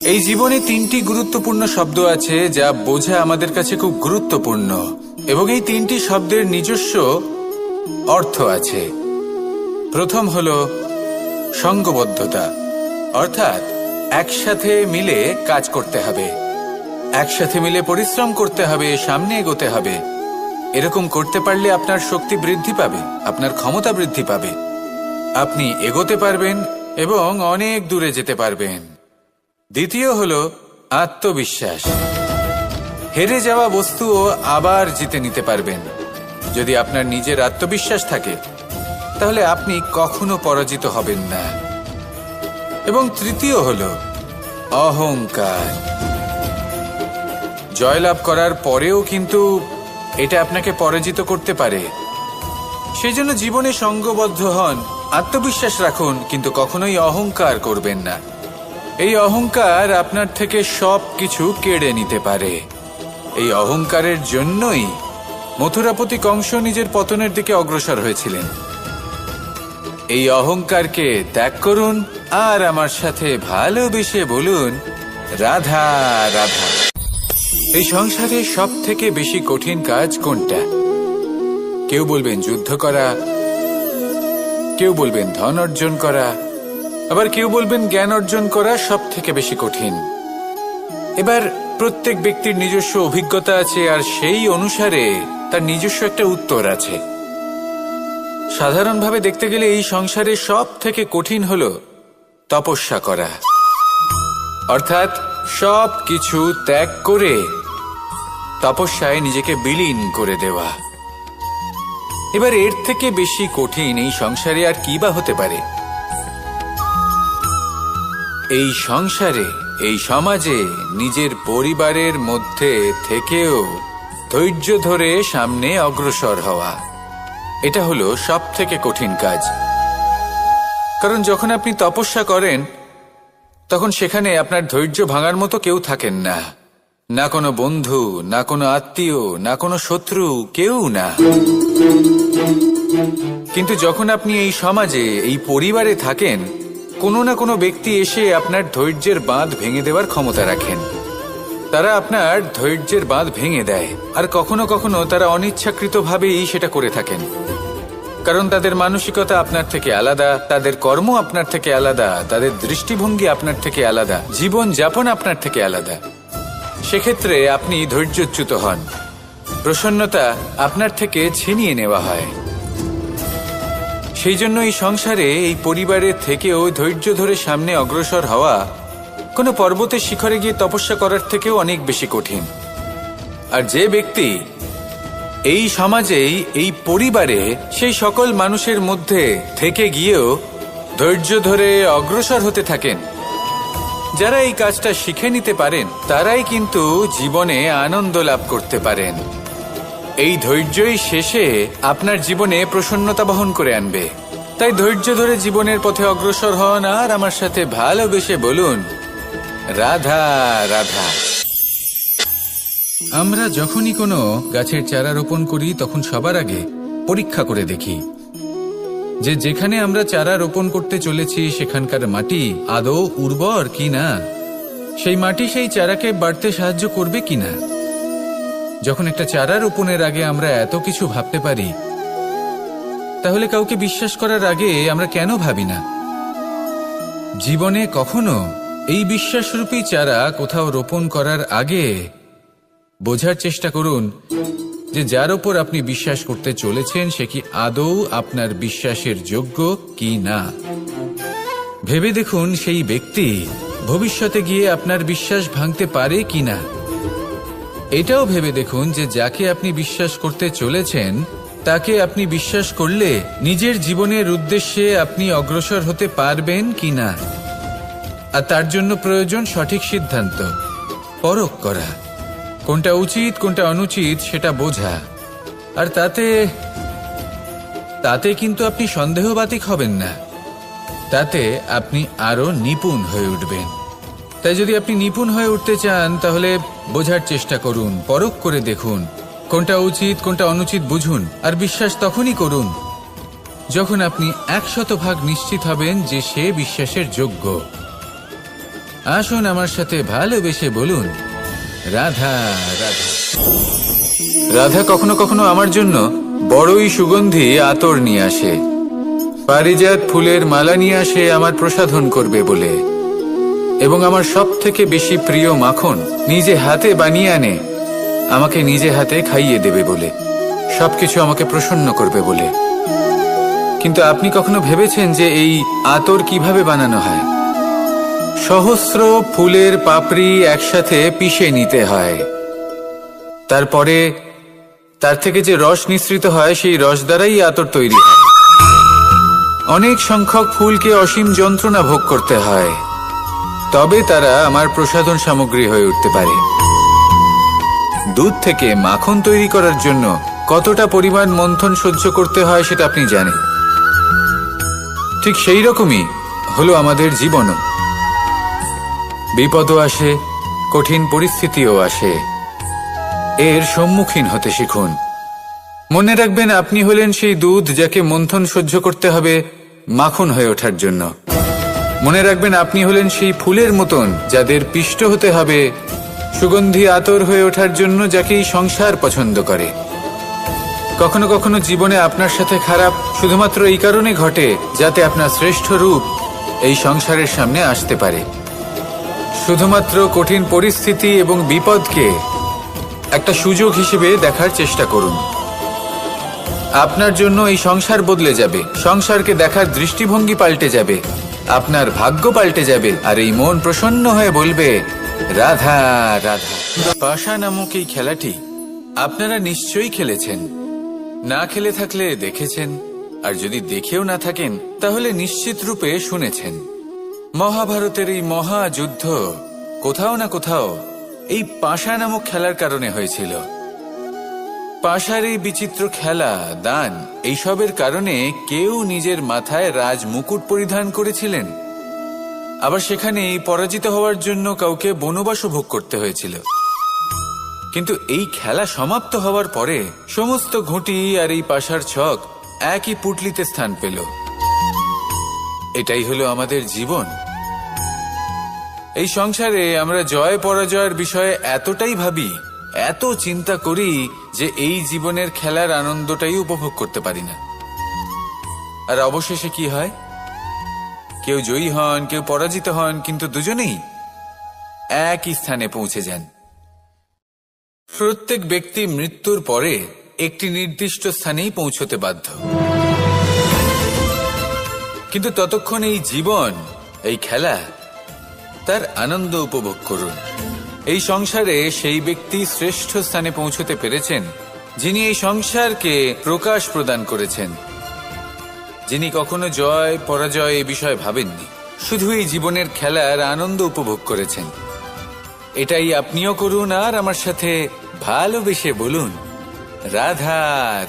এই জীবনে তিনটি গুরুত্বপূর্ণ শব্দ আছে যা বোঝা আমাদের কাছে খুব গুরুত্বপূর্ণ, এবং এই তিনটি শব্দের নিজস্ব অর্থ আছে। প্রথম হলো সঙ্গবদ্ধতা, অর্থাৎ একসাথে মিলে কাজ করতে হবে, একসাথে মিলে পরিশ্রম করতে হবে, সামনে এগোতে হবে। এরকম করতে পারলে আপনার শক্তি বৃদ্ধি পাবে, আপনার ক্ষমতা বৃদ্ধি পাবে, আপনি এগোতে পারবেন এবং অনেক দূরে যেতে পারবেন। দ্বিতীয় হলো আত্মবিশ্বাস। হেরে যাওয়া বস্তুও আবার জিতে নিতে পারবেন। যদি আপনার নিজের আত্মবিশ্বাস থাকে তাহলে আপনি কখনো পরাজিত হবেন না। এবং তৃতীয় হলো অহংকার। জয়লাভ করার পরেও কিন্তু এটা আপনাকে পরাজিত করতে পারে। সেই জন্য জীবনে সঙ্গবদ্ধ হন, আত্মবিশ্বাস রাখুন, কিন্তু কখনোই অহংকার করবেন না। এই অহংকার আপনার থেকে সব কিছু কেড়ে নিতে পারে। এই অহংকারের জন্যই মথুরাপতি কংস নিজের পতনের দিকে অগ্রসর হয়েছিলেন। এই অহংকারকে ত্যাগ করুন আর আমার সাথে ভালোবেসে বলুন, রাধা রাধা। এই সংসারে সব থেকে বেশি কঠিন কাজ কোনটা? কেউ বলবেন যুদ্ধ করা, কেউ বলবেন ধন অর্জন করা, আবার কেউ বলবেন জ্ঞান অর্জন করা সব থেকে বেশি কঠিন। এবার প্রত্যেক ব্যক্তির নিজস্ব অভিজ্ঞতা আছে আর সেই অনুসারে তার নিজস্ব একটা উত্তর আছে। সাধারণভাবে দেখতে গেলে এই সংসারে সব থেকে কঠিন হলো তপস্যা করা, অর্থাৎ সব কিছু ত্যাগ করে তপস্যায় নিজেকে বিলীন করে দেওয়া। এবার এর থেকে বেশি কঠিন এই সংসারে আর কি বা হতে পারে? এই সংসারে, এই সমাজে, নিজের পরিবারের মধ্যে থেকেও ধৈর্য ধরে সামনে অগ্রসর হওয়া, এটা হলো সব থেকে কঠিন কাজ। কারণ যখন আপনি তপস্যা করেন তখন সেখানে আপনার ধৈর্য ভাঙার মতো কেউ থাকেন না, না কোনো বন্ধু, না কোনো আত্মীয়, না কোনো শত্রু, কেউ না। কিন্তু যখন আপনি এই সমাজে, এই পরিবারে থাকেন, কোনো না কোনো ব্যক্তি এসে আপনার ধৈর্যের বাঁধ ভেঙে দেওয়ার ক্ষমতা রাখেন। তারা আপনার ধৈর্যের বাঁধ ভেঙে দেয়, আর কখনো কখনো তারা অনিচ্ছাকৃতভাবেই সেটা করে থাকেন। কারণ তাদের মানসিকতা আপনার থেকে আলাদা, তাদের কর্ম আপনার থেকে আলাদা, তাদের দৃষ্টিভঙ্গি আপনার থেকে আলাদা, জীবন যাপন আপনার থেকে আলাদা। সেক্ষেত্রে আপনি ধৈর্যচ্যুত হন, প্রসন্নতা আপনার থেকে ছিনিয়ে নেওয়া হয়। সেই জন্য এই সংসারে, এই পরিবারের থেকেও ধৈর্য ধরে সামনে অগ্রসর হওয়া কোনো পর্বতের শিখরে গিয়ে তপস্যা করার থেকেও অনেক বেশি কঠিন। আর যে ব্যক্তি এই সমাজেই, এই পরিবারে, সেই সকল মানুষের মধ্যে থেকে গিয়েও ধৈর্য ধরে অগ্রসর হতে থাকেন, যারা এই কাজটা শিখে নিতে পারেন, তারাই কিন্তু জীবনে আনন্দ লাভ করতে পারেন। এই ধৈর্যই শেষে আপনার জীবনে প্রসন্নতা বহন করে আনবে। তাই ধৈর্য ধরে জীবনের পথে অগ্রসর হন আর আমার সাথে ভালোবেসে বলুন, রাধা রাধা। আমরা যখনই কোনো গাছের চারা রোপণ করি তখন সবার আগে পরীক্ষা করে দেখি যে যেখানে আমরা চারা রোপণ করতে চলেছি সেখানকার মাটি আদৌ উর্বর কিনা, সেই মাটি সেই চারাকে বাড়তে সাহায্য করবে কিনা। যখন একটা চারা রোপণের আগে আমরা এত কিছু ভাবতে পারি, তাহলে কাউকে বিশ্বাস করার আগে আমরা কেন ভাবি না? জীবনে কখনো এই বিশ্বাসরূপী চারা কোথাও রোপণ করার আগে বোঝার চেষ্টা করুন যে যার ওপর আপনি বিশ্বাস করতে চলেছেন সে কি আদৌ আপনার বিশ্বাসের যোগ্য কি না। ভেবে দেখুন সেই ব্যক্তি ভবিষ্যতে গিয়ে আপনার বিশ্বাস ভাঙতে পারে কিনা। এটাও ভেবে দেখুন যে যাকে আপনি বিশ্বাস করতে চলেছেন তাকে আপনি বিশ্বাস করলে নিজের জীবনের উদ্দেশ্যে আপনি অগ্রসর হতে পারবেন কিনা। আর তার জন্য প্রয়োজন সঠিক সিদ্ধান্ত, পরখ করা, কোনটা উচিত কোনটা অনুচিত সেটা বোঝা। আর তাতে কিন্তু আপনি সন্দেহবাতিক হবেন না, তাতে আপনি আরো নিপুণ হয়ে উঠবেন। তাই যদি আপনি নিপুণ হয়ে উঠতে চান তাহলে বোঝার চেষ্টা করুন, পরখ করে দেখুন, কোনটা উচিত কোনটা অনুচিত বুঝুন। আর বিশ্বাস তখনই করুন যখন আপনি 100% নিশ্চিত হবেন যে সে বিশ্বাসের যোগ্য। আসুন আমার সাথে ভালোবেসে বলুন, রাধা রাধা। রাধা কখনো কখনো আমার জন্য বড়ই সুগন্ধি আতর নিয়ে আসে, পারিজাত ফুলের মালা নিয়ে আসে আমার প্রসাধন করবে বলে, এবং আমার সব থেকে বেশি প্রিয় মাখন নিজে হাতে বানিয়ে আনে আমাকে নিজে হাতে খাইয়ে দেবে বলে, সবকিছু আমাকে প্রসন্ন করবে বলে। কিন্তু আপনি কখনো ভেবেছেন যে এই আতর কিভাবে বানানো হয়? সহস্র ফুলের পাপড়ি একসাথে পিষে নিতে হয়, তারপরে তার থেকে যে রস নিঃসৃত হয় সেই রস দ্বারাই আতর তৈরি হয়। অনেক সংখ্যক ফুলকে অসীম যন্ত্রণা ভোগ করতে হয়, তবে তারা আমার প্রসাধন সামগ্রী হয়ে উঠতে পারে। দুধ থেকে মাখন তৈরি করার জন্য কতটা পরিমাণ মন্থন সহ্য করতে হয় সেটা আপনি জানেন। ঠিক সেই রকমই হলো আমাদের জীবনও। বিপদও আসে, কঠিন পরিস্থিতিও আসে, এর সম্মুখীন হতে শিখুন। মনে রাখবেন, আপনি হলেন সেই দুধ যাকে মন্থন সহ্য করতে হবে মাখন হয়ে ওঠার জন্য। মনে রাখবেন, আপনি হলেন সেই ফুলের মতন যাদের পিষ্ট হতে হবে সুগন্ধি আতর হয়ে ওঠার জন্য, যাকেই সংসার পছন্দ করে। কখনো কখনো জীবনে আপনার সাথে খারাপ শুধুমাত্র এই কারণে ঘটে যাতে আপনার শ্রেষ্ঠ রূপ এই সংসারের সামনে আসতে পারে। শুধুমাত্র কঠিন পরিস্থিতি এবং বিপদকে একটা সুযোগ হিসেবে দেখার চেষ্টা করুন। আপনার জন্য এই সংসার বদলে যাবে, সংসারকে দেখার দৃষ্টিভঙ্গি পাল্টে যাবে, আপনার ভাগ্য পাল্টে যাবে, আর এই মন প্রসন্ন হয়ে বলবে, রাধা রাধা। পাশা নামক এই খেলাটি আপনারা নিশ্চয়ই খেলেছেন, না খেলে থাকলে দেখেছেন, আর যদি দেখেও না থাকেন তাহলে নিশ্চিত রূপে শুনেছেন। মহাভারতের এই মহাযুদ্ধ কোথাও না কোথাও এই পাশা নামক খেলার কারণে হয়েছিল। পাশার এই বিচিত্র খেলা, দান, এইসবের কারণে কেউ নিজের মাথায় রাজ মুকুট পরিধান করেছিলেন, আবার সেখানে পরাজিত হওয়ার জন্য কাউকে বনবাসও ভোগ করতে হয়েছিল। কিন্তু এই খেলা সমাপ্ত হওয়ার পরে সমস্ত ঘুঁটি আর এই পাশার ছক একই পুটলিতে স্থান পেল। এটাই হলো আমাদের জীবন। এই সংসারে আমরা জয় পরাজয়ের বিষয়ে এতটাই ভাবি, এত চিন্তা করি যে এই জীবনের খেলার আনন্দটাই উপভোগ করতে পারি না। আর অবশেষে কি হয়? কেউ জয়ী হন, কেউ পরাজিত হন, কিন্তু দুজনেই একই স্থানে পৌঁছে যান। প্রত্যেক ব্যক্তি মৃত্যুর পরে একটি নির্দিষ্ট স্থানেই পৌঁছতে বাধ্য, কিন্তু ততক্ষণ এই জীবন, এই খেলা, তার আনন্দ উপভোগ করুন। এই সংসারে সেই ব্যক্তি শ্রেষ্ঠ স্থানে পৌঁছতে পেরেছেন যিনি এই সংসারকে প্রকাশ প্রদান করেছেন, যিনি কখনো জয় পরাজয় এ বিষয়ে ভাবেননি, শুধু এই জীবনের খেলার আনন্দ উপভোগ করেছেন। এটাই আপনিও করুন, আর আমার সাথে ভালোবেসে বলুন, রাধা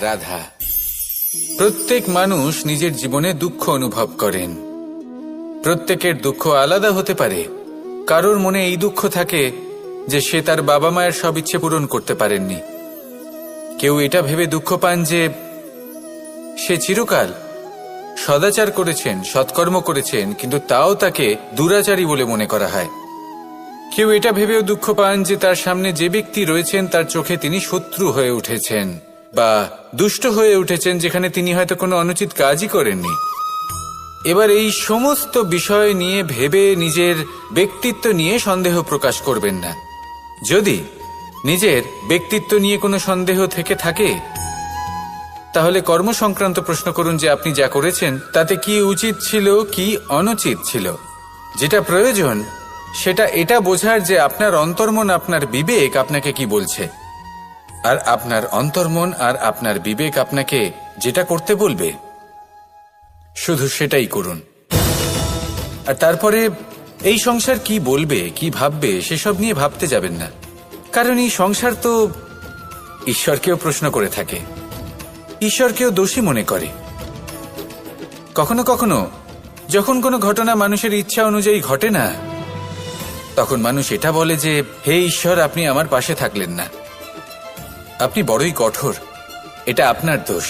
রাধা। প্রত্যেক মানুষ নিজের জীবনে দুঃখ অনুভব করেন। প্রত্যেকের দুঃখ আলাদা হতে পারে। কারোর মনে এই দুঃখ থাকে যে সে তার বাবা মায়ের সব ইচ্ছে পূরণ করতে পারেননি। কেউ এটা ভেবে দুঃখ পান যে সে চিরকাল সদাচার করেছেন, সৎকর্ম করেছেন, কিন্তু তাও তাকে দুরাচারী বলে মনে করা হয়। কেউ এটা ভেবেও দুঃখ পান যে তার সামনে যে ব্যক্তি রয়েছেন তার চোখে তিনি শত্রু হয়ে উঠেছেন বা দুষ্ট হয়ে উঠেছেন, যেখানে তিনি হয়তো কোনো অনুচিত কাজই করেননি। এবার এই সমস্ত বিষয় নিয়ে ভেবে নিজের ব্যক্তিত্ব নিয়ে সন্দেহ প্রকাশ করবেন না। যদি নিজের ব্যক্তিত্ব নিয়ে কোনো সন্দেহ থেকে থাকে তাহলে কর্ম সংক্রান্ত প্রশ্ন করুন যে আপনি যা করেছেন তাতে কি উচিত ছিল, কি অনুচিত ছিল। যেটা প্রয়োজন সেটা এটা বোঝার যে আপনার অন্তর্মন, আপনার বিবেক আপনাকে কি বলছে, আর আপনার অন্তর্মন আর আপনার বিবেক আপনাকে যেটা করতে বলবে শুধু সেটাই করুন। আর তারপরে এই সংসার কি বলবে, কি ভাববে সেসব নিয়ে ভাবতে যাবেন না, কারণ এই সংসার তো ঈশ্বরকেও প্রশ্ন করে থাকে, ঈশ্বরকেও দোষী মনে করে। কখনো কখনো যখন কোনো ঘটনা মানুষের ইচ্ছা অনুযায়ী ঘটে না, তখন মানুষ এটা বলে যে হে ঈশ্বর, আপনি আমার পাশে থাকলেন না, আপনি বড়ই কঠোর, এটা আপনার দোষ।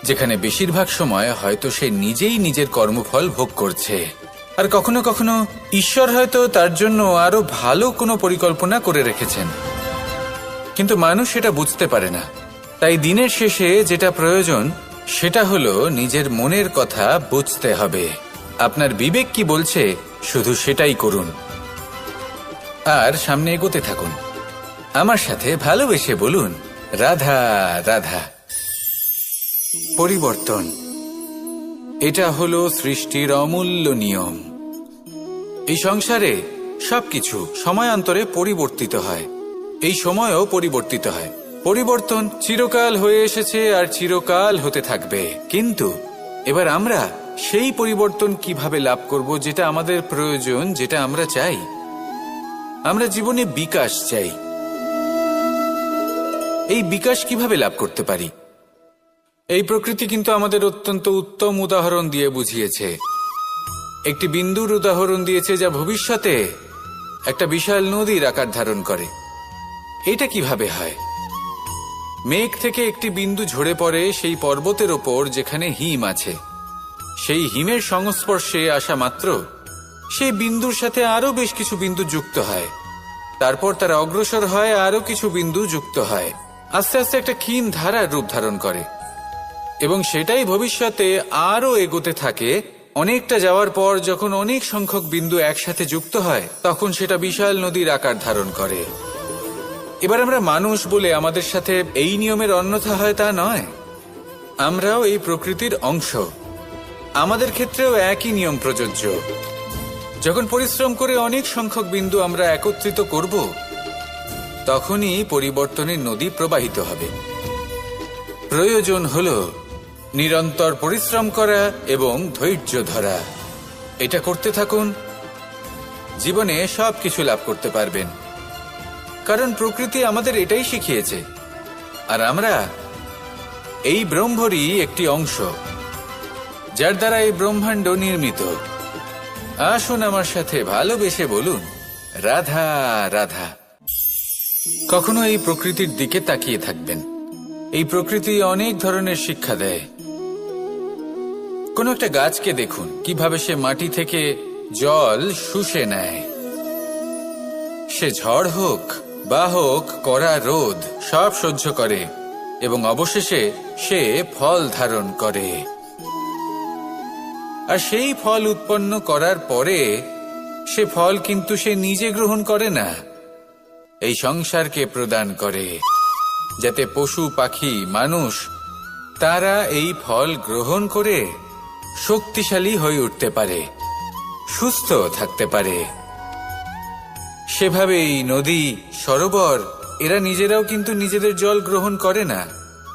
যেখানে বেশিরভাগ সময় হয়তো সে নিজেই নিজের কর্মফল ভোগ করছে, আর কখনো কখনো ঈশ্বর হয়তো তার জন্য আরো ভালো কোনো পরিকল্পনা করে রেখেছেন, কিন্তু মানুষ সেটা বুঝতে পারে না। তাই দিনের শেষে যেটা প্রয়োজন সেটা হলো নিজের মনের কথা বুঝতে হবে। আপনার বিবেক কি বলছে শুধু সেটাই করুন আর সামনে এগোতে থাকুন। আমার সাথে ভালোবেসে বলুন, রাধা রাধা। পরিবর্তন, এটা হলো সৃষ্টির অমূল্য নিয়ম। এই সংসারে সবকিছু সময়ান্তরে পরিবর্তিত হয়, এই সময়ও পরিবর্তিত হয়। পরিবর্তন চিরকাল হয়ে এসেছে আর চিরকাল হতে থাকবে, কিন্তু এবার আমরা সেই পরিবর্তন কিভাবে লাভ করব যেটা আমাদের প্রয়োজন, যেটা আমরা চাই। আমরা জীবনে বিকাশ চাই। এই বিকাশ কিভাবে লাভ করতে পারি? এই প্রকৃতি কিন্তু আমাদের অত্যন্ত উত্তম উদাহরণ দিয়ে বুঝিয়েছে। একটি বিন্দুর উদাহরণ দিয়েছে যা ভবিষ্যতে একটা বিশাল নদীর আকার ধারণ করে। এটা কিভাবে হয়? মেঘ থেকে একটি বিন্দু ঝরে পড়ে সেই পর্বতের ওপর যেখানে হিম আছে। সেই হিমের সংস্পর্শে আসা মাত্র সেই বিন্দুর সাথে আরো বেশ কিছু বিন্দু যুক্ত হয়। তারপর তারা অগ্রসর হয়, আরো কিছু বিন্দু যুক্ত হয়, আস্তে আস্তে একটা ক্ষীণ ধারার রূপ ধারণ করে এবং সেটাই ভবিষ্যতে আরো এগোতে থাকে। অনেকটা যাওয়ার পর যখন অনেক সংখ্যক বিন্দু একসাথে যুক্ত হয় তখন সেটা বিশাল নদীর আকার ধারণ করে। এবার আমরা মানুষ বলে আমাদের সাথে এই নিয়মের অন্যথা হয় তা নয়। আমরাও এই প্রকৃতির অংশ, আমাদের ক্ষেত্রেও একই নিয়ম প্রযোজ্য। যখন পরিশ্রম করে অনেক সংখ্যক বিন্দু আমরা একত্রিত করব তখনই পরিবর্তনের নদী প্রবাহিত হবে। প্রয়োজন হলো নিরন্তর পরিশ্রম করা এবং ধৈর্য ধরা। এটা করতে থাকুন, জীবনে সবকিছু লাভ করতে পারবেন, কারণ প্রকৃতি আমাদের এটাই শিখিয়েছে। আর আমরা এই ব্রহ্মরই একটি অংশ, যার দ্বারা এই ব্রহ্মাণ্ড নির্মিত। আসুন আমার সাথে ভালোবেসে বলুন, রাধা রাধা। কখনো এই প্রকৃতির দিকে তাকিয়ে থাকবেন। এই প্রকৃতি অনেক ধরনের শিক্ষা দেয়। কোনো একটা গাছকে দেখুন কিভাবে সে মাটি থেকে জল শুষে নেয়। সে ঝড় হোক বা হোক কড়া রোদ সব সহ্য করে এবং অবশেষে সে ফল ধারণ করে। আর সেই ফল উৎপন্ন করার পরে সে ফল কিন্তু সে নিজে গ্রহণ করে না, এই সংসারকে প্রদান করে, যাতে পশু পাখি মানুষ তারা এই ফল গ্রহণ করে শক্তিশালী হয়ে উঠতে পারে, সুস্থ থাকতে পারে। সেভাবেই নদী, সরোবর এরা নিজেরাও কিন্তু নিজেদের জল গ্রহণ করে না,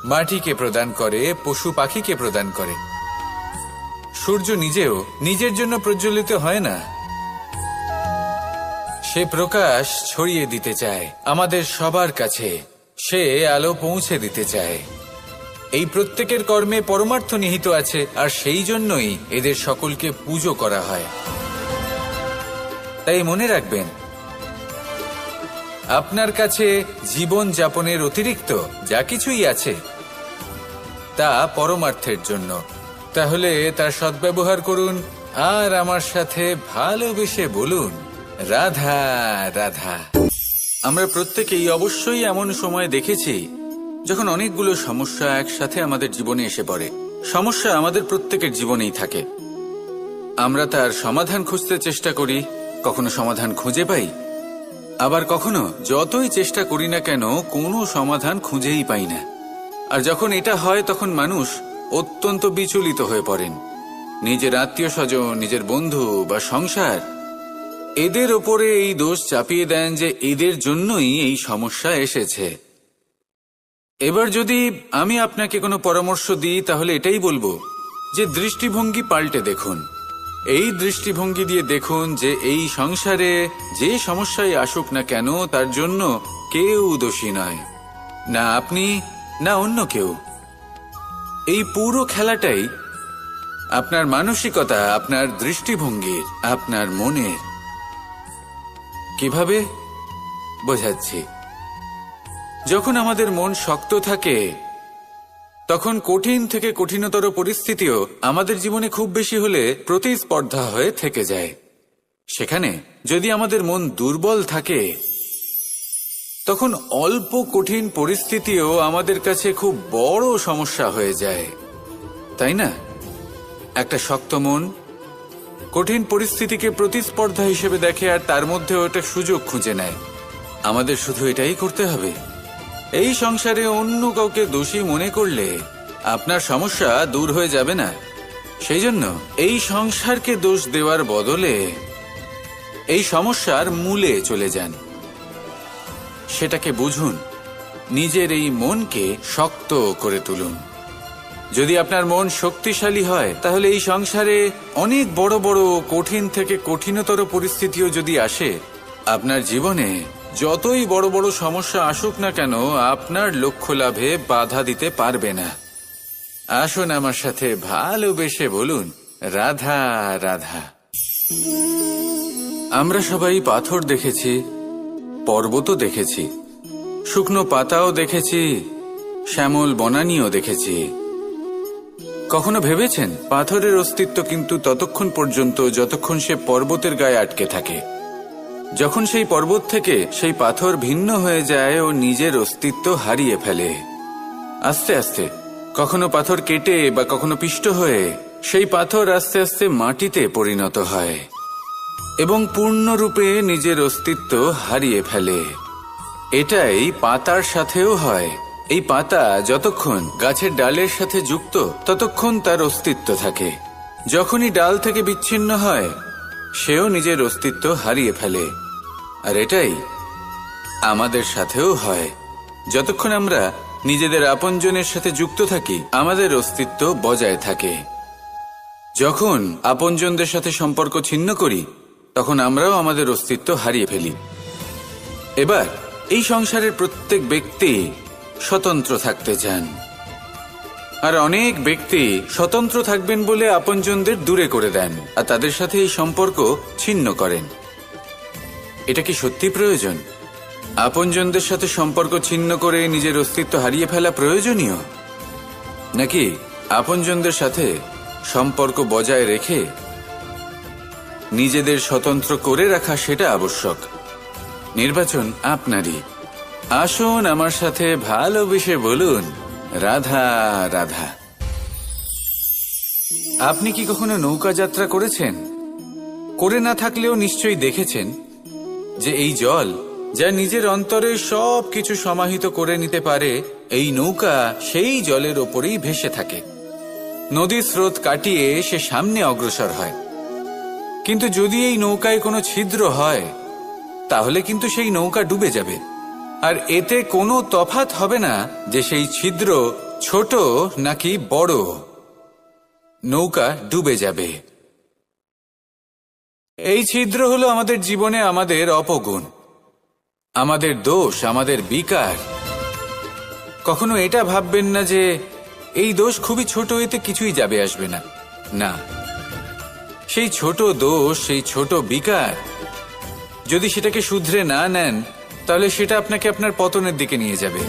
মাটিকে প্রদান করে, পশু পাখিকে প্রদান করে। সূর্য নিজেও নিজের জন্য প্রজ্বলিত হয় না, সে প্রকাশ ছড়িয়ে দিতে চায় আমাদের সবার কাছে, সে আলো পৌঁছে দিতে চায়। এই প্রত্যেকের কর্মে পরমার্থ নিহিত আছে, আর সেই জন্যই এদের সকলকে পুজো করা হয়। তাই মনে রাখবেন, আপনার কাছে জীবন যাপনের অতিরিক্ত যা কিছুই আছে তা পরমার্থের জন্য। তাহলে তার সদ্ব্যবহার করুন আর আমার সাথে ভালোবেসে বলুন, রাধা রাধা। আমরা প্রত্যেকেই অবশ্যই এমন সময় দেখেছি যখন অনেকগুলো সমস্যা একসাথে আমাদের জীবনে এসে পড়ে। সমস্যা আমাদের প্রত্যেকের জীবনেই থাকে। আমরা তার সমাধান খুঁজতে চেষ্টা করি, কখনো সমাধান খুঁজে পাই, আবার কখনো যতই চেষ্টা করি না কেন কোনো সমাধান খুঁজেই পাই না। আর যখন এটা হয় তখন মানুষ অত্যন্ত বিচলিত হয়ে পড়েন। নিজের আত্মীয় স্বজন, নিজের বন্ধু বা সংসার এদের ওপরে এই দোষ চাপিয়ে দেন যে এদের জন্যই এই সমস্যা এসেছে। এবার যদি আমি আপনাকে কোনো পরামর্শ দিই তাহলে এটাই বলবো যে দৃষ্টিভঙ্গি পাল্টে দেখুন। এই দৃষ্টিভঙ্গি দিয়ে দেখুন যে এই সংসারে যে সমস্যায় আসুক না কেন তার জন্য কেউ দোষী নয়, না আপনি না অন্য কেউ। এই পুরো খেলাটাই আপনার মানসিকতা, আপনার দৃষ্টিভঙ্গির, আপনার মনের। কিভাবে বোঝাচ্ছি? যখন আমাদের মন শক্ত থাকে তখন কঠিন থেকে কঠিনতর পরিস্থিতিও আমাদের জীবনে খুব বেশি হলে প্রতিস্পর্ধা হয়ে থেকে যায়। সেখানে যদি আমাদের মন দুর্বল থাকে, তখন অল্প কঠিন পরিস্থিতিও আমাদের কাছে খুব বড় সমস্যা হয়ে যায়, তাই না? একটা শক্ত মন কঠিন পরিস্থিতিকে প্রতিস্পর্ধা হিসেবে দেখে আর তার মধ্যে ওটা সুযোগ খুঁজে নেয়। আমাদের শুধু এটাই করতে হবে। এই সংসারে অন্য কাউকে দোষী মনে করলে আপনার সমস্যা দূর হয়ে যাবে না। সেই জন্য এই সংসারকে দোষ দেওয়ার বদলে এই সমস্যার মূলে চলে যান, সেটাকে বুঝুন, নিজের এই মনকে শক্ত করে তুলুন। যদি আপনার মন শক্তিশালী হয়, তাহলে এই সংসারে অনেক বড় বড় কঠিন থেকে কঠিনতর পরিস্থিতিও যদি আসে, আপনার জীবনে যতই বড় বড় সমস্যা আসুক না কেন, আপনার লক্ষ্য লাভে বাধা দিতে পারবে না। আসুন আমার সাথে ভালোবেসে বলুন, রাধা রাধা। আমরা সবাই পাথর দেখেছি, পর্বতও দেখেছি, শুকনো পাতাও দেখেছি, শ্যামল বনানীও দেখেছি। কখনো ভেবেছেন পাথরের অস্তিত্ব কিন্তু ততক্ষণ পর্যন্ত যতক্ষণ সে পর্বতের গায়ে আটকে থাকে। যখন সেই পর্বত থেকে সেই পাথর ভিন্ন হয়ে যায় ও নিজের অস্তিত্ব হারিয়ে ফেলে। আস্তে আস্তে কখনো পাথর কেটে বা কখনো পিষ্ট হয়ে সেই পাথর আস্তে আস্তে মাটিতে পরিণত হয় এবং পূর্ণরূপে নিজের অস্তিত্ব হারিয়ে ফেলে। এটাই পাতার সাথেও হয়। এই পাতা যতক্ষণ গাছের ডালের সাথে যুক্ত ততক্ষণ তার অস্তিত্ব থাকে। যখনই ডাল থেকে বিচ্ছিন্ন হয়, সেও নিজের অস্তিত্ব হারিয়ে ফেলে। আর এটাই আমাদের সাথেও হয়। যতক্ষণ আমরা নিজেদের আপনজনের সাথে যুক্ত থাকি, আমাদের অস্তিত্ব বজায় থাকে। যখন আপনজনদের সাথে সম্পর্ক ছিন্ন করি, তখন আমরাও আমাদের অস্তিত্ব হারিয়ে ফেলি। এবার এই সংসারের প্রত্যেক ব্যক্তি স্বতন্ত্র থাকতে চান, আর অনেক ব্যক্তি স্বতন্ত্র থাকবেন বলে আপনজনদের দূরে করে দেন আর তাদের সাথে এই সম্পর্ক ছিন্ন করেন। এটা কি সত্যি প্রয়োজন? আপনজনদের সাথে সম্পর্ক ছিন্ন করে নিজের অস্তিত্ব হারিয়ে ফেলা প্রয়োজনীয়, নাকি আপনজনদের সাথে সম্পর্ক বজায় রেখে নিজেদের স্বতন্ত্র করে রাখা সেটা আবশ্যক? নির্বাচন আপনারই। আসুন আমার সাথে ভালোবেসে বলুন, রাধা রাধা। আপনি কি কখনো নৌকা যাত্রা করেছেন? করে না থাকলেও নিশ্চয়ই দেখেছেন যে এই জল যা নিজের অন্তরে সব কিছু সমাহিত করে নিতে পারে, এই নৌকা সেই জলের ওপরেই ভেসে থাকে। নদীর স্রোত কাটিয়ে সে সামনে অগ্রসর হয়। কিন্তু যদি এই নৌকায় কোনো ছিদ্র হয়, তাহলে কিন্তু সেই নৌকা ডুবে যাবে। আর এতে কোনো তফাৎ হবে না যে সেই ছিদ্র ছোট নাকি বড়, নৌকা ডুবে যাবে। এই ছিদ্র হলো আমাদের জীবনে আমাদের অপগুণ, আমাদের দোষ, আমাদের বিকার। কখনো এটা ভাববেন না যে এই দোষ খুবই ছোট, এতে কিছুই যাবে আসবে না। না, সেই ছোট দোষ, সেই ছোট বিকার যদি সেটাকে শুধরে না নেন, তাহলে সেটা আপনাকে আপনার পতনের দিকে নিয়ে যাবে।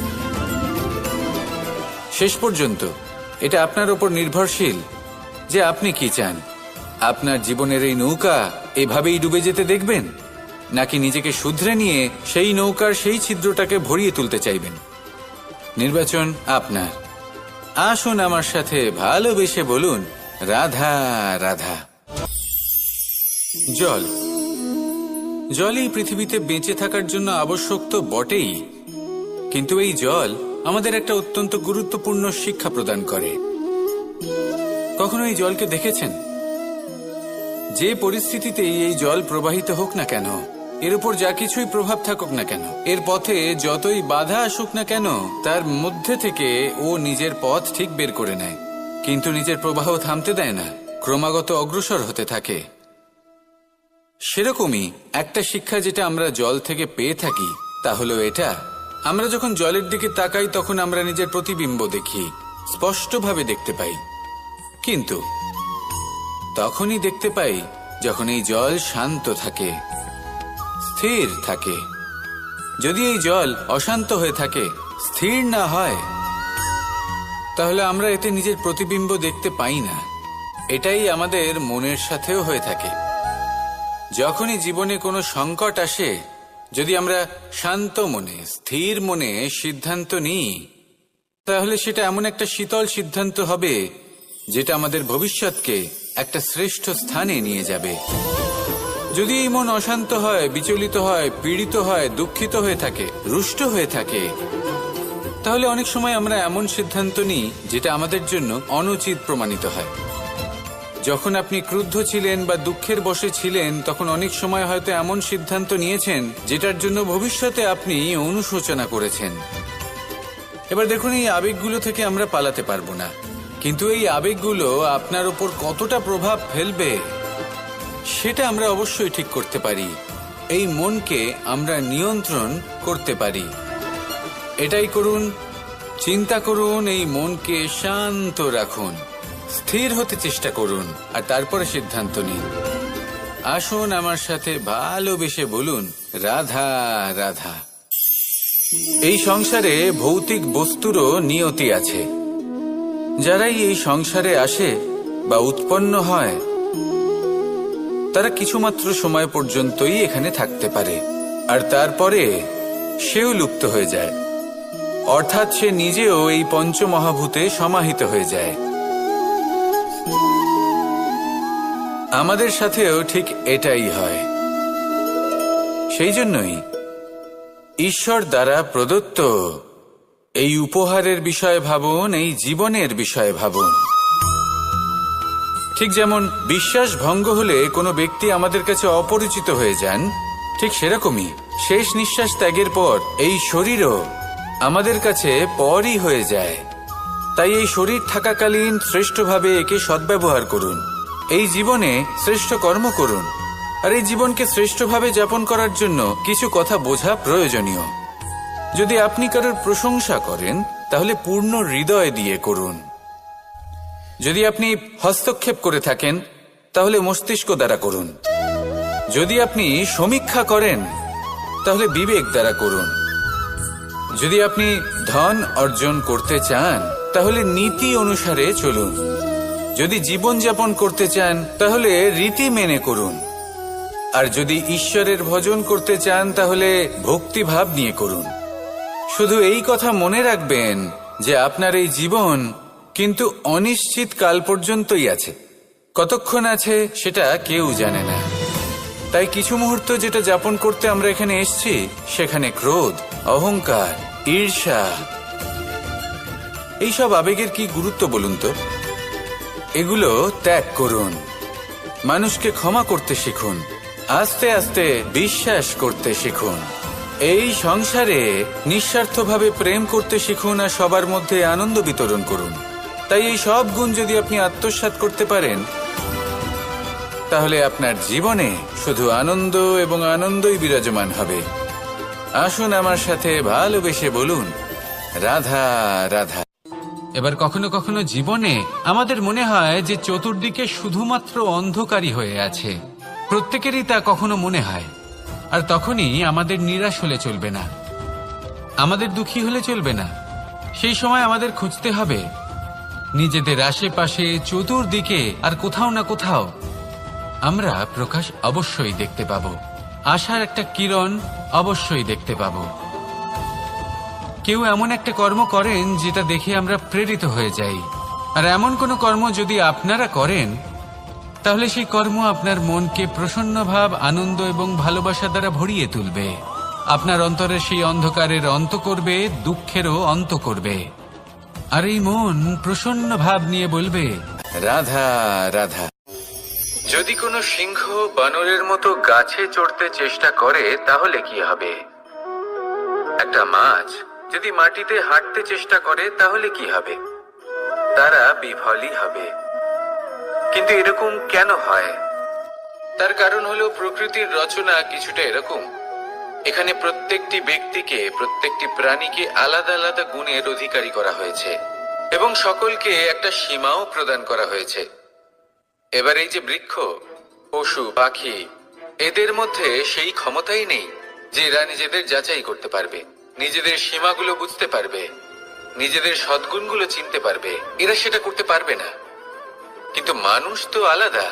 শেষ পর্যন্ত এটা আপনার ওপর নির্ভরশীল যে আপনি কি চান। আপনার জীবনের এই নৌকা এভাবেই ডুবে যেতে দেখবেন, নাকি নিজেকে শুধরে নিয়ে সেই নৌকার সেই ছিদ্রটাকে ভরিয়ে তুলতে চাইবেন? নির্বাচন আপনার। আসুন আমার সাথে ভালোবেসে বলুন, রাধা রাধা। জল, জলই পৃথিবীতে বেঁচে থাকার জন্য আবশ্যক তো বটেই, কিন্তু এই জল আমাদের একটা অত্যন্ত গুরুত্বপূর্ণ শিক্ষা প্রদান করে। কখনো এই জলকে দেখেছেন? যে পরিস্থিতিতেই এই জল প্রবাহিত হোক না কেন, এর উপর যা কিছুই প্রভাব থাকুক না কেন, এর পথে যতই বাধা আসুক না কেন, তার মধ্যে থেকে ও নিজের পথ ঠিক বের করে নেয়, কিন্তু নিজের প্রবাহ থামতে দেয় না, ক্রমাগত অগ্রসর হতে থাকে। সেরকমই একটা শিক্ষা যেটা আমরা জল থেকে পেয়ে থাকি, তা হলো এটা: আমরা যখন জলের দিকে তাকাই, তখন আমরা নিজের প্রতিবিম্ব দেখি, স্পষ্টভাবে দেখতে পাই। কিন্তু তখনই দেখতে পাই যখন এই জল শান্ত থাকে, স্থির থাকে। যদি এই জল অশান্ত হয়ে থাকে, স্থির না হয়, তাহলে আমরা এতে নিজের প্রতিবিম্ব দেখতে পাই না। এটাই আমাদের মনের সাথেও হয়ে থাকে। যখনই জীবনে কোনো সংকট আসে, যদি আমরা শান্ত মনে, স্থির মনে সিদ্ধান্ত নিই, তাহলে সেটা এমন একটা শীতল সিদ্ধান্ত হবে যেটা আমাদের ভবিষ্যৎকে একটা শ্রেষ্ঠ স্থানে নিয়ে যাবে। যদি এই মন অশান্ত হয়, বিচলিত হয়, পীড়িত হয়, দুঃখিত হয়ে থাকে, রুষ্ট হয়ে থাকে, তাহলে অনেক সময় আমরা এমন সিদ্ধান্ত নিই যেটা আমাদের জন্য অনুচিত প্রমাণিত হয়। যখন আপনি ক্রুদ্ধ ছিলেন বা দুঃখের বশে ছিলেন, তখন অনেক সময় হয়তো এমন সিদ্ধান্ত নিয়েছেন যেটার জন্য ভবিষ্যতে আপনি অনুশোচনা করেছেন। এবার দেখুন, এই আবেগগুলো থেকে আমরা পালাতে পারবো না, কিন্তু এই আবেগগুলো আপনার উপর কতটা প্রভাব ফেলবে সেটা আমরা অবশ্যই ঠিক করতে পারি। এই মনকে আমরা নিয়ন্ত্রণ করতে পারি। এটাই করুন, চিন্তা করুন, এই মনকে শান্ত রাখুন, স্থির হতে চেষ্টা করুন, আর তারপরে সিদ্ধান্ত নিন। আসুন আমার সাথে ভালোবেসে বলুন, রাধা রাধা। এই সংসারে ভৌতিক বস্তুরও নিয়তি আছে। যারাই এই সংসারে আসে বা উৎপন্ন হয়, তারা কিছুমাত্র সময় পর্যন্তই এখানে থাকতে পারে, আর তারপরে সেও লুপ্ত হয়ে যায়, অর্থাৎ সে নিজেও এই পঞ্চমহাভূতে সমাহিত হয়ে যায়। আমাদের সাথেও ঠিক এটাই হয়। সেই জন্যই ঈশ্বর দ্বারা প্রদত্ত এই উপহারের বিষয়ে ভাবুন, এই জীবনের বিষয়ে ভাবুন। ঠিক যেমন বিশ্বাস ভঙ্গ হলে কোনো ব্যক্তি আমাদের কাছে অপরিচিত হয়ে যান, ঠিক সেরকমই শেষ নিঃশ্বাস ত্যাগের পর এই শরীরও আমাদের কাছে পরই হয়ে যায়। তাই এই শরীর থাকাকালীন শ্রেষ্ঠভাবে একে সদ্ব্যবহার করুন, এই জীবনে শ্রেষ্ঠ কর্ম করুন, আর এই জীবনকে শ্রেষ্ঠভাবে যাপন করার জন্য কিছু কথা বোঝা প্রয়োজনীয়। যদি আপনি কারোর প্রশংসা করেন, তাহলে পূর্ণ হৃদয় দিয়ে করুন। যদি আপনি হস্তক্ষেপ করে থাকেন, তাহলে মস্তিষ্ক দ্বারা করুন। যদি আপনি সমীক্ষা করেন, তাহলে বিবেক দ্বারা করুন। যদি আপনি ধন অর্জন করতে চান, তাহলে নীতি অনুসারে চলুন। যদি জীবনযাপন করতে চান, তাহলে রীতি মেনে করুন। আর যদি ঈশ্বরের ভজন করতে চান, তাহলে ভক্তিভাব নিয়ে করুন। শুধু এই কথা মনে রাখবেন যে আপনার এই জীবন কিন্তু অনিশ্চিত কাল পর্যন্তই আছে। কতক্ষণ আছে সেটা কেউ জানে না। তাই কিছু মুহূর্ত যেটা যাপন করতে আমরা এখানে এসেছি, সেখানে ক্রোধ, অহংকার, ঈর্ষা, এইসব আবেগের কি গুরুত্ব বলুন তো? এগুলো ত্যাগ করুন। মানুষকে ক্ষমা করতে শিখুন, আস্তে আস্তে বিশ্বাস করতে শিখুন। এই সংসারে নিঃস্বার্থভাবে প্রেম করতে শিখুন, আর সবার মধ্যে আনন্দ বিতরণ করুন। তাই এই সব গুণ যদি আপনি আত্মসাৎ করতে পারেন, তাহলে আপনার জীবনে শুধু আনন্দ এবং আনন্দই বিরাজমান হবে। আসুন আমার সাথে ভালোবেসে বলুন, রাধা রাধা। এবার কখনো কখনো জীবনে আমাদের মনে হয় যে চতুর্দিকে শুধুমাত্র অন্ধকারই হয়ে আছে। প্রত্যেকেরই তা কখনো মনে হয়। আর তখনই আমাদের নিরাশ হলে চলবে না, আমাদের দুঃখী হলে চলবে না। সেই সময় আমাদের খুঁজতে হবে নিজেদের আশেপাশে, চতুর্দিকে, আর কোথাও না কোথাও আমরা প্রকাশ অবশ্যই দেখতে পাব, আশার একটা কিরণ অবশ্যই দেখতে পাব। কেউ এমন একটা কর্ম করেন যেটা দেখে আমরা প্রেরিত হয়ে যাই, আর এমন কোনো কর্ম যদি আপনারা করেন, তাহলে সেই কর্ম আপনার মনকে প্রসন্ন ভাব, আনন্দ এবং ভালোবাসা দ্বারা ভরিয়ে তুলবে। আপনার অন্তরের সেই অন্ধকারের অন্ত করবে, দুঃখেরও অন্ত করবে। আর এই মন প্রসন্ন ভাব নিয়ে বলবে, রাধা রাধা। যদি কোনো সিংহ বানরের মতো গাছে চড়তে চেষ্টা করে, তাহলে কি হবে? একটা মাছ যদি মাটিতে হাঁটতে চেষ্টা করে, তাহলে কি হবে? তারা বিফলই হবে। কিন্তু এরকম কেন হয়? তার কারণ হলো প্রকৃতির রচনা কিছুটা এরকম। এখানে প্রত্যেকটি ব্যক্তিকে, প্রত্যেকটি প্রাণীকে আলাদা আলাদা গুণের অধিকারী করা হয়েছে, এবং সকলকে একটা সীমাও প্রদান করা হয়েছে। এবার এই যে বৃক্ষ, পশু, পাখি, এদের মধ্যে সেই ক্ষমতাই নেই যে এরা নিজেদের যাচাই করতে পারবে, নিজেদের সীমাগুলো বুঝতে পারবে। নিজেদের সদ্গুণগুলো চিনতে পারবে, এরা সেটা করতে পারবে না। কিন্তু মানুষ তো আলাদা।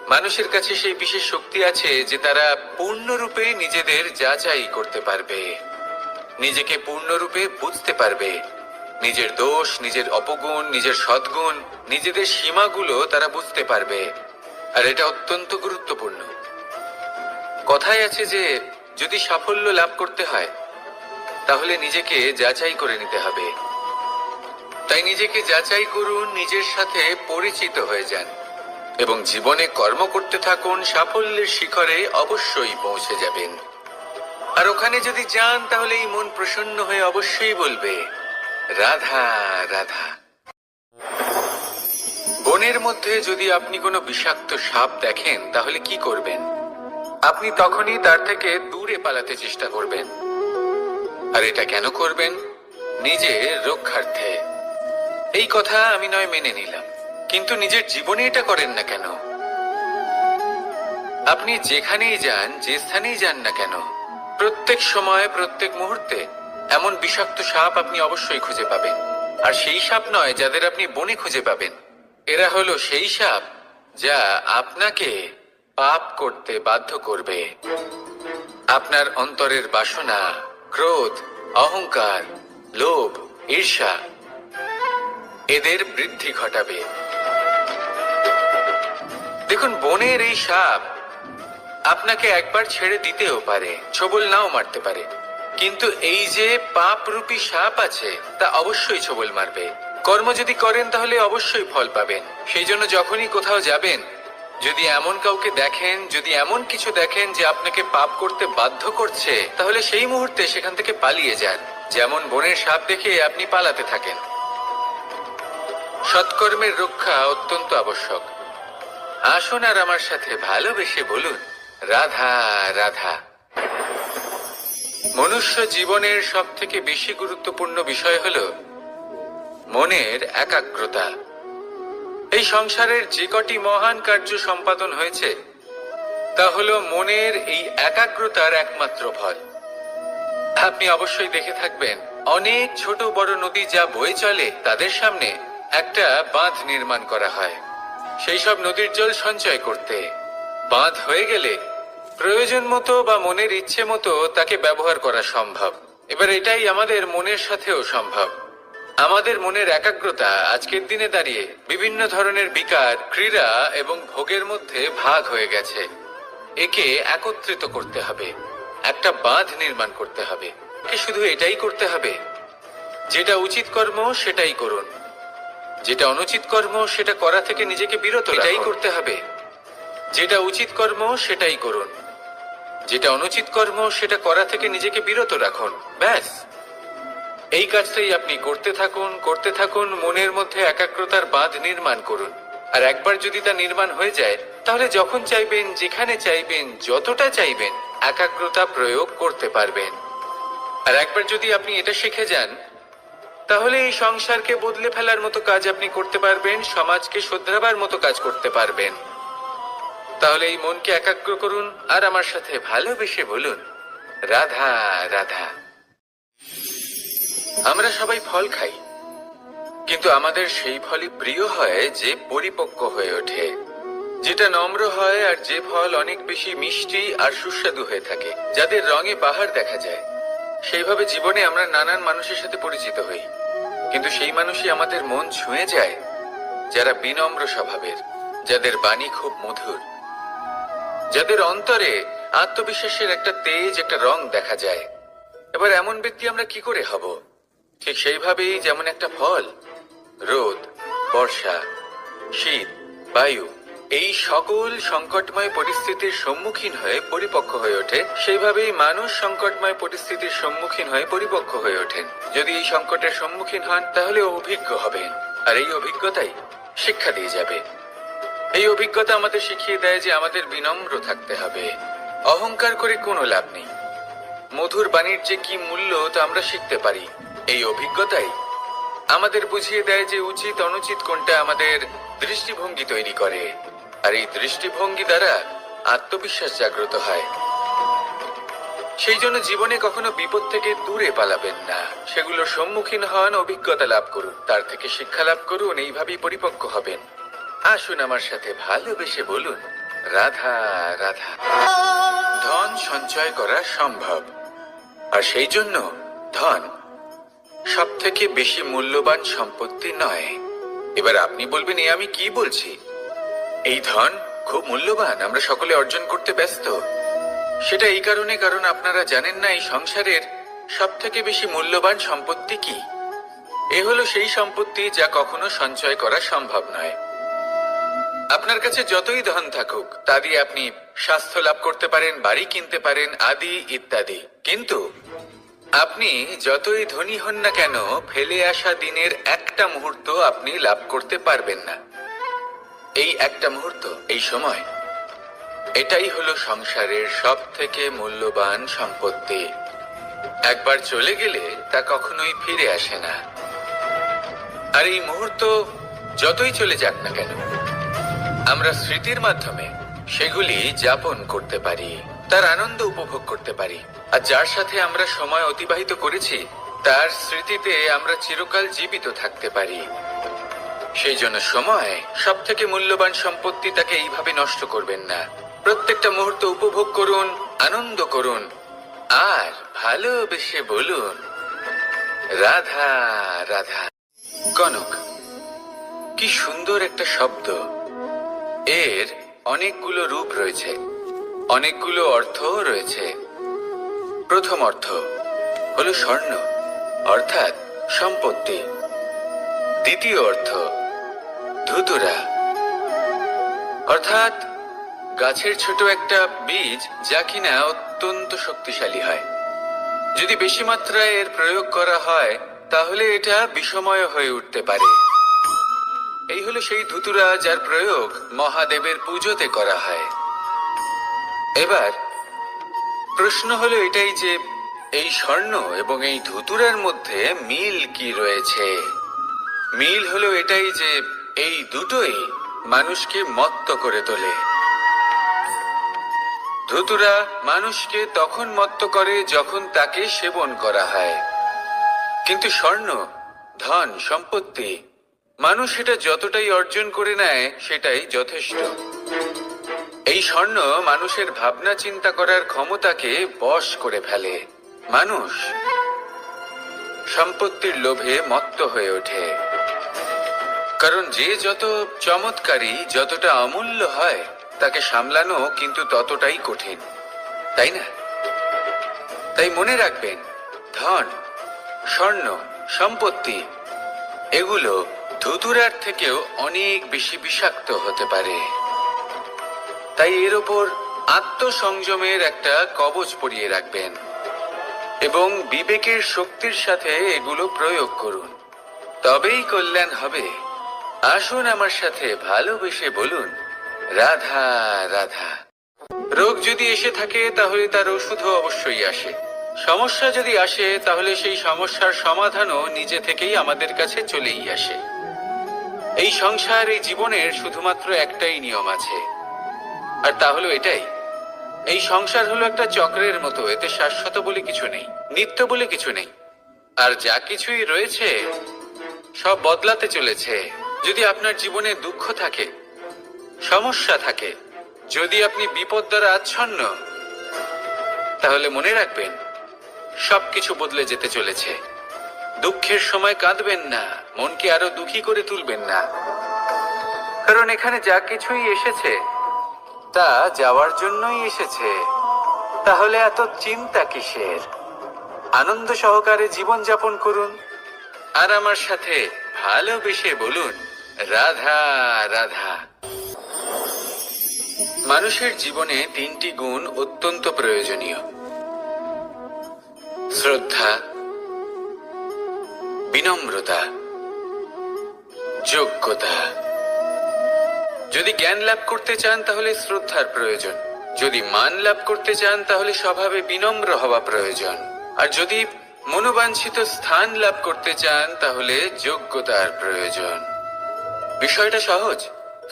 মানুষের কাছে সেই বিশেষ শক্তি আছে যে তারা পূর্ণরূপে নিজেদের যাচাই করতে পারবে, নিজেকে পূর্ণরূপে বুঝতে পারবে, নিজের দোষ, নিজের অপগুণ, নিজের সদ্গুণ, নিজেদের সীমাগুলো তারা বুঝতে পারবে। আর এটা অত্যন্ত গুরুত্বপূর্ণ। কথায় আছে যে যদি সাফল্য লাভ করতে হয় তাহলে নিজেকে যাচাই করে নিতে হবে। তাই নিজেকে যাচাই করুন, নিজের সাথে পরিচিত হয়ে যান এবং জীবনে কর্ম করতে থাকুন। সাফল্যের শিখরে অবশ্যই পৌঁছে যাবেন। আর ওখানে যদি যান তাহলে এই মন প্রসন্ন হয়ে অবশ্যই বলবে, রাধা রাধা। বনের মধ্যে যদি আপনি কোনো বিষাক্ত সাপ দেখেন তাহলে কি করবেন? আপনি তখনই তার থেকে দূরে পালাতে চেষ্টা করবেন। আর এটা কেন করবেন? নিজের রক্ষার্থে। এই কথা আমি নয় মেনে নিলাম, কিন্তু নিজের জীবনে এটা করেন না কেন? আপনি যেখানেই যান, যে স্থানেই যান না কেন, প্রত্যেক সময়, প্রত্যেক মুহূর্তে এমন বিষাক্ত সাপ আপনি অবশ্যই খুঁজে পাবেন। আর সেই সাপ নয় যাদের আপনি বনে খুঁজে পাবেন, এরা হলো সেই সাপ যা আপনাকে পাপ করতে বাধ্য করবে। আপনার অন্তরের বাসনা, ক্রোধ, অহংকার, লোভ, ঈর্ষা এদের বৃদ্ধি ঘটাবে। দেখুন, বনের এই সাপ আপনাকে একবার ছেড়ে দিতেও পারে, ছোবল নাও মারতে পারে, কিন্তু এই যে পাপরূপী সাপ আছে তা অবশ্যই ছোবল মারবে। কর্ম যদি করেন তাহলে অবশ্যই ফল পাবেন। সেই জন্য যখনই কোথাও যাবেন, যদি এমন কাউকে দেখেন, যদি এমন কিছু দেখেন যে আপনাকে পাপ করতে বাধ্য করছে, তাহলে সেই মুহূর্তে সেখান থেকে পালিয়ে যান। যেমন বনের সাপ দেখে আপনি পালাতে থাকেন। সৎকর্মের রক্ষা অত্যন্ত আবশ্যক। আসুন আর আমার সাথে ভালোবেসে বলুন, রাধা রাধা। মনুষ্য জীবনের সব থেকে বেশি গুরুত্বপূর্ণ বিষয় হল মনের একাগ্রতা। এই সংসারের যে কটি মহান কার্য সম্পাদন হয়েছে তা হল মনের এই একাগ্রতার একমাত্র ফল। আপনি অবশ্যই দেখে থাকবেন, অনেক ছোট বড় নদী যা বয়ে চলে তাদের সামনে একটা বাঁধ নির্মাণ করা হয় সেই সব নদীর জল সঞ্চয় করতে। বাঁধ হয়ে গেলে প্রয়োজন মতো বা মনের ইচ্ছে মতো তাকে ব্যবহার করা সম্ভব। এবার এটাই আমাদের মনের সাথেও সম্ভব। আমাদের মনের একাগ্রতা আজকের দিনে দাঁড়িয়ে বিভিন্ন ধরনের বিকার, ক্রীড়া এবং ভোগের মধ্যে ভাগ হয়ে গেছে। একে একত্রিত করতে হবে, একটা বাঁধ নির্মাণ করতে হবে। শুধু এটাই করতে হবে, যেটা উচিত কর্ম সেটাই করুন, যেটা অনুচিত কর্ম সেটা করা থেকে নিজেকে বিরত রাখুন। এটাই করতে হবে, যেটা উচিত কর্ম সেটাই করুন, যেটা অনুচিত কর্ম সেটা করা থেকে নিজেকে বিরত রাখুন। ব্যাস, এই কাজটাই আপনি করতে থাকুন, করতে থাকুন। মনের মধ্যে একাগ্রতার বাঁধ নির্মাণ করুন। আর একবার যদি তা নির্মাণ হয়ে যায় তাহলে যখন চাইবেন, যেখানে চাইবেন, যতটা চাইবেন একাগ্রতা প্রয়োগ করতে পারবেন। আর একবার যদি আপনি এটা শিখে যান তাহলে এই সংসারকে বদলে ফেলার মতো কাজ আপনি করতে পারবেন, সমাজকে শোধরাবার মতো কাজ করতে পারবেন। তাহলে এই মনকে একাগ্র করুন আর আমার সাথে ভালোবেসে বলুন, রাধা রাধা। আমরা সবাই ফল খাই, কিন্তু আমাদের সেই ফলই প্রিয় হয় যে পরিপক্ক হয়ে ওঠে, যেটা নম্র হয়, আর যে ফল অনেক বেশি মিষ্টি আর সুস্বাদু হয়ে থাকে, যাদের রঙে বাহার দেখা যায়। সেইভাবে জীবনে আমরা নানান মানুষের সাথে পরিচিত হই, কিন্তু সেই মানুষই আমাদের মন ছুঁয়ে যায় যারা বিনম্র স্বভাবের, যাদের বাণী খুব মধুর, যাদের অন্তরে আত্মবিশ্বাসের একটা তেজ, একটা রং দেখা যায়। এবার এমন ব্যক্তি আমরা কি করে হব? ঠিক সেইভাবেই যেমন একটা ফল রোদ, বর্ষা, শীত, বায়ু এই সকল সংকটময় পরিস্থিতির সম্মুখীন হয়ে পরিপক্ক হয়ে ওঠে, সেইভাবেই মানুষ সংকটময় পরিস্থিতির সম্মুখীন হয়ে পরিপক্ক হয়ে ওঠেন। যদি এই সংকটের সম্মুখীন হন তাহলে অভিজ্ঞ হবেন, আর এই অভিজ্ঞতাই শিক্ষা দিয়ে যাবে। এই অভিজ্ঞতা আমাদের শিখিয়ে দেয় যে আমাদের বিনম্র থাকতে হবে। অহংকার করে কোনো লাভ নেই। মধুর বাণীর যে কি মূল্য তা আমরা শিখতে পারি। এই অভিজ্ঞতাই আমাদের বুঝিয়ে দেয় যে উচিত অনুচিত কোনটা আমাদের দৃষ্টিভঙ্গি তৈরি করে, আর এই দৃষ্টিভঙ্গি দ্বারা আত্মবিশ্বাস জাগ্রত হয়। সেই জন্য জীবনে কখনো বিপদ থেকে দূরে পালাবেন না, সেগুলোর সম্মুখীন হন, অভিজ্ঞতা লাভ করুন, তার থেকে শিক্ষা লাভ করুন, এইভাবেই পরিপক্ক হবেন। আসুন আমার সাথে ভালোবেসে বলুন, রাধা রাধা। ধন সঞ্চয় করা সম্ভব, আর সেই জন্য ধন সব থেকে বেশি মূল্যবান সম্পত্তি নয়। এবার আপনি বলবেন, এ আমি কি বলছি? এই ধন খুব মূল্যবান, আমরা সকলে অর্জন করতে ব্যস্ত। সেটা এই কারণে, কারণ আপনারা জানেন না এই সংসারের সব থেকে বেশি মূল্যবান সম্পত্তি কি। এ হলো সেই সম্পত্তি যা কখনো সঞ্চয় করা সম্ভব নয়। আপনার কাছে যতই ধন থাকুক, তা দিয়ে আপনি স্বাস্থ্য লাভ করতে পারেন, বাড়ি কিনতে পারেন, আদি ইত্যাদি, কিন্তু আপনি যতই ধনী হন না কেন, ফেলে আসা দিনের একটা মুহূর্ত আপনি লাভ করতে পারবেন না। এই একটা মুহূর্ত, এই সময়, এটাই হলো সংসারের সব থেকে মূল্যবান সম্পত্তি। একবার চলে গেলে তা কখনোই ফিরে আসে না। আর এই মুহূর্ত যতই চলে যাক না কেন, আমরা স্মৃতির মাধ্যমে সেগুলি যাপন করতে পারি, তার আনন্দ উপভোগ করতে পারি। আর যার সাথে আমরা সময় অতিবাহিত করেছি, তার স্মৃতিতে আমরা চিরকাল জীবিত থাকতে পারি। সেই জন্য সময় সব থেকে মূল্যবান সম্পত্তি, তাকে এইভাবে নষ্ট করবেন না। প্রত্যেকটা মুহূর্ত উপভোগ করুন, আনন্দ করুন, আর ভালোবেসে বলুন, রাধা রাধা। কনক, কি সুন্দর একটা শব্দ। এর অনেকগুলো রূপ রয়েছে, অনেকগুলো অর্থও রয়েছে। প্রথম অর্থ হলো স্বর্ণ, অর্থাৎ সম্পত্তি। দ্বিতীয় অর্থ ধুতুরা, অর্থাৎ গাছের ছোট একটা বীজ, যা কিনা অত্যন্ত শক্তিশালী হয়। যদি বেশি মাত্রায় এর প্রয়োগ করা হয়, তাহলে এটা বিষময় হয়ে উঠতে পারে। এই হলো সেই ধুতুরা, যার প্রয়োগ মহাদেবের পুজোতে করা হয়। এবার প্রশ্ন হলো এটাই যে, এই স্বর্ণ এবং এই ধুতুরার মধ্যে মিল কি রয়েছে? মিল হলো এটাই যে, এই দুটোই মানুষকে মত্ত করে তোলে। ধুতুরা মানুষকে তখন মত্ত করে যখন তাকে সেবন করা হয়, কিন্তু স্বর্ণ, ধন, সম্পত্তি, মানুষ এটা যতটাই অর্জন করে নেয় সেটাই যথেষ্ট। এই স্বর্ণ মানুষের ভাবনা চিন্তা করার ক্ষমতাকে বশ করে ফেলে। মানুষ সম্পত্তির লোভে মত্ত হয়ে ওঠে, কারণ যে যত চমৎকারী, যতটা অমূল্য হয়, তাকে সামলানো কিন্তু ততটাই কঠিন, তাই না? তাই মনে রাখবেন, ধন, স্বর্ণ, সম্পত্তি, এগুলো ধুতুরার থেকেও অনেক বেশি বিষাক্ত হতে পারে। তাই এর ওপর আত্মসংযমের একটা কবচ পরিয়ে রাখবেন এবং বিবেকের শক্তির সাথে এগুলো প্রয়োগ করুন, তবেই কল্যাণ হবে। আসুন আমার সাথে ভালোবেসে বলুন, রাধা রাধা। রোগ যদি এসে থাকে, তাহলে তার ওষুধও অবশ্যই আসে। সমস্যা যদি আসে, তাহলে সেই সমস্যার সমাধানও নিজে থেকেই আমাদের কাছে চলেই আসে। এই সংসার, এই জীবনের শুধুমাত্র একটাই নিয়ম আছে, আর তা হলো এটাই, এই সংসার হলো একটা চক্রের মতো। এতে শাশ্বত বলে কিছু নেই, নিত্য বলে কিছু নেই, আর যা কিছুই রয়েছে সব বদলাতে চলেছে। যদি আপনার জীবনে দুঃখ থাকে, সমস্যা থাকে, যদি আপনি বিপদ দ্বারা আচ্ছন্ন, তাহলে মনে রাখবেন, সবকিছু বদলে যেতে চলেছে। দুঃখের সময় কাঁদবেন না, মনকে আরো দুঃখী করে তুলবেন না, কারণ এখানে যা কিছুই এসেছে তা যাওয়ার জন্যই এসেছে। তাহলে এত চিন্তা কিসের? আনন্দ সহকারে জীবন যাপন করুন, আর আমার সাথে ভালোবেসে বলুন, রাধা রাধা। মানুষের জীবনে তিনটি গুণ অত্যন্ত প্রয়োজনীয়: শ্রদ্ধা, বিনম্রতা, যোগ্যতা। যদি জ্ঞান লাভ করতে চান, তাহলে শ্রদ্ধার প্রয়োজন। যদি মান লাভ করতে চান, তাহলে স্বভাবে বিনম্র হওয়া প্রয়োজন। আর যদি মনোবাঞ্ছিত স্থান লাভ করতে চান, তাহলে যোগ্যতার প্রয়োজন। বিষয়টা সহজ।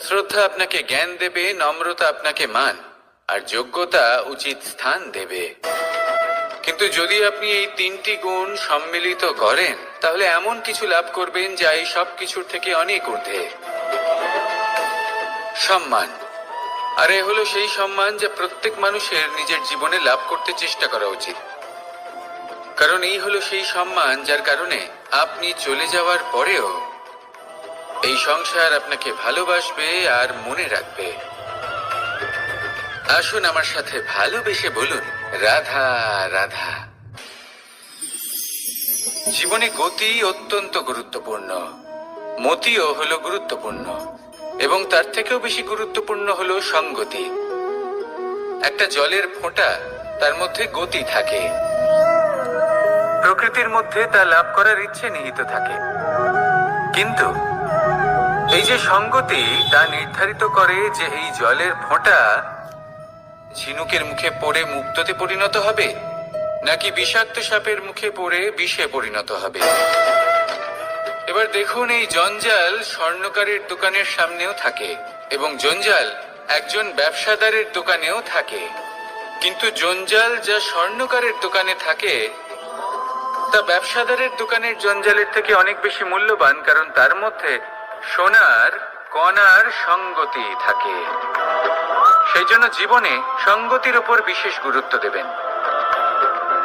শ্রদ্ধা আপনাকে জ্ঞান দেবে, নম্রতা আপনাকে মান, আর যোগ্যতা উচিত স্থান দেবে। কিন্তু যদি আপনি এই তিনটি গুণ সম্মিলিত করেন তাহলে এমন কিছু লাভ করবেন যা এই সব কিছুর থেকে অনেক ঊর্ধ্বে। সম্মান। আর এ হলো সেই সম্মান যা প্রত্যেক মানুষের নিজের জীবনে লাভ করতে চেষ্টা করা উচিত। কারণ এই হলো সেই সম্মান যার কারণে আপনি চলে যাওয়ার পরেও এই সংসার আপনাকে ভালোবাসবে আর মনে রাখবে। আসুন আমার সাথে ভালোবেসে বলুন, রাধা রাধা। জীবনে গতি অত্যন্ত গুরুত্বপূর্ণ, মতিও হলো গুরুত্বপূর্ণ, এবং তার থেকেও বেশি গুরুত্বপূর্ণ হলো সঙ্গতি। একটা জলের ফোঁটা, তার মধ্যে গতি থাকে, প্রকৃতির মধ্যে তা লাভ করার ইচ্ছে নিহিত থাকে। কিন্তু এই যে সঙ্গতি, তা নির্ধারিত করে যে এই জলের ফোঁটা ঝিনুকের মুখে পড়ে মুক্ততে পরিণত হবে নাকি বিষাক্ত সাপের মুখে পড়ে বিষে পরিণত হবে। এবার দেখুন, এই জঞ্জাল স্বর্ণকারের দোকানের সামনেও থাকে এবং জঞ্জাল একজন ব্যবসাদারের দোকানেও থাকে। কিন্তু জঞ্জাল যা স্বর্ণকারের দোকানে থাকে তা ব্যবসাদারের দোকানের জঞ্জালের থেকে অনেক বেশি মূল্যবান, কারণ তার মধ্যে সোনার কণার সঙ্গতি থাকে। সেই জন্য জীবনে সঙ্গতির উপর বিশেষ গুরুত্ব দেবেন।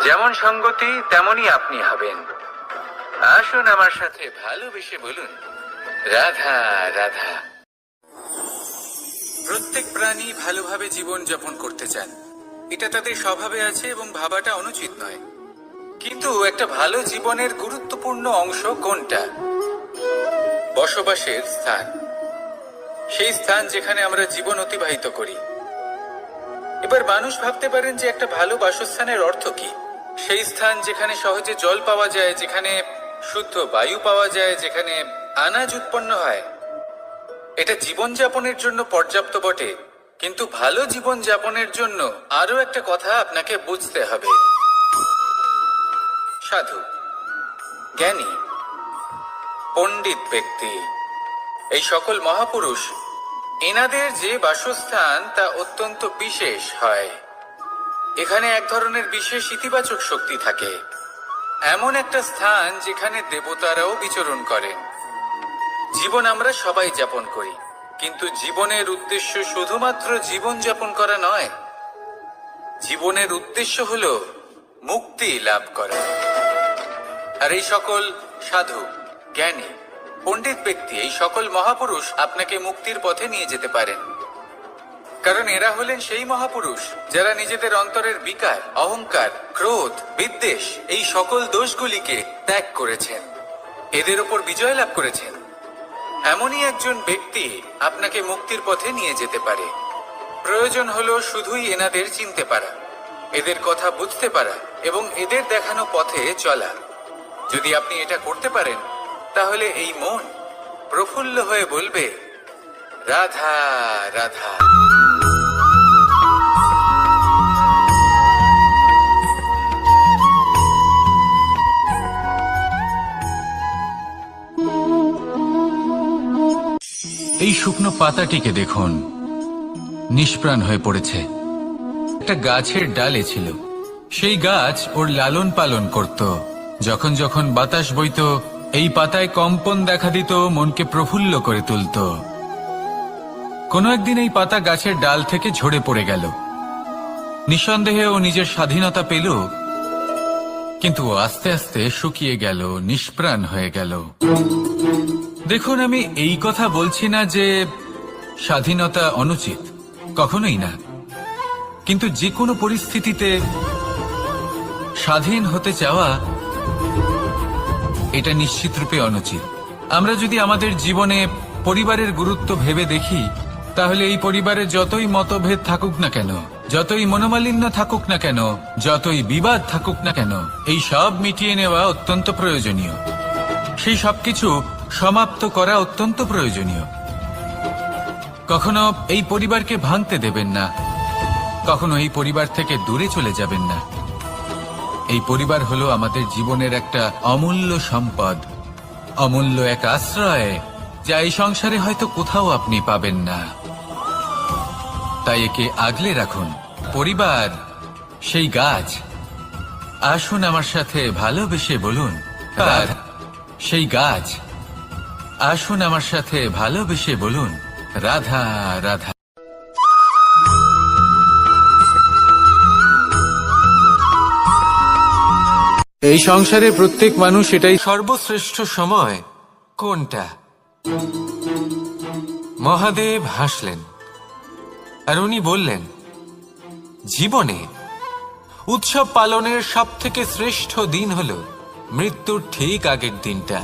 যেমন সঙ্গতি তেমনই আপনি হবেন। আসুন আমার সাথে ভালোবেসে বলুন, রাধা রাধা। প্রত্যেক প্রাণী ভালোভাবে জীবন যাপন করতে চান, এটা তাদের স্বভাবে আছে এবং ভাবাটা অনুচিত নয়। কিন্তু একটা ভালো জীবনের গুরুত্বপূর্ণ অংশ কোনটা? বসবাসের স্থান। সেই স্থান যেখানে আমরা জীবন অতিবাহিত করি। এবার মানুষ ভাবতে পারেন যে একটা ভালো বাসস্থানের অর্থ কি? সেই স্থান যেখানে সহজে জল পাওয়া যায়, যেখানে শুদ্ধ বায়ু পাওয়া যায়, যেখানে আনাজ উৎপন্ন হয়। এটা জীবনযাপনের জন্য পর্যাপ্ত বটে, কিন্তু ভালো জীবন যাপনের জন্য আরো একটা কথা আপনাকে বুঝতে হবে। সাধু, জ্ঞানী, পণ্ডিত ব্যক্তি, এই সকল মহাপুরুষ, এনাদের যে বাসস্থান তা অত্যন্ত বিশেষ হয়। এখানে এক ধরনের বিশেষ ইতিবাচক শক্তি থাকে। এমন একটা স্থান যেখানে দেবতারাও বিচরণ করেন। জীবন আমরা সবাই যাপন করি, কিন্তু জীবনের উদ্দেশ্য শুধুমাত্র জীবন যাপন করা নয়। জীবনের উদ্দেশ্য হলো মুক্তি লাভ করা। আর এই সকল সাধু, জ্ঞানী, পণ্ডিত ব্যক্তি, এই সকল মহাপুরুষ আপনাকে মুক্তির পথে নিয়ে যেতে পারেন। কারণ এরা হলেন সেই মহাপুরুষ যারা নিজেদের অন্তরের বিকার, অহংকার, ক্রোধ, বিদ্বেষ, এই সকল দোষগুলিকে ত্যাগ করেছেন, এদের ওপর বিজয় লাভ করেছেন। এমনই একজন ব্যক্তি আপনাকে মুক্তির পথে নিয়ে যেতে পারে। প্রয়োজন হলো শুধুই এনাদের চিনতে পারা, এদের কথা বুঝতে পারা এবং এদের দেখানো পথে চলা। যদি আপনি এটা করতে পারেন তাহলে এই মন প্রফুল্ল হয়ে বলবে, রাধা রাধা। এই শুকনো পাতাটিকে দেখুন, নিষ্প্রাণ হয়ে পড়েছে। একটা গাছের ডালে ছিল, সেই গাছ ওর লালন পালন করত। যখন যখন বাতাস বইত, এই পাতায় কম্পন দেখা দিত, মনকে প্রফুল্ল করে তুলত। কোনো একদিন এই পাতা গাছের ডাল থেকে ঝরে পড়ে গেল। নিঃসন্দেহে ও নিজের স্বাধীনতা পেল, কিন্তু আস্তে আস্তে শুকিয়ে গেল, নিষ্প্রাণ হয়ে গেল। দেখুন, আমি এই কথা বলছি না যে স্বাধীনতা অনুচিত, কখনোই না। কিন্তু যে কোনো পরিস্থিতিতে স্বাধীন হতে চাওয়া এটা নিশ্চিতরূপে অনুচিত। আমরা যদি আমাদের জীবনে পরিবারের গুরুত্ব ভেবে দেখি, তাহলে এই পরিবারে যতই মতভেদ থাকুক না কেন, যতই মনোমালিন্য থাকুক না কেন, যতই বিবাদ থাকুক না কেন, এই সব মিটিয়ে নেওয়া অত্যন্ত প্রয়োজনীয়। সেই সবকিছু সমাপ্ত করা অত্যন্ত প্রয়োজনীয়। কখনো এই পরিবারকে ভাঙতে দেবেন না, কখনো এই পরিবার থেকে দূরে চলে যাবেন না। এই পরিবার হলো আমাদের জীবনের একটা অমূল্য সম্পদ, অমূল্য এক আশ্রয়, যা এই সংসারে হয়তো কোথাও আপনি পাবেন না। তাই একে আগলে রাখুন। পরিবার সেই গাছ আসুন আমার সাথে ভালোবেসে বলুন রাধা। সেই গাছ, আসুন আমার সাথে ভালোবেসে বলুন রাধা রাধা। এই সংসারে প্রত্যেক মানুষ এটাই সর্বশ্রেষ্ঠ সময় কোনটা? মহাদেব হাসলেন আর উনি বললেন, জীবনে উৎসব পালনের সব থেকে শ্রেষ্ঠ দিন হল মৃত্যুর ঠিক আগের দিনটা।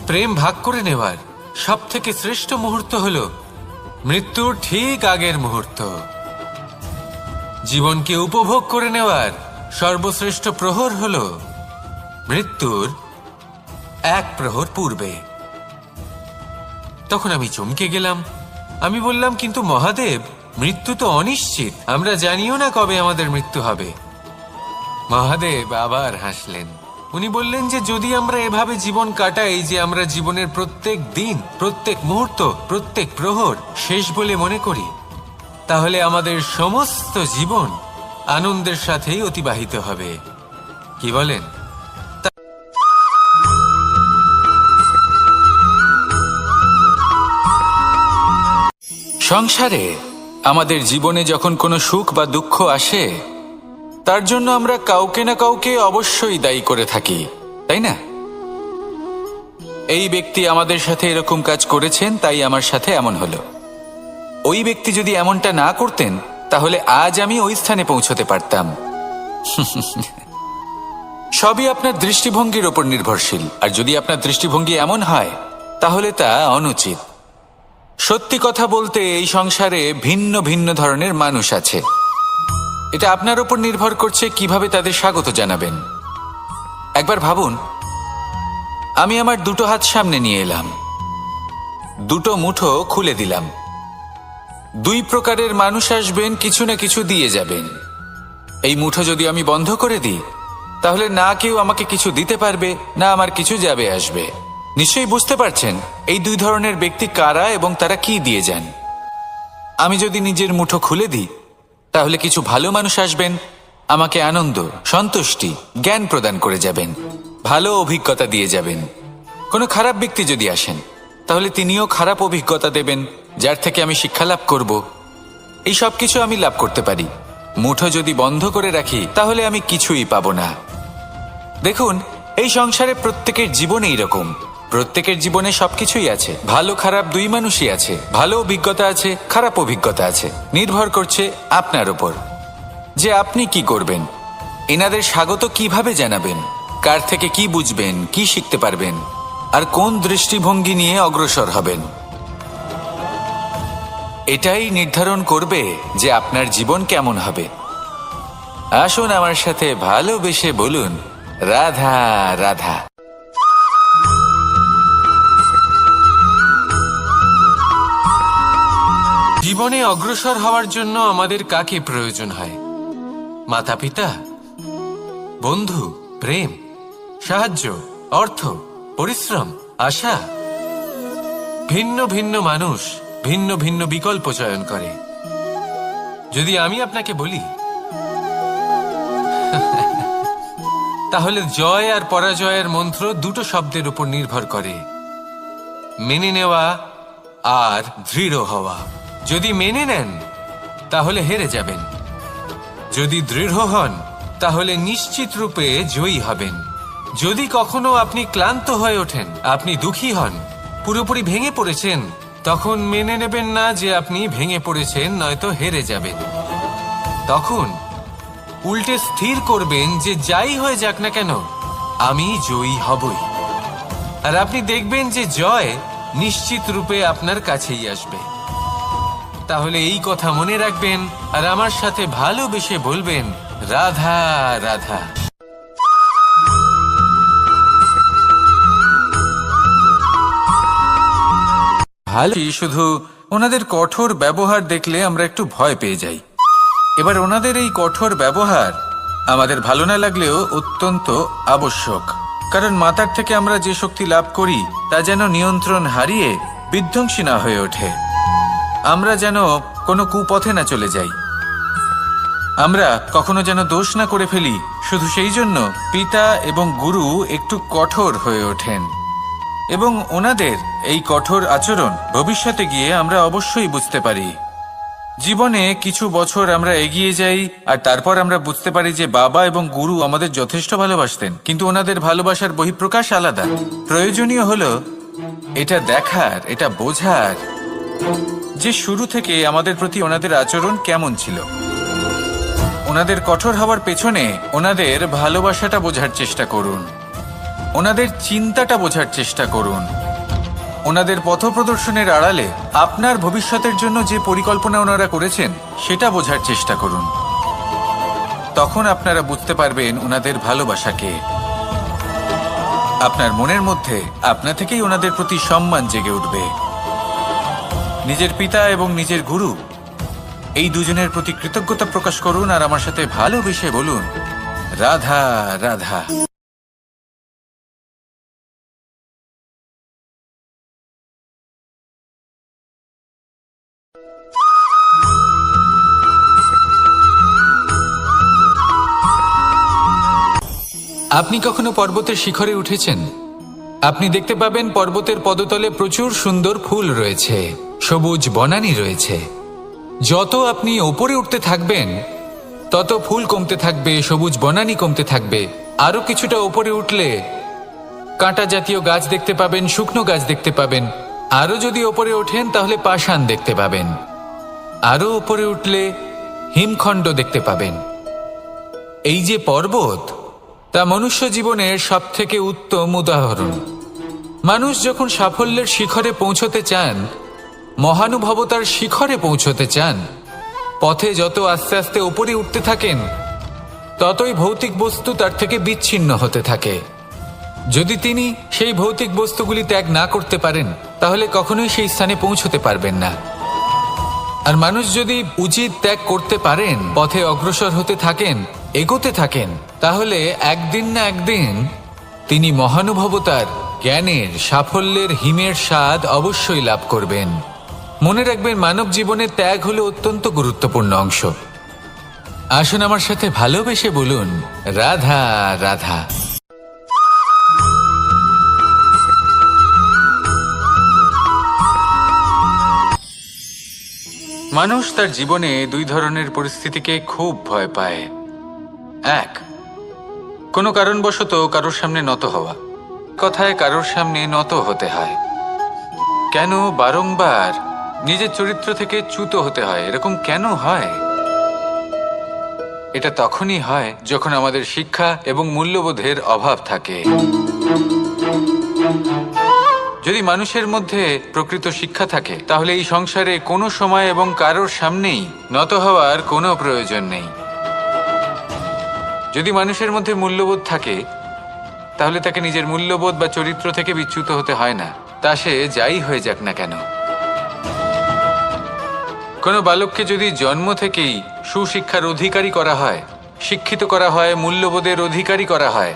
প্রেম ভাগ করে নেওয়ার সব থেকে শ্রেষ্ঠ মুহূর্ত হল মৃত্যুর ঠিক আগের মুহূর্ত। জীবনকে উপভোগ করে নেওয়ার সর্বশ্রেষ্ঠ প্রহর হল মৃত্যুর এক প্রহর পূর্বে। তখন আমি চমকে গেলাম। আমি বললাম, কিন্তু মহাদেব, মৃত্যু তো অনিশ্চিত, আমরা জানিও না কবে আমাদের মৃত্যু হবে। মহাদেব আবার হাসলেন। উনি বললেন যে যদি আমরা এভাবে জীবন কাটাই যে আমরা জীবনের প্রত্যেক দিন, প্রত্যেক মুহূর্ত, প্রত্যেক প্রহর শেষ বলে মনে করি, তাহলে আমাদের সমস্ত জীবন আনন্দের সাথেই অতিবাহিত হবে। কি বলেন? সংসারে আমাদের জীবনে যখন কোনো সুখ বা দুঃখ আসে, তার জন্য আমরা কাউকে না কাউকে অবশ্যই দায়ী করে থাকি, তাই না? এই ব্যক্তি আমাদের সাথে এরকম কাজ করেছেন, তাই আমার সাথে এমন হলো। ওই ব্যক্তি যদি এমনটা না করতেন, তাহলে আজ আমি ওই স্থানে পৌঁছতে পারতাম। সবই আপনার দৃষ্টিভঙ্গির ওপর নির্ভরশীল, আর যদি আপনার দৃষ্টিভঙ্গি এমন হয়, তাহলে তা অনুচিত। সত্যি কথা বলতে, এই সংসারে ভিন্ন ভিন্ন ধরনের মানুষ আছে। এটা আপনার উপর নির্ভর করছে কিভাবে তাদের স্বাগত জানাবেন। একবার ভাবুন, আমি আমার দুটো হাত সামনে নিয়ে এলাম, দুটো মুঠো খুলে দিলাম। দুই প্রকারের মানুষ আসবেন, কিছু না কিছু দিয়ে যাবেন। এই মুঠো যদি আমি বন্ধ করে দিই, তাহলে না কেউ আমাকে কিছু দিতে পারবে, না আমার কিছু যাবে আসবে। নিশ্চয়ই বুঝতে পারছেন এই দুই ধরনের ব্যক্তি কারা এবং তারা কি দিয়ে যান। আমি যদি নিজের মুঠো খুলে দিই, তাহলে কিছু ভালো মানুষ আসবেন, আমাকে আনন্দ, সন্তুষ্টি, জ্ঞান প্রদান করে যাবেন, ভালো অভিজ্ঞতা দিয়ে যাবেন। কোনো খারাপ ব্যক্তি যদি আসেন, তাহলে তিনিও খারাপ অভিজ্ঞতা দেবেন, যার থেকে আমি শিক্ষা লাভ করব। এই সব কিছু আমি লাভ করতে পারি। মুঠো যদি বন্ধ করে রাখি, তাহলে আমি কিছুই পাবো না। দেখুন, এই সংসারে প্রত্যেকের জীবনে এইরকম। প্রত্যেকের জীবনে সবকিছুই আছে, ভালো খারাপ দুই মানুষই আছে, ভালো অভিজ্ঞতা আছে, খারাপ অভিজ্ঞতা আছে। নির্ভর করছে আপনার উপর যে আপনি কি করবেন, এনাদের স্বাগত কিভাবে জানাবেন, কার থেকে কি বুঝবেন, কি শিখতে পারবেন, আর কোন দৃষ্টিভঙ্গি নিয়ে অগ্রসর হবেন। এটাই নির্ধারণ করবে যে আপনার জীবন কেমন হবে। আসুন আমার সাথে ভালোবেসে বলুন রাধা রাধা। জীবনে অগ্রসর হওয়ার জন্য আমাদের কাকে প্রয়োজন হয়? মাতা পিতা, বন্ধু, প্রেম, সাহায্য, অর্থ, পরিশ্রম, আশা। ভিন্ন ভিন্ন মানুষ ভিন্ন ভিন্ন বিকল্প চয়ন করে। যদি আমি আপনাকে বলি, তাহলে জয় আর পরাজয়ের মন্ত্র দুটো শব্দের উপর নির্ভর করে, মেনে নেওয়া আর দৃঢ় হওয়া। যদি মেনে নেন, তাহলে হেরে যাবেন। যদি দৃঢ় হন, তাহলে নিশ্চিত রূপে জয়ী হবেন। যদি কখনো আপনি ক্লান্ত হয়ে ওঠেন, আপনি দুঃখী হন, পুরোপুরি ভেঙে পড়েছেন, তখন মেনে নেবেন না যে আপনি ভেঙে পড়েছেন, নয়তো হেরে যাবেন। তখন উল্টে স্থির করবেন যে যাই হয়ে যাক না কেন, আমি জয়ী হবই। আর আপনি দেখবেন যে জয় নিশ্চিত রূপে আপনার কাছেই আসবে। তাহলে এই কথা মনে রাখবেন আর আমার সাথে ভালোবেসে বলবেন রাধা রাধা। ভালো, শুধু ওনাদের কঠোর ব্যবহার দেখলে আমরা একটু ভয় পেয়ে যাই। এবার ওনাদের এই কঠোর ব্যবহার আমাদের ভালো না লাগলেও অত্যন্ত আবশ্যক, কারণ মাতার থেকে আমরা যে শক্তি লাভ করি তা যেন নিয়ন্ত্রণ হারিয়ে বিধ্বংসী না হয়ে ওঠে। আমরা যেন কোনো কুপথে না চলে যাই, আমরা কখনো যেন দোষ না করে ফেলি শুধু সেই জন্য পিতা এবং গুরু একটু কঠোর হয়ে ওঠেন, এবং ওনাদের এই কঠোর আচরণ ভবিষ্যতে গিয়ে আমরা অবশ্যই বুঝতে পারি। জীবনে কিছু বছর আমরা এগিয়ে যাই আর তারপর আমরা বুঝতে পারি যে বাবা এবং গুরু আমাদের যথেষ্ট ভালোবাসতেন, কিন্তু ওনাদের ভালোবাসার বহিঃপ্রকাশ আলাদা। প্রয়োজনীয় হলো এটা দেখার, এটা বোঝার যে শুরু থেকে আমাদের প্রতি ওনাদের আচরণ কেমন ছিল। ওনাদের কঠোর হওয়ার পেছনে ওনাদের ভালোবাসাটা বোঝার চেষ্টা করুন, ওনাদের চিন্তাটা বোঝার চেষ্টা করুন, ওনাদের পথপ্রদর্শনের আড়ালে আপনার ভবিষ্যতের জন্য যে পরিকল্পনা ওনারা করেছেন সেটা বোঝার চেষ্টা করুন। তখন আপনারা বুঝতে পারবেন ওনাদের ভালোবাসাকে। আপনার মনের মধ্যে আপনা থেকেই ওনাদের প্রতি সম্মান জেগে উঠবে। নিজের পিতা এবং নিজের গুরু এই দুজনের প্রতি কৃতজ্ঞতা প্রকাশ করুন আর আমার সাথে ভালোবেসে বলুন, রাধা রাধা। আপনি কখনো পর্বতের শিখরে উঠেছেন? আপনি দেখতে পাবেন পর্বতের পদতলে প্রচুর সুন্দর ফুল রয়েছে, সবুজ বনানী রয়েছে। যত আপনি ওপরে উঠতে থাকবেন তত ফুল কমতে থাকবে, সবুজ বনানী কমতে থাকবে। আরো কিছুটা ওপরে উঠলে কাঁটা জাতীয় গাছ দেখতে পাবেন, শুকনো গাছ দেখতে পাবেন। আরো যদি ওপরে ওঠেন তাহলে পাষাণ দেখতে পাবেন। আরো ওপরে উঠলে হিমখণ্ড দেখতে পাবেন। এই যে পর্বত, তা মনুষ্য জীবনের সবথেকে উত্তম উদাহরণ। মানুষ যখন সাফল্যের শিখরে পৌঁছতে চান, মহানুভবতার শিখরে পৌঁছতে চান, পথে যত আস্তে আস্তে উপরে উঠতে থাকেন ততই ভৌতিক বস্তু তার থেকে বিচ্ছিন্ন হতে থাকে। যদি তিনি সেই ভৌতিক বস্তুগুলি ত্যাগ না করতে পারেন তাহলে কখনোই সেই স্থানে পৌঁছতে পারবেন না। আর মানুষ যদি উচিত ত্যাগ করতে পারেন, পথে অগ্রসর হতে থাকেন, এগোতে থাকেন, তাহলে একদিন না একদিন তিনি মহানুভবতার, জ্ঞানের, সাফল্যের হিমের স্বাদ অবশ্যই লাভ করবেন। মনে রাখবেন, মানব জীবনে ত্যাগ হলো অত্যন্ত গুরুত্বপূর্ণ অংশ। আসুন আমার সাথে ভালোবেসে বলুন, রাধা রাধা। মানুষ তার জীবনে দুই ধরনের পরিস্থিতিকে খুব ভয় পায়। এক, কোনো কারণবশত কারোর সামনে নত হওয়া। কথায় কারোর সামনে নত হতে হয়। কেন বারংবার নিজের চরিত্র থেকে চ্যুত হতে হয়? এরকম কেন হয়? এটা তখনই হয় যখন আমাদের শিক্ষা এবং মূল্যবোধের অভাব থাকে। যদি মানুষের মধ্যে প্রকৃত শিক্ষা থাকে তাহলে এই সংসারে কোনো সময় এবং কারোর সামনেই নত হওয়ার কোনো প্রয়োজন নেই। যদি মানুষের মধ্যে মূল্যবোধ থাকে তাহলে তাকে নিজের মূল্যবোধ বা চরিত্র থেকে বিচ্যুত হতে হয় না, তা সে যাই হয়ে যাক না কেন। কোনো বালককে যদি জন্ম থেকেই সুশিক্ষার অধিকারী করা হয়, শিক্ষিত করা হয়, মূল্যবোধের অধিকারী করা হয়,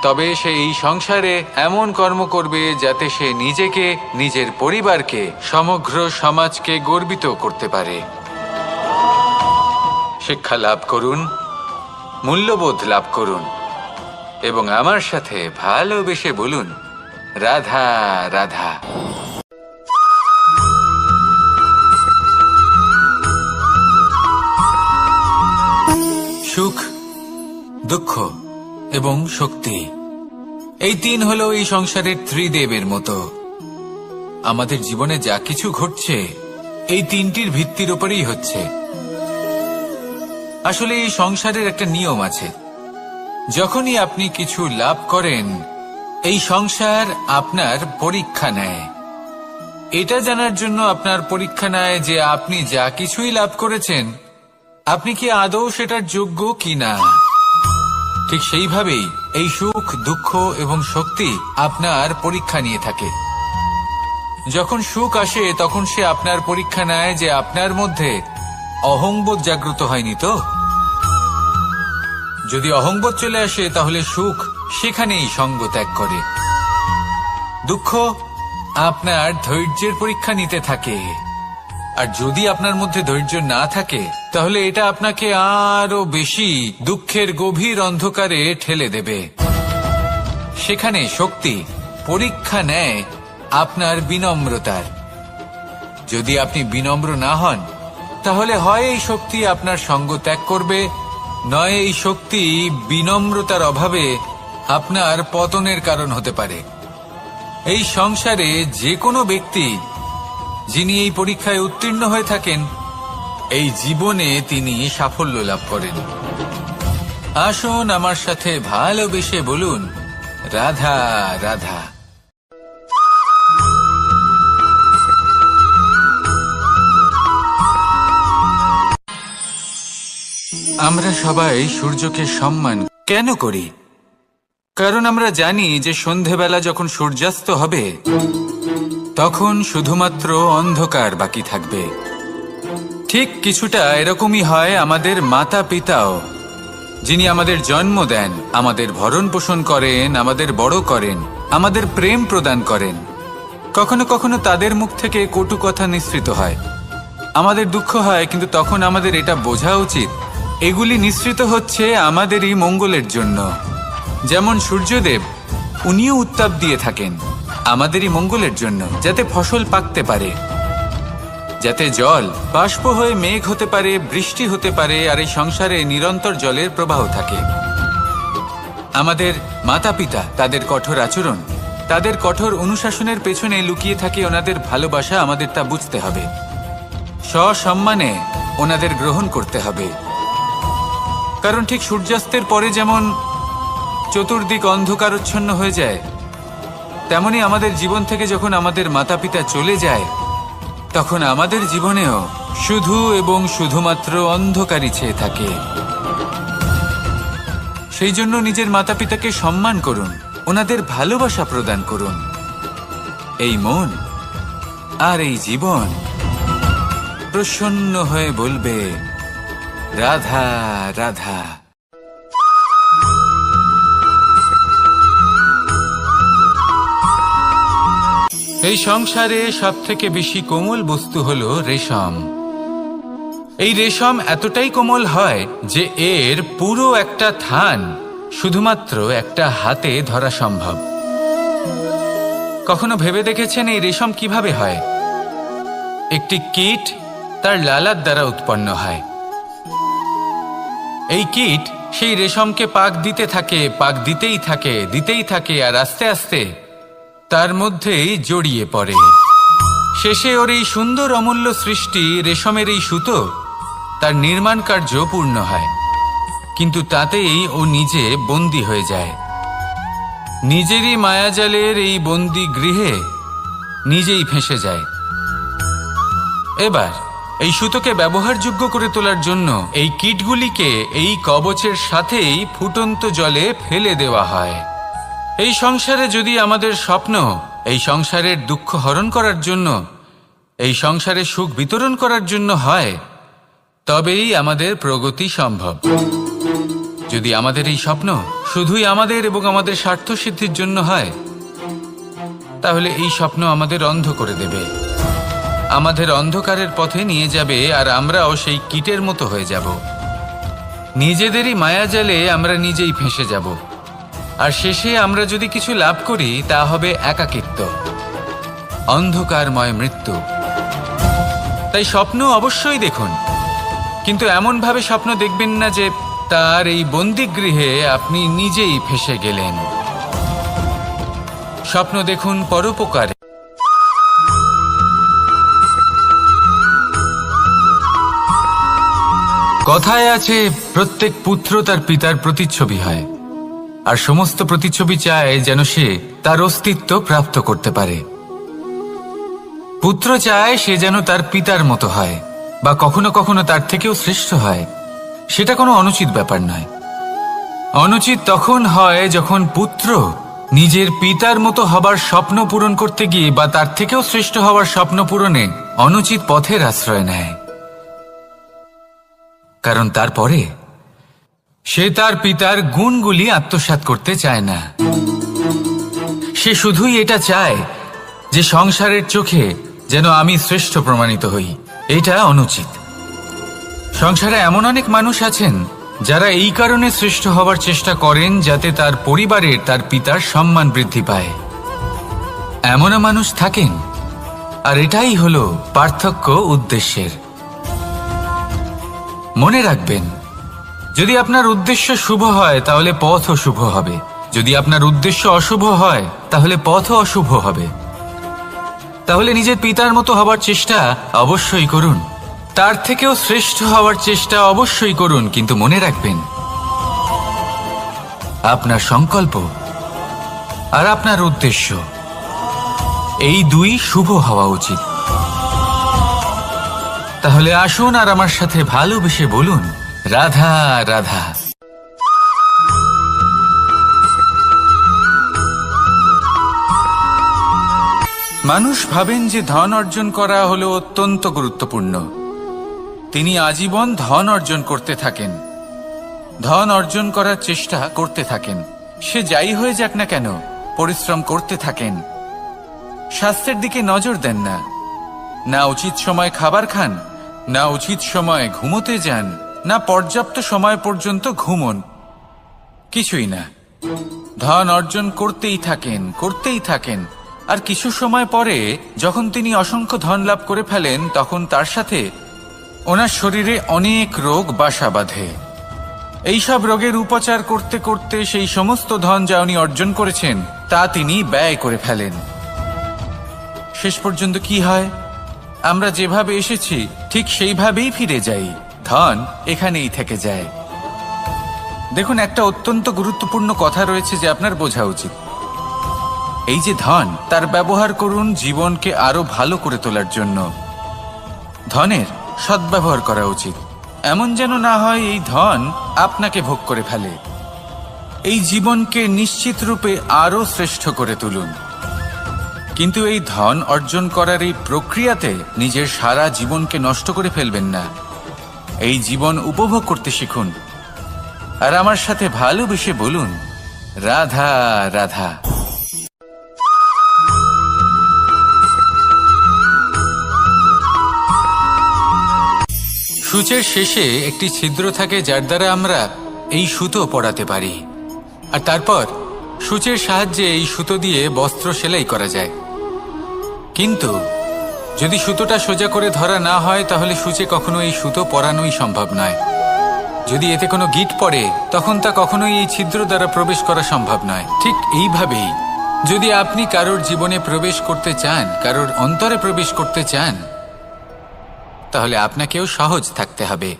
তবে সে এই সংসারে এমন কর্ম করবে যাতে সে নিজেকে, নিজের পরিবারকে, সমগ্র সমাজকে গর্বিত করতে পারে। শিক্ষা লাভ করুন, মূল্যবোধ লাভ করুন এবং আমার সাথে ভালোবেসে বলুন, রাধা রাধা। সুখ, দুঃখ এবং শক্তি, এই তিন হলো এই সংসারের ত্রিদেবের মতো। আমাদের জীবনে যা কিছু ঘটছে এই তিনটির ভিত্তির উপরেই হচ্ছে। আসলে এই সংসারের একটা নিয়ম আছে, যখনই আপনি কিছু লাভ করেন এই সংসার আপনার পরীক্ষা নেয়। এটা জানার জন্য আপনার পরীক্ষা নেয় যে আপনি যা কিছুই লাভ করেছেন আপনি কি আদৌ সেটার যোগ্য কিনা। ঠিক সেইভাবেই এই সুখ, দুঃখ এবং শক্তি আপনার পরীক্ষা নিয়ে থাকে। যখন সুখ আসে তখন সে আপনার পরীক্ষা নেয় যে আপনার মধ্যে অহংবোধ জাগ্রত হয়নি তো। যদি অহংবোধ চলে আসে তাহলে সুখ সেখানেই সঙ্গ ত্যাগ করে। দুঃখ আপনার ধৈর্যের পরীক্ষা নিতে থাকে, আর যদি আপনার মধ্যে ধৈর্য না থাকে তাহলে এটা আপনাকে আরো বেশি দুঃখের গভীর অন্ধকারে ঠেলে দেবে। সেখানে শক্তি পরীক্ষা নেয় আপনার বিনম্রতার। যদি আপনি বিনম্র না হন, তাহলে হয় এই শক্তি আপনার সঙ্গ ত্যাগ করবে, নয় এই শক্তি বিনম্রতার অভাবে আপনার পতনের কারণ হতে পারে। এই সংসারে যে কোনো ব্যক্তি যিনি এই পরীক্ষায় উত্তীর্ণ হয়ে থাকেন, এই জীবনে তিনি সাফল্য লাভ করেন। আসুন আমার সাথে ভালোবেসে বলুন, রাধা রাধা। আমরা সবাই সূর্যকে সম্মান কেন করি? কারণ আমরা জানি যে সন্ধেবেলা যখন সূর্যাস্ত হবে, তখন শুধুমাত্র অন্ধকার বাকি থাকবে। ঠিক কিছুটা এরকমই হয় আমাদের মাতা পিতাও, যিনি আমাদের জন্ম দেন, আমাদের ভরণ পোষণ করেন, আমাদের বড় করেন, আমাদের প্রেম প্রদান করেন। কখনো কখনো তাদের মুখ থেকে কটু কথা নিঃসৃত হয়, আমাদের দুঃখ হয়, কিন্তু তখন আমাদের এটা বোঝা উচিত এগুলি নিঃসৃত হচ্ছে আমাদেরই মঙ্গলের জন্য। যেমন সূর্যদেব, উনিও উত্তাপ দিয়ে থাকেন আমাদেরই মঙ্গলের জন্য, যাতে ফসল পাকতে পারে, যাতে জল বাষ্প হয়ে মেঘ হতে পারে, বৃষ্টি হতে পারে, আর এই সংসারে নিরন্তর জলের প্রবাহ থাকে। আমাদের মাতা পিতা, তাদের কঠোর আচরণ, তাদের কঠোর অনুশাসনের পেছনে লুকিয়ে থাকে ওনাদের ভালোবাসা। আমাদের তা বুঝতে হবে, সসম্মানে ওনাদের গ্রহণ করতে হবে। কারণ ঠিক সূর্যাস্তের পরে যেমন চতুর্দিক অন্ধকারচ্ছন্ন হয়ে যায়, তেমনি আমাদের জীবন থেকে যখন আমাদের মাতা পিতা চলে যায়, তখন আমাদের জীবনেও শুধু এবং শুধুমাত্র অন্ধকারই ছেয়ে থাকে। সেই জন্য নিজের মাতা পিতাকে সম্মান করুন, ওনাদের ভালোবাসা প্রদান করুন। এই মন আর এই জীবন প্রসন্ন হয়ে বলবে, রাধা রাধা। এই সংসারে সবথেকে বেশি কোমল বস্তু হলো রেশম। এই রেশম এতটাই কোমল হয় যে এর পুরো একটা থান শুধুমাত্র একটা হাতে ধরা সম্ভব। কখনো ভেবে দেখেছেন এই রেশম কিভাবে হয়? একটি কীট তার লালার দ্বারা উৎপন্ন হয়। এই কীট সেই রেশমকে পাক দিতে থাকে, পাক দিতেই থাকে, আর আস্তে আস্তে তার মধ্যেই জড়িয়ে পড়ে। শেষে ওর এই সুন্দর অমূল্য সৃষ্টি রেশমের এই সুতো, তার নির্মাণ কার্য পূর্ণ হয়, কিন্তু তাতেই ও নিজে বন্দী হয়ে যায়। নিজেরই মায়াজালের এই বন্দী গৃহে নিজেই ফেঁসে যায়। এবার এই সুতোকে ব্যবহারযোগ্য করে তোলার জন্য এই কীটগুলিকে এই কবচের সাথেই ফুটন্ত জলে ফেলে দেওয়া হয়। এই সংসারে যদি আমাদের স্বপ্ন এই সংসারের দুঃখ হরণ করার জন্য, এই সংসারে সুখ বিতরণ করার জন্য হয়, তবেই আমাদের প্রগতি সম্ভব। যদি আমাদের এই স্বপ্ন শুধুই আমাদের এবং আমাদের স্বার্থ সিদ্ধির জন্য হয়, তাহলে এই স্বপ্ন আমাদের অন্ধ করে দেবে, আমাদের অন্ধকারের পথে নিয়ে যাবে, আর আমরাও সেই কীটের মতো হয়ে যাব। নিজেদেরই মায়াজালে আমরা নিজেই ফেঁসে যাব, আর শেষে আমরা যদি কিছু লাভ করি তা হবে একাকিত্ব, অন্ধকারময় মৃত্যু। তাই স্বপ্ন অবশ্যই দেখুন, কিন্তু এমনভাবে স্বপ্ন দেখবেন না যে তার এই বন্দিগৃহে আপনি নিজেই ফেঁসে গেলেন। স্বপ্ন দেখুন পরোপকারে। কথায় আছে, প্রত্যেক পুত্র তার পিতার প্রতিচ্ছবি হয়, আর সমস্ত প্রতিচ্ছবি চায় যেন সে তার অস্তিত্ব প্রাপ্ত করতে পারে। পুত্র চায় সে যেন তার পিতার মতো হয়, বা কখনো কখনো তার থেকেও শ্রেষ্ঠ হয়। সেটা কোনো অনুচিত ব্যাপার নয়। অনুচিত তখন হয় যখন পুত্র নিজের পিতার মতো হবার স্বপ্ন পূরণ করতে গিয়ে বা তার থেকেও শ্রেষ্ঠ হওয়ার স্বপ্ন পূরণে অনুচিত পথের আশ্রয় নেয়। কারণ তারপরে সে তার পিতার গুণগুলি আত্মসাৎ করতে চায় না। সে শুধুই এটা চায় যে সংসারের চোখে যেন আমি শ্রেষ্ঠ প্রমাণিত হই। এটা অনুচিত। সংসারে এমন অনেক মানুষ আছেন যারা এই কারণে শ্রেষ্ঠ হওয়ার চেষ্টা করেন যাতে তার পরিবারের তার পিতার সম্মান বৃদ্ধি পায়। এমনও মানুষ থাকেন, আর এটাই হলো পার্থক্য উদ্দেশ্যের। মনে রাখবেন, যদি আপনার উদ্দেশ্য শুভ হয় তাহলে পথও শুভ হবে, যদি আপনার উদ্দেশ্য অশুভ হয় তাহলে পথও অশুভ হবে। তাহলে নিজের পিতার মতো হবার চেষ্টা অবশ্যই করুন, তার থেকেও শ্রেষ্ঠ হওয়ার চেষ্টা অবশ্যই করুন, কিন্তু মনে রাখবেন আপনার সংকল্প আর আপনার উদ্দেশ্য এই দুই শুভ হওয়া উচিত। তাহলে আসুন আর আমার সাথে ভালোবেসে বলুন, রাধা রাধা। মানুষ ভাবেন যে ধন অর্জন করা হলো অত্যন্ত গুরুত্বপূর্ণ। তিনি আজীবন ধন অর্জন করতে থাকেন, ধন অর্জন করার চেষ্টা করতে থাকেন। সে যাই হয়ে যাক না কেন, পরিশ্রম করতে থাকেন। স্বাস্থ্যের দিকে নজর দেন না, না উচিত সময় খাবার খান, না উচিত সময় ঘুমোতে যান, না পর্যাপ্ত সময় পর্যন্ত ঘুমন, কিছুই না। ধন অর্জন করতেই থাকেন, করতেই থাকেন। আর কিছু সময় পরে যখন তিনি অসংখ্য ধন লাভ করে ফেলেন, তখন তার সাথে ওনার শরীরে অনেক রোগ বাসা বাঁধে। এইসব রোগের উপচার করতে করতে সেই সমস্ত ধন যা উনি অর্জন করেছেন তা তিনি ব্যয় করে ফেলেন। শেষ পর্যন্ত কি হয়? আমরা যেভাবে এসেছি ঠিক সেইভাবেই ফিরে যাই, ধন এখানেই থেকে যায়। দেখুন, একটা অত্যন্ত গুরুত্বপূর্ণ কথা রয়েছে যে আপনার বোঝা উচিত। এই যে ধন, তার ব্যবহার করুন জীবনকে আরো ভালো করে তোলার জন্য। ধনের সদ্ব্যবহার করা উচিত, এমন যেন না হয় এই ধন আপনাকে ভোগ করে ফেলে। এই জীবনকে নিশ্চিত রূপে আরো শ্রেষ্ঠ করে তুলুন, কিন্তু এই ধন অর্জন করার এই প্রক্রিয়াতে নিজের সারা জীবনকে নষ্ট করে ফেলবেন না। এই জীবন উপভোগ করতে শিখুন আর আমার সাথে ভালোবেসে বলুন, রাধা রাধা। সূচের শেষে একটি ছিদ্র থাকে যার দ্বারা আমরা এই সুতো পরাতে পারি, আর তারপর সূচের সাহায্যে এই সুতো দিয়ে বস্ত্র সেলাই করা যায়। কিন্তু যদি সুতোটা সোজা করে ধরা না হয় তাহলে সূচে কখনো এই সুতো পরানোই সম্ভব নয়। যদি এতে কোনো গিঁট পড়ে তখন তা কখনোই এই ছিদ্র দ্বারা প্রবেশ করা সম্ভব নয়। ঠিক এইভাবেই যদি আপনি কারোর জীবনে প্রবেশ করতে চান, কারোর অন্তরে প্রবেশ করতে চান, তাহলে আপনাকেও সহজ থাকতে হবে।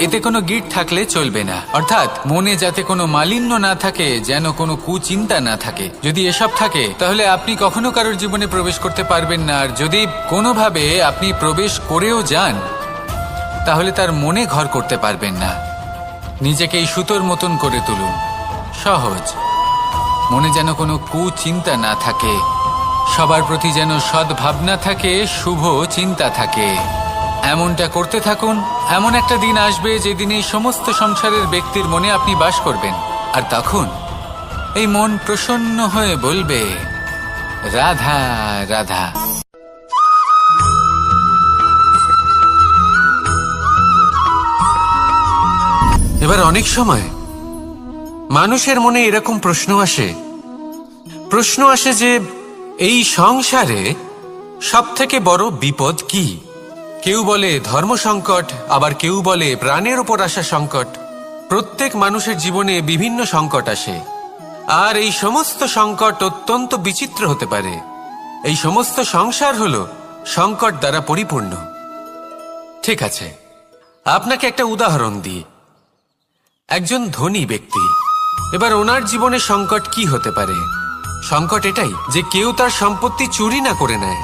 এতে কোনো গিঁট থাকলে চলবে না, অর্থাৎ মনে যাতে কোনো মালিন্য না থাকে, যেন কোনো কুচিন্তা না থাকে। যদি এসব থাকে তাহলে আপনি কখনো কারোর জীবনে প্রবেশ করতে পারবেন না। আর যদি কোনোভাবে আপনি প্রবেশ করেও যান তাহলে তার মনে ঘর করতে পারবেন না। নিজেকে এই সুতোর মতন করে তুলুন, সহজ। মনে যেন কোনো কুচিন্তা না থাকে, সবার প্রতি যেন সদ্ভাবনা থাকে, শুভ চিন্তা থাকে। এমনটা করতে থাকুন। এমন একটা দিন আসবে যেদিন এই সমস্ত সংসারের ব্যক্তির মনে আপনি বাস করবেন, আর তখন এই মন প্রসন্ন হয়ে বলবে, রাধা রাধা। এবার অনেক সময় মানুষের মনে এরকম প্রশ্ন আসে যে এই সংসারে সব থেকে বড় বিপদ কি? কেউ বলে ধর্ম সংকট, আবার কেউ বলে প্রাণের উপর আসা সংকট। প্রত্যেক মানুষের জীবনে বিভিন্ন সংকট আসে, আর এই সমস্ত সংকট অত্যন্ত বিচিত্র হতে পারে। এই সমস্ত সংসার হলো সংকট দ্বারা পরিপূর্ণ। ঠিক আছে, আপনাকে একটা উদাহরণ দিই। একজন ধনী ব্যক্তি, এবার ওনার জীবনে সংকট কি হতে পারে? সংকট এটাই যে কেউ তার সম্পত্তি চুরি না করে নেয়,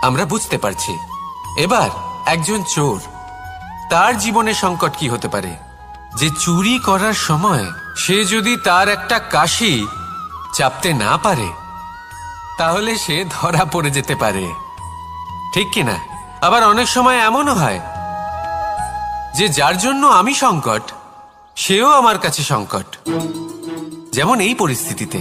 আমরা বুঝতে পারছি। এবার একজন চোর, তার জীবনে সংকট কি হতে পারে? যে চুরি করার সময় সে যদি তার একটা কাশি চাপতে না পারে তাহলে সে ধরা পড়ে যেতে পারে, ঠিক কিনা? আবার অনেক সময় এমনও হয় যে যার জন্য আমি সংকট, সেও আমার কাছে সংকট। যেমন এই পরিস্থিতিতে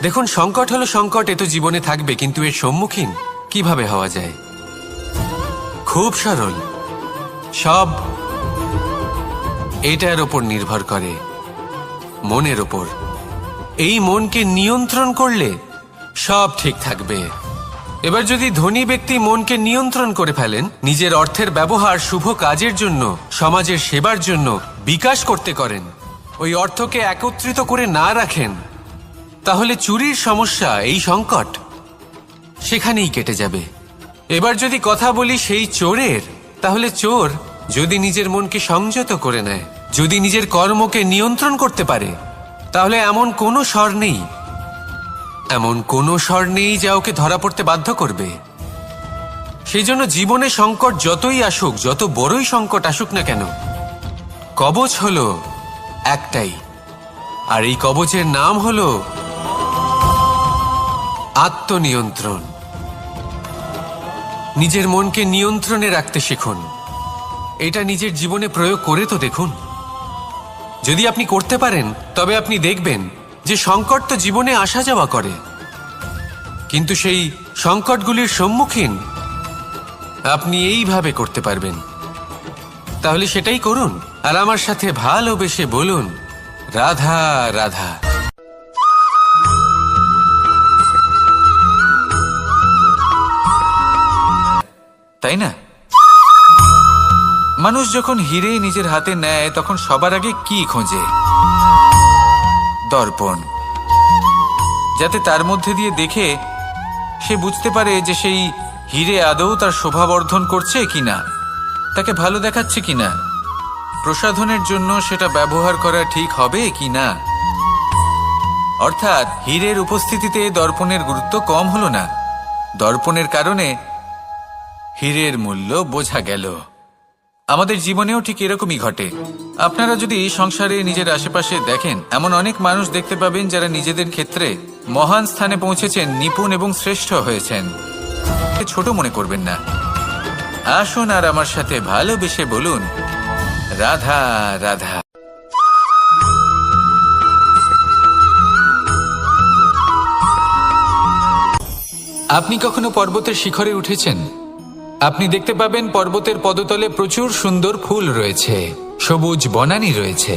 দেখুন, সংকট হলো সংকট, এ তো জীবনে থাকবে, কিন্তু এর সম্মুখীন কিভাবে হওয়া যায়? খুব সরল। সব এটার ওপর নির্ভর করে, মনের ওপর। এই মনকে নিয়ন্ত্রণ করলে সব ঠিক থাকবে। এবার যদি ধনী ব্যক্তি মনকে নিয়ন্ত্রণ করে ফেলেন, নিজের অর্থের ব্যবহার শুভ কাজের জন্য, সমাজের সেবার জন্য বিকাশ করতে করেন, ওই অর্থকে একত্রিত করে না রাখেন, তাহলে চুরির সমস্যা, এই সংকট সেখানেই কেটে যাবে। এবার যদি কথা বলি সেই চোরের, তাহলে চোর যদি নিজের মনকে সংযত করে নেয়, যদি নিজের কর্মকে নিয়ন্ত্রণ করতে পারে, তাহলে এমন কোনো স্বর নেই, এমন কোনো স্বর নেই যা ওকে ধরা পড়তে বাধ্য করবে। সেই জন্য জীবনে সংকট যতই আসুক, যত বড়ই সংকট আসুক না কেন, কবচ হলো একটাই, আর এই কবচের নাম হলো আত্মনিয়ন্ত্রণ। নিজের মনকে নিয়ন্ত্রণে রাখতে শিখুন। এটা নিজের জীবনে প্রয়োগ করে তো দেখুন। যদি আপনি করতে পারেন, তবে আপনি দেখবেন যে সংকট তো জীবনে আসা যাওয়া করে, কিন্তু সেই সংকটগুলির সম্মুখীন আপনি এইভাবে করতে পারবেন। তাহলে সেটাই করুন, আর আমার সাথে ভালোবেসে বলুন, রাধা রাধা। তাই না? মানুষ যখন হিরে নিজের হাতে নেয়, তখন সবার আগে কি খোঁজে? দর্পণ, যাতে তার মধ্যে দিয়ে দেখে সে বুঝতে পারে যে সেই হিরে আদৌ তার শোভাবর্ধন করছে কিনা, তাকে ভালো দেখাচ্ছে কিনা, প্রসাধনের জন্য সেটা ব্যবহার করা ঠিক হবে কিনা। অর্থাৎ হীরের উপস্থিতিতে দর্পণের গুরুত্ব কম হলো না, দর্পণের কারণে হীরের মূল্য বোঝা গেল। আমাদের জীবনেও ঠিক এরকমই ঘটে। আপনারা যদি সংসারে নিজের আশেপাশে দেখেন, এমন অনেক মানুষ দেখতে পাবেন যারা নিজেদের ক্ষেত্রে মহান স্থানে পৌঁছেছেন, নিপুণ এবং শ্রেষ্ঠ হয়েছেন। ছোট মনে করবেন না। আসুন আর আমার সাথে ভালোবেসে বলুন, রাধা রাধা। আপনি কখনো পর্বতের শিখরে উঠেছেন? আপনি দেখতে পাবেন পর্বতের পদতলে প্রচুর সুন্দর ফুল রয়েছে, সবুজ বনানী রয়েছে।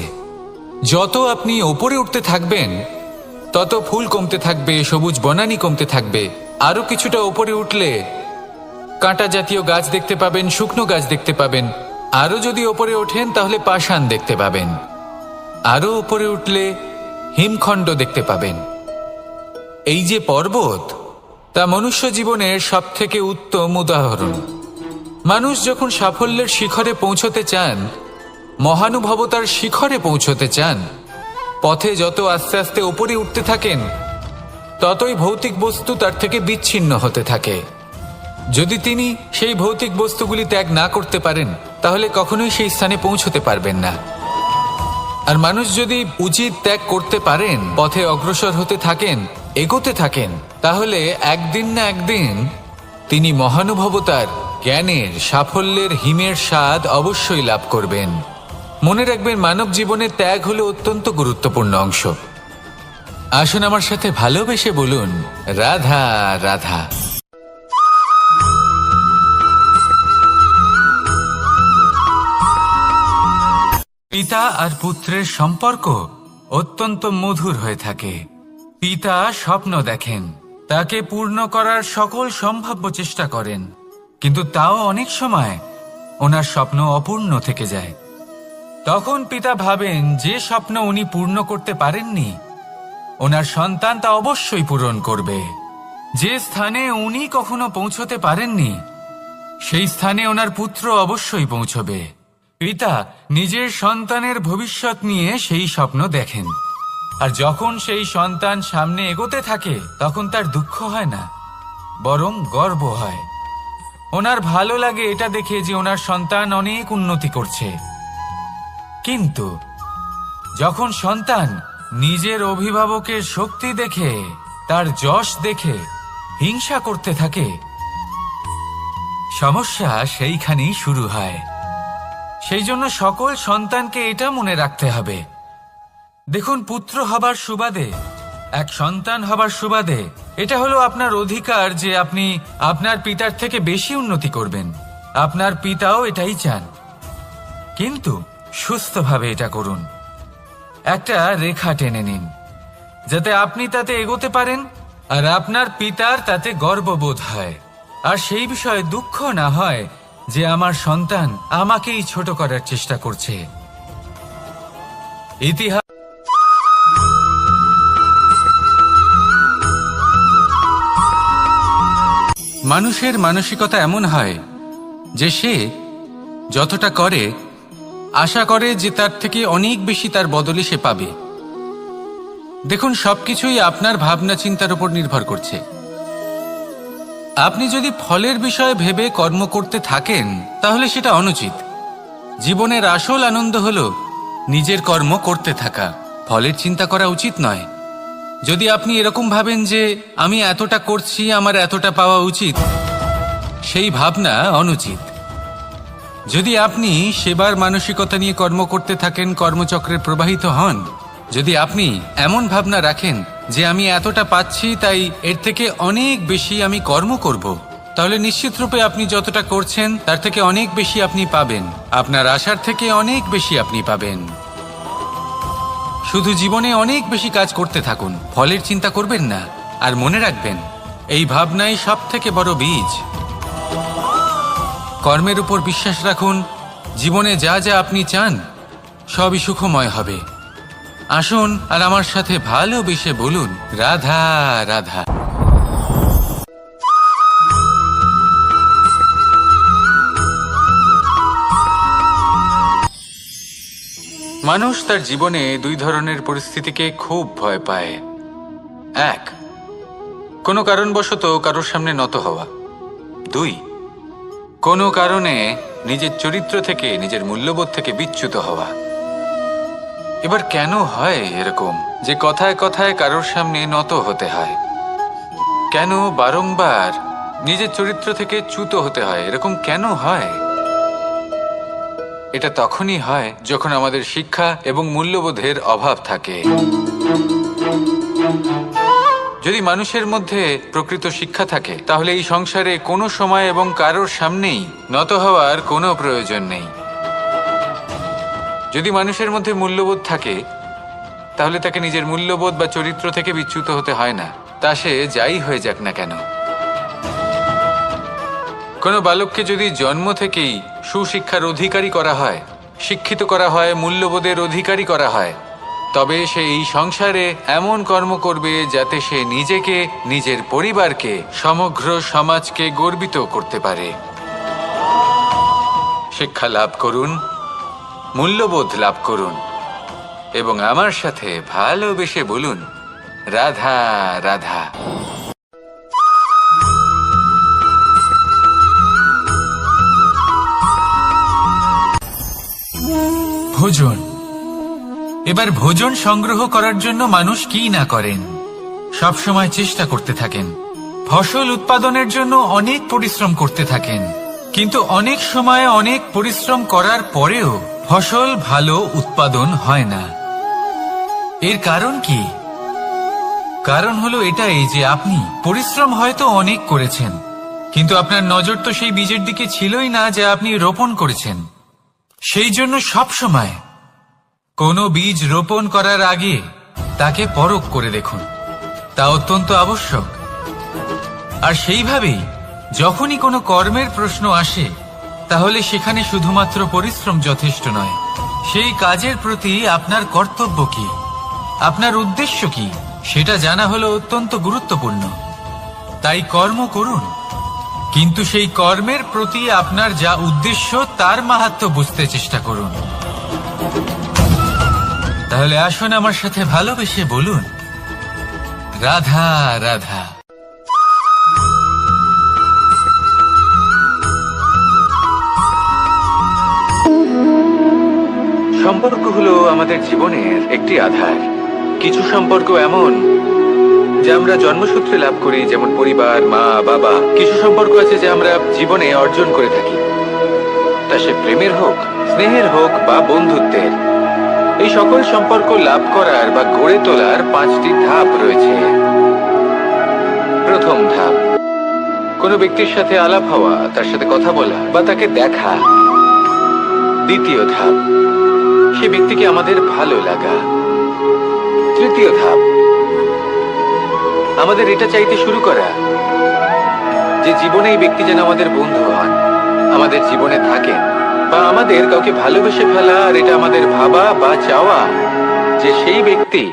যত আপনি ওপরে উঠতে থাকবেন, তত ফুল কমতে থাকবে, সবুজ বনানী কমতে থাকবে। আরো কিছুটা ওপরে উঠলে কাঁটা জাতীয় গাছ দেখতে পাবেন, শুকনো গাছ দেখতে পাবেন। আরো যদি ওপরে ওঠেন তাহলে পাষাণ দেখতে পাবেন। আরো ওপরে উঠলে হিমখণ্ড দেখতে পাবেন। এই যে পর্বত, তা মনুষ্য জীবনের সবথেকে উত্তম উদাহরণ। মানুষ যখন সাফল্যের শিখরে পৌঁছতে চান, মহানুভবতার শিখরে পৌঁছতে চান, পথে যত আস্তে আস্তে ওপরে উঠতে থাকেন, ততই ভৌতিক বস্তু তার থেকে বিচ্ছিন্ন হতে থাকে। যদি তিনি সেই ভৌতিক বস্তুগুলি ত্যাগ না করতে পারেন, তাহলে কখনোই সেই স্থানে পৌঁছতে পারবেন না। আর মানুষ যদি উচিত ত্যাগ করতে পারেন, পথে অগ্রসর হতে থাকেন, এগোতে থাকেন, তাহলে একদিন না একদিন তিনি মহানুভবতার, জ্ঞানের, সাফল্যের হিমের স্বাদ অবশ্যই লাভ করবেন। মনে রাখবেন, মানব জীবনে ত্যাগ হলো অত্যন্ত গুরুত্বপূর্ণ অংশ। আসুন আমার সাথে ভালোবেসে বলুন, রাধা রাধা। পিতা আর পুত্রের সম্পর্ক অত্যন্ত মধুর হয়ে থাকে। পিতা স্বপ্ন দেখেন, তাকে পূর্ণ করার সকল সম্ভাব্য চেষ্টা করেন, কিন্তু তাও অনেক সময় ওনার স্বপ্ন অপূর্ণ থেকে যায়। তখন পিতা ভাবেন যে স্বপ্ন উনি পূর্ণ করতে পারেননি, ওনার সন্তান তা অবশ্যই পূরণ করবে। যে স্থানে উনি কখনো পৌঁছতে পারেননি, সেই স্থানে ওনার পুত্র অবশ্যই পৌঁছবে। পিতা নিজের সন্তানের ভবিষ্যৎ নিয়ে সেই স্বপ্ন দেখেন, আর যখন সেই সন্তান সামনে এগোতে থাকে, তখন তার দুঃখ হয় না, বরং গর্ব হয়। ওনার ভালো লাগে এটা দেখে যে ওনার সন্তান অনেক উন্নতি করছে। কিন্তু যখন সন্তান নিজের অভিভাবকের শক্তি দেখে, তার যশ দেখে হিংসা করতে থাকে, সমস্যা সেইখানেই শুরু হয়। সেই জন্য সকল সন্তানকে এটা মনে রাখতে হবে, দেখুন, পুত্র হবার সুবাদে, এক সন্তান হবার সুবাদে এটা হলো আপনার অধিকার যে আপনি আপনার পিতার থেকে বেশি উন্নতি করবেন। আপনার পিতাও এটাই চান। কিন্তু সুস্থভাবে এটা করুন। একটা রেখা টেনে নিন যাতে আপনি তাতে এগোতে পারেন আর আপনার পিতার তাতে গর্ববোধ হয়, আর সেই বিষয়ে দুঃখ না হয় যে আমার সন্তান আমাকেই ছোট করার চেষ্টা করছে। ইতিহাস মানুষের মানসিকতা এমন হয় যে সে যতটা করে আশা করে যে তার থেকে অনেক বেশি তার বদলে সে পাবে। দেখুন, সবকিছুই আপনার ভাবনা চিন্তার উপর নির্ভর করছে। আপনি যদি ফলের বিষয়ে ভেবে কর্ম করতে থাকেন তাহলে সেটা অনুচিত। জীবনের আসল আনন্দ হলো নিজের কর্ম করতে থাকা, ফলের চিন্তা করা উচিত নয়। যদি আপনি এরকম ভাবেন যে আমি এতটা করছি, আমার এতটা পাওয়া উচিত, সেই ভাবনা অনুচিত। যদি আপনি সেবার মানসিকতা নিয়ে কর্ম করতে থাকেন, কর্মচক্রে প্রবাহিত হন, যদি আপনি এমন ভাবনা রাখেন যে আমি এতটা পাচ্ছি তাই এর থেকে অনেক বেশি আমি কর্ম করব, তাহলে নিশ্চিতরূপে আপনি যতটা করছেন তার থেকে অনেক বেশি আপনি পাবেন। আপনার আশার থেকে অনেক বেশি আপনি পাবেন। শুধু জীবনে অনেক বেশি কাজ করতে থাকুন, ফলের চিন্তা করবেন না। আর মনে রাখবেন, এই ভাবনাই সব থেকে বড় বীজ। কর্মের উপর বিশ্বাস রাখুন। জীবনে যা যা আপনি চান সবই সুখময় হবে। আসুন আর আমার সাথে ভালোবেসে বলুন, রাধা রাধা। মানুষ তার জীবনে দুই ধরনের পরিস্থিতিকে খুব ভয় পায়। এক, কোনো কারণবশত কারোর সামনে নত হওয়া। দুই, কোনো কারণে নিজের চরিত্র থেকে, নিজের মূল্যবোধ থেকে বিচ্যুত হওয়া। এবার কেন হয় এরকম যে কথায় কথায় কারোর সামনে নত হতে হয়? কেন বারংবার নিজের চরিত্র থেকে চ্যুত হতে হয়? এরকম কেন হয়? এটা তখনই হয় যখন আমাদের শিক্ষা এবং মূল্যবোধের অভাব থাকে। যদি মানুষের মধ্যে প্রকৃত শিক্ষা থাকে তাহলে এই সংসারে কোনো সময় এবং কারোর সামনেই নত হওয়ার কোনো প্রয়োজন নেই। যদি মানুষের মধ্যে মূল্যবোধ থাকে তাহলে তাকে নিজের মূল্যবোধ বা চরিত্র থেকে বিচ্যুত হতে হয় না, তা সে যাই হয়ে যাক না কেন। কোনো বালককে যদি জন্ম থেকেই সুশিক্ষার অধিকারী করা হয়, শিক্ষিত করা হয়, মূল্যবোধের অধিকারী করা হয়, তবে সে এই সংসারে এমন কর্ম করবে যাতে সে নিজেকে, নিজের পরিবারকে, সমগ্র সমাজকে গর্বিত করতে পারে। শিক্ষা লাভ করুন, মূল্যবোধ লাভ করুন এবং আমার সাথে ভালোবেসে বলুন, রাধা রাধা। ভোজন। এবার ভোজন সংগ্রহ করার জন্য মানুষ কি না করেন, সবসময় চেষ্টা করতে থাকেন। ফসল উৎপাদনের জন্য অনেক পরিশ্রম করতে থাকেন, কিন্তু অনেক সময় অনেক পরিশ্রম করার পরেও ফসল ভালো উৎপাদন হয় না। এর কারণ কি? কারণ হলো এটাই যে আপনি পরিশ্রম হয়তো অনেক করেছেন, কিন্তু আপনার নজর তো সেই বীজের দিকে ছিলই না যা আপনি রোপণ করেছেন। সেই জন্য সবসময় কোনো বীজ রোপণ করার আগে তাকে পরখ করে দেখুন, তা অত্যন্ত আবশ্যক। আর সেইভাবেই যখনই কোনো কর্মের প্রশ্ন আসে তাহলে সেখানে শুধুমাত্র পরিশ্রম যথেষ্ট নয়। সেই কাজের প্রতি আপনার কর্তব্য কি, আপনার উদ্দেশ্য কি, সেটা জানা হলো অত্যন্ত গুরুত্বপূর্ণ। তাই কর্ম করুন, কিন্তু সেই কর্মের প্রতি আপনার যা উদ্দেশ্য তার মাহাত্ম্য বুঝতে চেষ্টা করুন। তাহলে আসুন আমার সাথে ভালোবেসে বলুন, রাধা রাধা। সম্পর্ক হলো আমাদের জীবনের একটি আধার। কিছু সম্পর্ক এমন যা আমরা জন্মসূত্রে লাভ করি, যেমন পরিবার, মা, বাবা। কিছু সম্পর্ক আছে যা আমরা জীবনে অর্জন করে থাকি, তা সে প্রেমের হোক, স্নেহের হোক বা বন্ধুত্বের। এই সকল সম্পর্ক লাভ করার বা গড়ে তোলার 5টি ধাপ রয়েছে। প্রথম ধাপ, কোনো ব্যক্তির সাথে আলাপ হওয়া, তার সাথে কথা বলা বা তাকে দেখা। দ্বিতীয় ধাপ, সে ব্যক্তিকে আমাদের ভালো লাগা। তৃতীয় ধাপ, আমাদের এটা চাইতে শুরু করা যে জীবনে এই ব্যক্তি যেন আমাদের বন্ধু হন, আমাদের জীবনে থাকেন, বা আমাদের কাউকে ভালোবেসে ফেলা। আর এটা আমাদের ভাবা বা চাওয়া যে সেই ব্যক্তি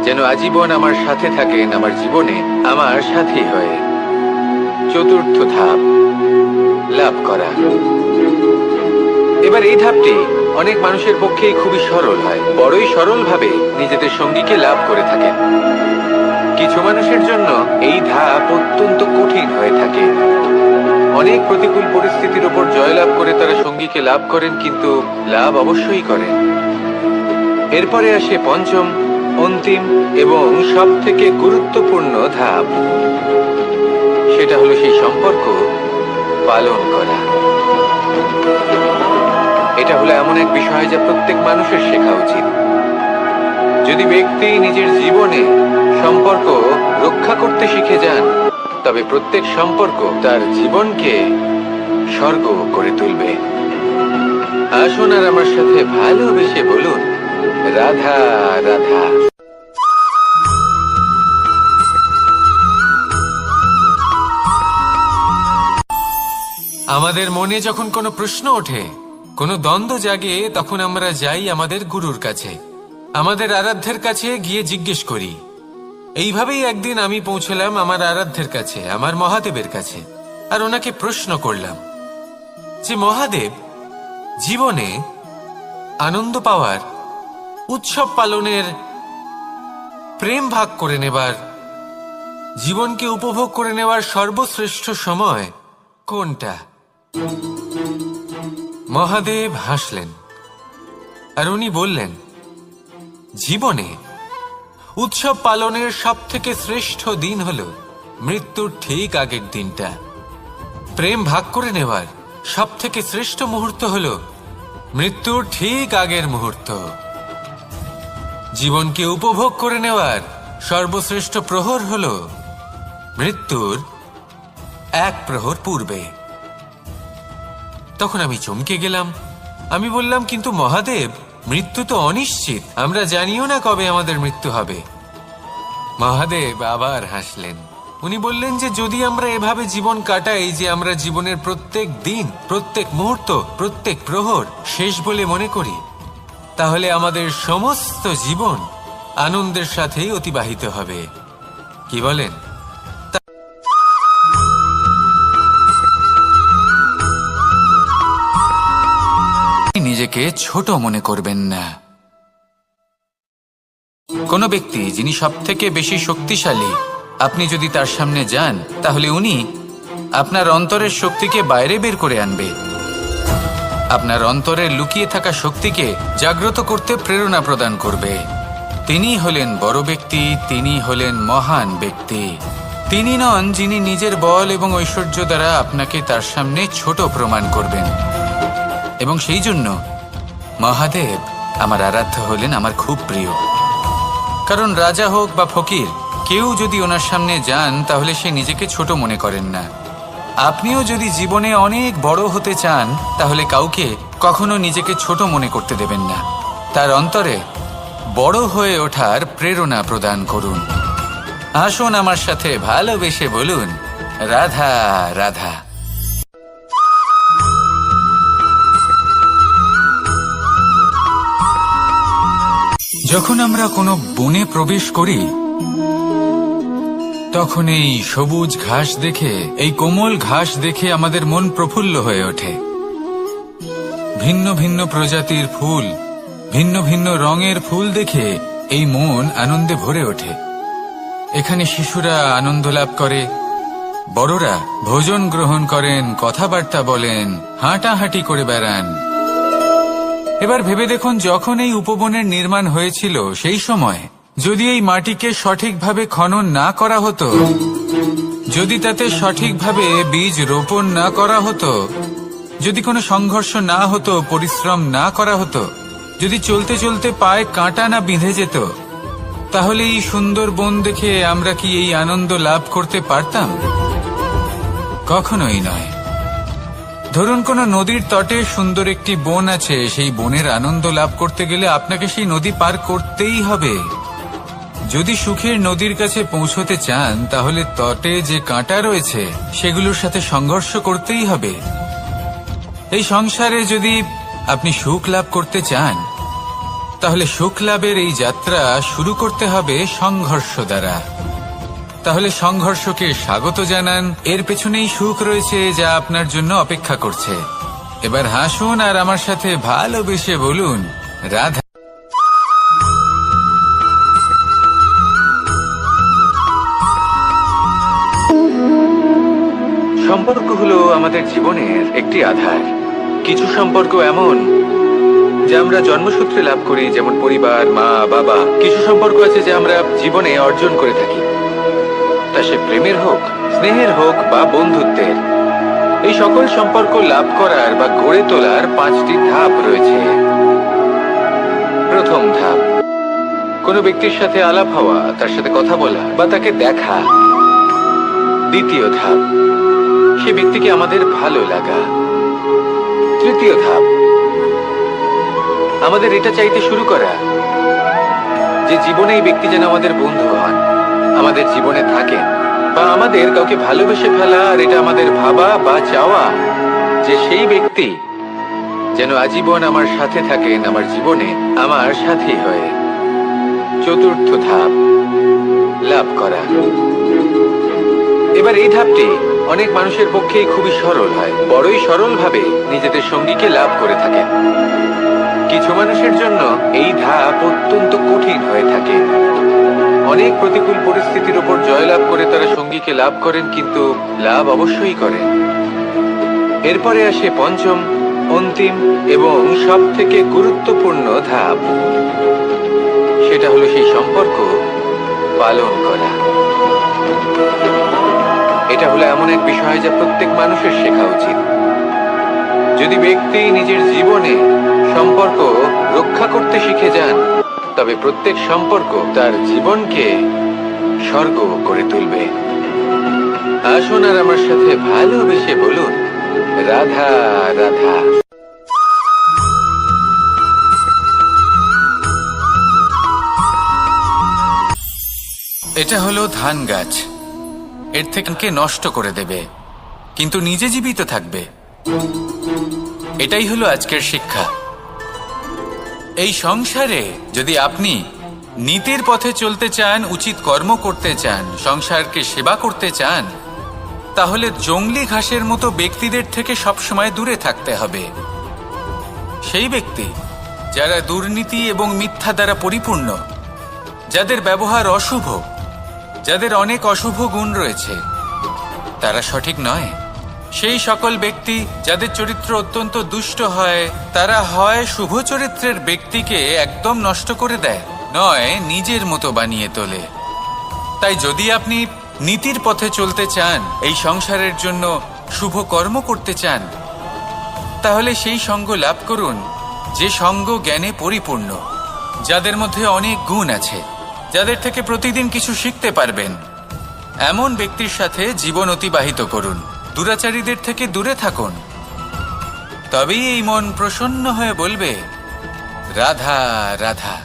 যেন আজীবন আমার সাথে থাকেন, আমার জীবনে আমার সাথী হয়ে। চতুর্থ ধাপ, লাভ করা। এবার এই ধাপটি অনেক মানুষের পক্ষেই খুবই সরল হয়, বড়ই সরল ভাবে নিজেদের সঙ্গীকে লাভ করে থাকেন। কিছু মানুষের জন্য এই ধাপ অত্যন্ত কঠিন হয়ে থাকে। অনেক প্রতিকূল পরিস্থিতির উপর জয়লাভ করে তারা সঙ্গীকে লাভ করেন, কিন্তু লাভ অবশ্যই করেন। এরপরে আসে পঞ্চম, অন্তিম এবং সব থেকে গুরুত্বপূর্ণ ধাপ। সেটা হলো সেই সম্পর্ক পালন করা। এটা হলো এমন এক বিষয় যা প্রত্যেক মানুষের শেখা উচিত। যদি ব্যক্তি নিজের জীবনে সম্পর্ক রক্ষা করতে শিখে যান, তবে প্রত্যেক সম্পর্ক তার জীবনকে স্বর্গ করে তুলবে। আসুন আর আমার সাথে ভালোবেসে বলুন, রাধা রাধা। আমাদের মনে যখন কোনো প্রশ্ন ওঠে, কোনো দ্বন্দ্ব জাগে, তখন আমরা যাই আমাদের গুরুর কাছে, আমাদের আরাধ্যের কাছে গিয়ে জিজ্ঞেস করি। এইভাবেই একদিন আমি পৌঁছলাম আমার আরাধ্যের কাছে, আমার মহাদেবের কাছে, আর ওনাকে প্রশ্ন করলাম যে মহাদেব, জীবনে আনন্দ পাওয়ার, উৎসব পালনের, প্রেম ভাগ করে নেবার, জীবনকে উপভোগ করে নেওয়ার সর্বশ্রেষ্ঠ সময় কোনটা? মহাদেব হাসলেন আর উনি বললেন, জীবনে উৎসব পালনের সব থেকে শ্রেষ্ঠ দিন হল মৃত্যুর ঠিক আগের দিনটা। প্রেম ভাগ করে নেওয়ার সব থেকে শ্রেষ্ঠ মুহূর্ত হল মৃত্যুর ঠিক আগের মুহূর্ত। জীবনকে উপভোগ করে নেওয়ার সর্বশ্রেষ্ঠ প্রহর হল মৃত্যুর এক প্রহর পূর্বে। তখন আমি চমকে গেলাম। আমি বললাম, কিন্তু মহাদেব, মৃত্যু তো অনিশ্চিত, আমরা জানিও না কবে আমাদের মৃত্যু হবে। মহাদেব আবার হাসলেন। উনি বললেন যে যদি আমরা এভাবে জীবন কাটাই যে আমরা জীবনের প্রত্যেক দিন, প্রত্যেক মুহূর্ত, প্রত্যেক প্রহর শেষ বলে মনে করি, তাহলে আমাদের সমস্ত জীবন আনন্দের সাথেই অতিবাহিত হবে। কি বলেন? নিজেকে ছোট মনে করবেন না। কোনো ব্যক্তি যিনি সব থেকে বেশি শক্তিশালী, আপনি যদি তার সামনে যান, তাহলে উনি আপনার অন্তরের শক্তিকে বাইরে বের করে আনবে, আপনার অন্তরের লুকিয়ে থাকা শক্তিকে জাগ্রত করতে প্রেরণা প্রদান করবে। তিনি হলেন বড় ব্যক্তি, তিনি হলেন মহান ব্যক্তি। তিনি নন যিনি নিজের বল এবং ঐশ্বর্য দ্বারা আপনাকে তার সামনে ছোট প্রমাণ করবেন। এবং সেই জন্য মহাদেব আমার আরাধ্য হলেন আমার খুব প্রিয়। কারণ রাজা হোক বা ফকির, কেউ যদি ওনার সামনে যান তাহলে সে নিজেকে ছোট মনে করেন না। আপনিও যদি জীবনে অনেক বড় হতে চান, তাহলে কাউকে কখনো নিজেকে ছোট মনে করতে দেবেন না। তার অন্তরে বড় হয়ে ওঠার প্রেরণা প্রদান করুন। আসুন আমার সাথে ভালোবেসে বলুন, রাধা রাধা। যখন আমরা কোনো বনে প্রবেশ করি, তখন এই সবুজ ঘাস দেখে, এই কোমল ঘাস দেখে আমাদের মন প্রফুল্ল হয়ে ওঠে। ভিন্ন ভিন্ন প্রজাতির ফুল, ভিন্ন ভিন্ন রঙের ফুল দেখে এই মন আনন্দে ভরে ওঠে। এখানে শিশুরা আনন্দ লাভ করে, বড়রা ভোজন গ্রহণ করেন, কথাবার্তা বলেন, হাঁটাহাঁটি করে বেড়ান। এবার ভেবে দেখুন, যখন এই উপবনের নির্মাণ হয়েছিল সেই সময় যদি এই মাটিকে সঠিকভাবে খনন না করা হতো, যদি তাতে সঠিকভাবে বীজ রোপণ না করা হতো, যদি কোনো সংঘর্ষ না হতো, পরিশ্রম না করা হতো, যদি চলতে চলতে পায়ে কাঁটা না বিঁধে যেত, তাহলে এই সুন্দর বন দেখে আমরা কি এই আনন্দ লাভ করতে পারতাম? কখনোই নয়। ধরুন কোনো নদীর তটে সুন্দর একটি বন আছে, সেই বনের আনন্দ লাভ করতে গেলে আপনাকে সেই নদী পার করতেই হবে। যদি সুখের নদীর কাছে পৌঁছতে চান তাহলে তটে যে কাঁটা রয়েছে সেগুলোর সাথে সংঘর্ষ করতেই হবে। এই সংসারে যদি আপনি সুখ লাভ করতে চান তাহলে সুখ লাভের এই যাত্রা শুরু করতে হবে সংঘর্ষ দ্বারা। তাহলে সংঘর্ষকে স্বাগত জানান, এর পেছনেই সুখ রয়েছে যা আপনার জন্য অপেক্ষা করছে। এবার হাসুন আর আমার সাথে ভালোবেসে বলুন রাধা। সম্পর্ক হলো আমাদের জীবনের একটি আধার। কিছু সম্পর্ক এমন যা আমরা জন্মসূত্রে লাভ করি, যেমন পরিবার, মা, বাবা। কিছু সম্পর্ক আছে যা আমরা জীবনে অর্জন করে থাকি, তা সে প্রেমের হোক, স্নেহের হোক বা বন্ধুত্বের। এই সকল সম্পর্ক লাভ করার বা গড়ে তোলার 5টি ধাপ রয়েছে। প্রথম ধাপ, কোনো ব্যক্তির সাথে আলাপ হওয়া, তার সাথে কথা বলা বা তাকে দেখা। দ্বিতীয় ধাপ, সে ব্যক্তিকে আমাদের ভালো লাগা। তৃতীয় ধাপ, আমাদের এটা চাইতে শুরু করা যে জীবনে এই ব্যক্তি যেন আমাদের বন্ধু হন, আমাদের জীবনে থাকেন, বা আমাদের কাউকে ভালোবেসে ফেলা আর এটা আমাদের ভাবা বা চাওয়া যে সেই ব্যক্তি যেন আজীবন আমার সাথে থাকেন, আমার জীবনে আমার সাথী হয়ে। চতুর্থ ধাপ, লাভ করা। এবার এই ধাপটি অনেক মানুষের পক্ষেই খুবই সরল হয়, বড়ই সরলভাবে নিজেদের সঙ্গীকে লাভ করে থাকেন। কিছু মানুষের জন্য এই ধাপ অত্যন্ত কঠিন হয়ে থাকে। অনেক প্রতিকূল পরিস্থিতির উপর জয়লাভ করে তারা সঙ্গীকে লাভ করেন, কিন্তু লাভ অবশ্যই করেন। এরপরে আসে পঞ্চম, অন্তিম এবং সব থেকে গুরুত্বপূর্ণ ধাপ। সেটা হলো সেই সম্পর্ক পালন করা। এটা হলো এমন এক বিষয় যা প্রত্যেক মানুষের শেখা উচিত। যদি ব্যক্তি নিজের জীবনে সম্পর্ক রক্ষা করতে শিখে যান, তবে প্রত্যেক সম্পর্ক তার জীবনকে স্বর্গ করে তুলবে। আসুন আর আমার সাথে ভালোবেসে বলুন রাধা রাধা। এটা হলো ধান গাছ, এর থেকে নষ্ট করে দেবে কিন্তু নিজে জীবিত থাকবে। এটাই হলো আজকের শিক্ষা। এই সংসারে যদি আপনি নীতির পথে চলতে চান, উচিত কর্ম করতে চান, সংসারকে সেবা করতে চান, তাহলে জংলি ঘাসের মতো ব্যক্তিদের থেকে সবসময় দূরে থাকতে হবে। সেই ব্যক্তি যারা দুর্নীতি এবং মিথ্যা দ্বারা পরিপূর্ণ, যাদের ব্যবহার অশুভ, যাদের অনেক অশুভ গুণ রয়েছে, তারা সঠিক নয়। সেই সকল ব্যক্তি যাদের চরিত্র অত্যন্ত দুষ্ট হয়, তারা হয় শুভ চরিত্রের ব্যক্তিকে একদম নষ্ট করে দেয়, নয় নিজের মতো বানিয়ে তোলে। তাই যদি আপনি নীতির পথে চলতে চান, এই সংসারের জন্য শুভ কর্ম করতে চান, তাহলে সেই সঙ্গ লাভ করুন যে সঙ্গ জ্ঞানে পরিপূর্ণ, যাদের মধ্যে অনেক গুণ আছে, যাদের থেকে প্রতিদিন কিছু শিখতে পারবেন। এমন ব্যক্তির সাথে জীবন অতিবাহিত করুন, দুরাচারীদের থেকে দূরে থাকুন। তবেই এই মন প্রসন্ন হয়ে বলবে রাধা রাধা।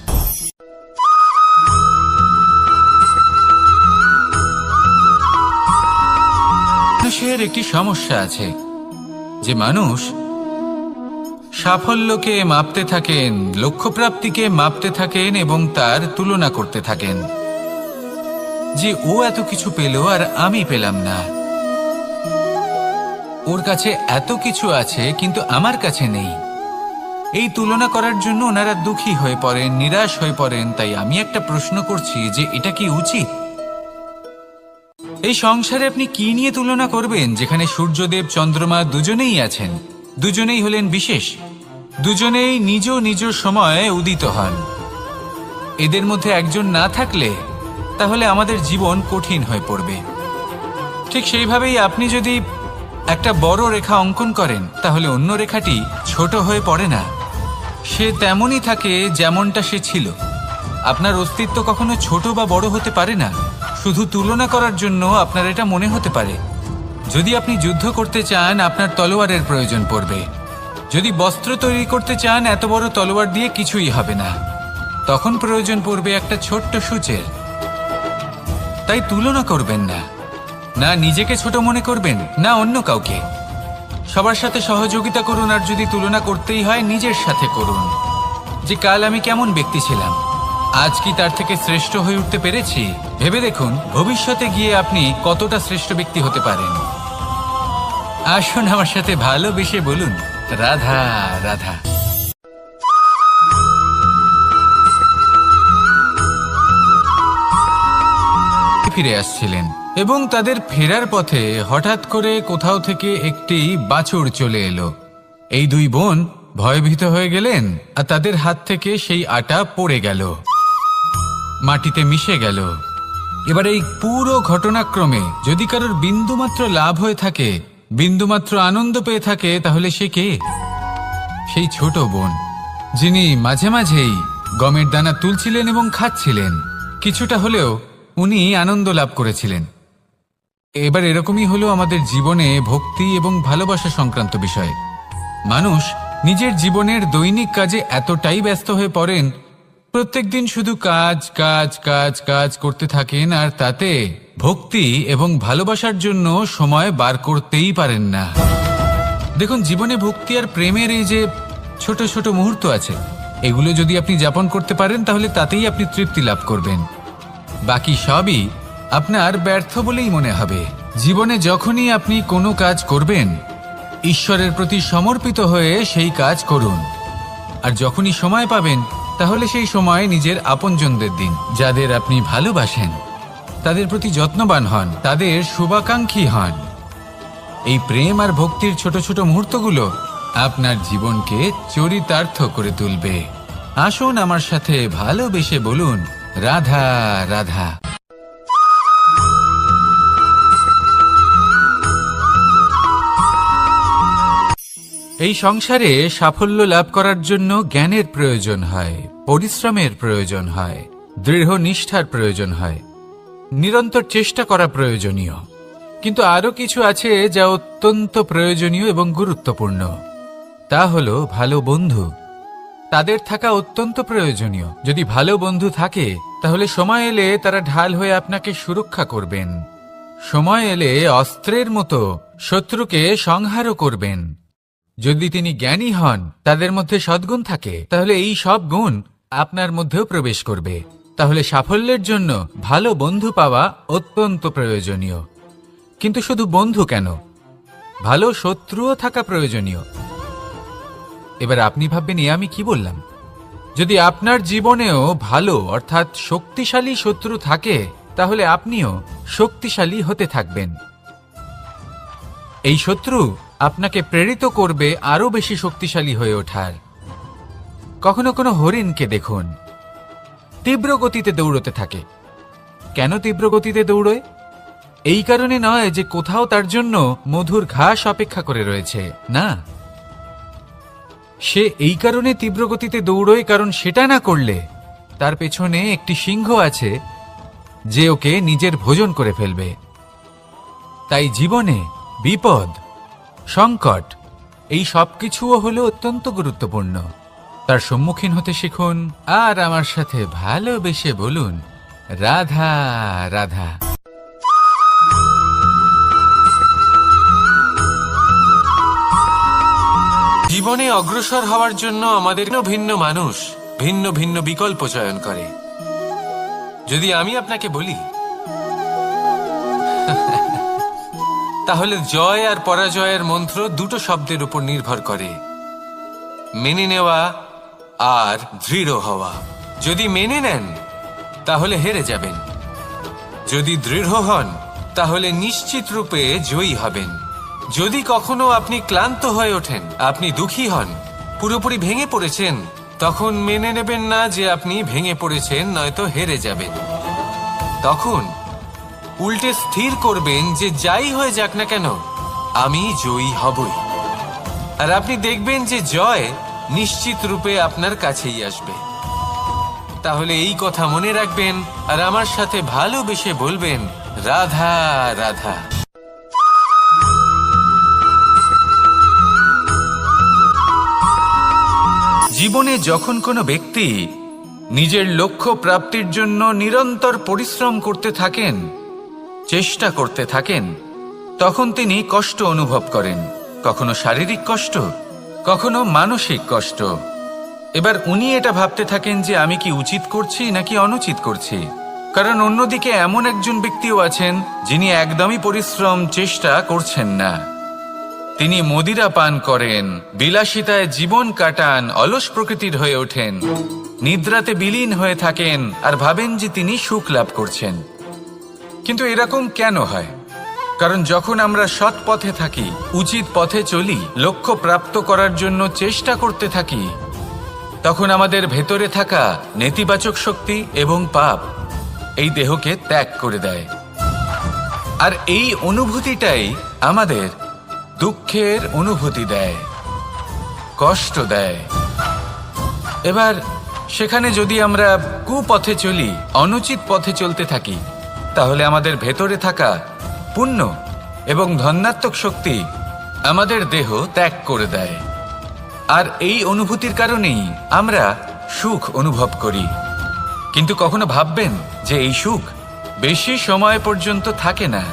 মানুষের একটি সমস্যা আছে যে মানুষ সাফল্যকে মাপতে থাকেন, লক্ষ্যপ্রাপ্তিকে মাপতে থাকেন এবং তার তুলনা করতে থাকেন যে ও এত কিছু পেল আর আমি পেলাম না, ওর কাছে এত কিছু আছে কিন্তু আমার কাছে নেই। এই তুলনা করার জন্য ওনারা দুঃখী হয়ে পড়েন, নিরাশ হয়ে পড়েন। তাই আমি একটা প্রশ্ন করছি যে এটা কি উচিত? এই সংসারে আপনি কি নিয়ে তুলনা করবেন, যেখানে সূর্যদেব চন্দ্রমা দুজনেই আছেন, দুজনেই হলেন বিশেষ, দুজনেই নিজ নিজ সময়ে উদিত হন। এদের মধ্যে একজন না থাকলে তাহলে আমাদের জীবন কঠিন হয়ে পড়বে। ঠিক সেইভাবেই আপনি যদি একটা বড় রেখা অঙ্কন করেন, তাহলে অন্য রেখাটি ছোট হয়ে পড়ে না, সে তেমনই থাকে যেমনটা সে ছিল। আপনার অস্তিত্ব কখনো ছোট বা বড় হতে পারে না। শুধু তুলনা করার জন্য আপনার এটা মনে হতে পারে, যদি আপনি যুদ্ধ করতে চান আপনার তলোয়ারের প্রয়োজন পড়বে। যদি বস্ত্র তৈরি করতে চান এত বড় তলোয়ার দিয়ে কিছুই হবে না, তখন প্রয়োজন পড়বে একটা ছোট্ট সূচের। তাই তুলনা করবেন না, না নিজেকে ছোট মনে করবেন না অন্য কাউকে। সবার সাথে সহযোগিতা করুন, আর যদি তুলনা করতেই হয় নিজের সাথে করুন, যে কাল আমি কেমন ব্যক্তি ছিলাম, আজ কি তার থেকে শ্রেষ্ঠ হয়ে উঠতে পেরেছি। ভেবে দেখুন ভবিষ্যতে গিয়ে আপনি কতটা শ্রেষ্ঠ ব্যক্তি হতে পারেন। আসুন আমার সাথে ভালোবেসে বলুন রাধা রাধা। ফিরে আসছিলেন এবং তাদের ফেরার পথে হঠাৎ করে কোথাও থেকে একটি বাছুর চলে এলো। এই দুই বোন ভয়ভীত হয়ে গেলেন, আর তাদের হাত থেকে সেই আটা পড়ে গেল, মাটিতে মিশে গেল। এবার এই পুরো ঘটনাক্রমে যদি কারোর বিন্দুমাত্র লাভ হয়ে থাকে, বিন্দুমাত্র আনন্দ পেয়ে থাকে, তাহলে সে কে? সেই ছোট বোন, যিনি মাঝে মাঝেই গমের দানা তুলছিলেন এবং খাচ্ছিলেন। কিছুটা হলেও উনি আনন্দ লাভ করেছিলেন। এবার এরকমই হলো আমাদের জীবনে ভক্তি এবং ভালোবাসা সংক্রান্ত বিষয়। মানুষ নিজের জীবনের দৈনিক কাজে এতটাই ব্যস্ত হয়ে পড়েন, প্রত্যেক দিন শুধু কাজ কাজ কাজ কাজ করতে থাকেন, আর তাতে ভক্তি এবং ভালোবাসার জন্য সময় বার করতেই পারেন না। দেখুন, জীবনে ভক্তি আর প্রেমের এই যে ছোট ছোট মুহূর্ত আছে, এগুলো যদি আপনি যাপন করতে পারেন তাহলে তাতেই আপনি তৃপ্তি লাভ করবেন। বাকি সবই আপনার ব্যর্থ বলেই মনে হবে। জীবনে যখনই আপনি কোনো কাজ করবেন, ঈশ্বরের প্রতি সমর্পিত হয়ে সেই কাজ করুন। আর যখনই সময় পাবেন, তাহলে সেই সময় নিজের আপনজনদের দিন, যাদের আপনি ভালোবাসেন, তাদের প্রতি যত্নবান হন, তাদের শুভাকাঙ্ক্ষী হন। এই প্রেম আর ভক্তির ছোট ছোট মুহূর্তগুলো আপনার জীবনকে চরিতার্থ করে তুলবে। আসুন আমার সাথে ভালোবেসে বলুন রাধা রাধা। এই সংসারে সাফল্য লাভ করার জন্য জ্ঞানের প্রয়োজন হয়, পরিশ্রমের প্রয়োজন হয়, দৃঢ় নিষ্ঠার প্রয়োজন হয়, নিরন্তর চেষ্টা করা প্রয়োজনীয়। কিন্তু আরো কিছু আছে যা অত্যন্ত প্রয়োজনীয় এবং গুরুত্বপূর্ণ। তা হলো ভালো বন্ধু। তাদের থাকা অত্যন্ত প্রয়োজনীয়। যদি ভালো বন্ধু থাকে, তাহলে সময় এলে তারা ঢাল হয়ে আপনাকে সুরক্ষা করবেন। সময় এলে অস্ত্রের মতো শত্রুকে সংহারও করবেন। যদি তিনি জ্ঞানী হন, তাদের মধ্যে সদ্গুণ থাকে, তাহলে এই সব গুণ আপনার মধ্যেও প্রবেশ করবে। তাহলে সাফল্যের জন্য ভালো বন্ধু পাওয়া অত্যন্ত প্রয়োজনীয়। কিন্তু শুধু বন্ধু কেন, ভালো শত্রুও থাকা প্রয়োজনীয়। এবার আপনি ভাববেন, এ আমি কি বললাম? যদি আপনার জীবনেও ভালো অর্থাৎ শক্তিশালী শত্রু থাকে, তাহলে আপনিও শক্তিশালী হতে থাকবেন। এই শত্রু আপনাকে প্রেরিত করবে আরো বেশি শক্তিশালী হয়ে ওঠার। কখনো কোনো হরিণকে দেখুন, তীব্র গতিতে দৌড়তে থাকে। কেন তীব্র গতিতে দৌড়য়? এই কারণে নয় যে কোথাও তার জন্য মধুর ঘাস অপেক্ষা করে রয়েছে, না। সে এই কারণে তীব্র গতিতে দৌড়য় কারণ সেটা না করলে তার পেছনে একটি সিংহ আছে যে ওকে নিজের ভোজন করে ফেলবে। তাই জীবনে বিপদ, সংকট, এই সবকিছুও হলো অত্যন্ত গুরুত্বপূর্ণ। তার সম্মুখীন হতে শিখুন আর আমার সাথে ভালোবেসে বলুন রাধা রাধা। জীবনে অগ্রসর হওয়ার জন্য আমাদের ভিন্ন মানুষ ভিন্ন ভিন্ন বিকল্প চয়ন করে। যদি আমি আপনাকে বলি, তাহলে জয় আর পরাজয়ের মন্ত্র দুটো শব্দের উপর নির্ভর করে, মেনে নেওয়া আর দৃঢ় হওয়া। যদি মেনে নেন, তাহলে হেরে যাবেন। যদি দৃঢ় হন, তাহলে নিশ্চিত রূপে জয়ী হবেন। যদি কখনো আপনি ক্লান্ত হয়ে ওঠেন, আপনি দুঃখী হন, পুরোপুরি ভেঙে পড়েছেন, তখন মেনে নেবেন না যে আপনি ভেঙে পড়েছেন, নয়তো হেরে যাবেন। তখন উল্টে স্থির করবেন যে যাই হয়ে যাক না কেন, আমি জয়ী হবই। আর আপনি দেখবেন যে জয় নিশ্চিত রূপে আপনার কাছেই আসবে। তাহলে এই কথা মনে রাখবেন আর আমার সাথে ভালোবেসে বলবেন রাধা রাধা। জীবনে যখন কোনো ব্যক্তি নিজের লক্ষ্য প্রাপ্তির জন্য নিরন্তর পরিশ্রম করতে থাকেন, চেষ্টা করতে থাকেন, তখন তিনি কষ্ট অনুভব করেন, কখনো শারীরিক কষ্ট, কখনো মানসিক কষ্ট। এবার উনি এটা ভাবতে থাকেন যে আমি কি উচিত করছি নাকি অনুচিত করছি। কারণ অন্যদিকে এমন একজন ব্যক্তিও আছেন যিনি একদমই পরিশ্রম চেষ্টা করছেন না। তিনি মদিরা পান করেন, বিলাসিতায় জীবন কাটান, অলস প্রকৃতির হয়ে ওঠেন, নিদ্রাতে বিলীন হয়ে থাকেন আর ভাবেন যে তিনি সুখ লাভ করছেন। কিন্তু এরকম কেন হয়? কারণ যখন আমরা সৎ পথে থাকি, উচিত পথে চলি, লক্ষ্য প্রাপ্ত করার জন্য চেষ্টা করতে থাকি, তখন আমাদের ভেতরে থাকা নেতিবাচক শক্তি এবং পাপ এই দেহকে ত্যাগ করে দেয়। আর এই অনুভূতিটাই আমাদের দুঃখের অনুভূতি দেয়, কষ্ট দেয়। এবার সেখানে যদি আমরা কুপথে চলি, অনুচিত পথে চলতে থাকি, তাহলে আমাদের ভেতরে থাকা পুণ্য এবং ধনাত্মক শক্তি আমাদের দেহ ত্যাগ করে দেয়। আর এই অনুভূতির কারণেই আমরা সুখ অনুভব করি। কিন্তু কখনো ভাববেন যে এই সুখ বেশি সময় পর্যন্ত থাকে না।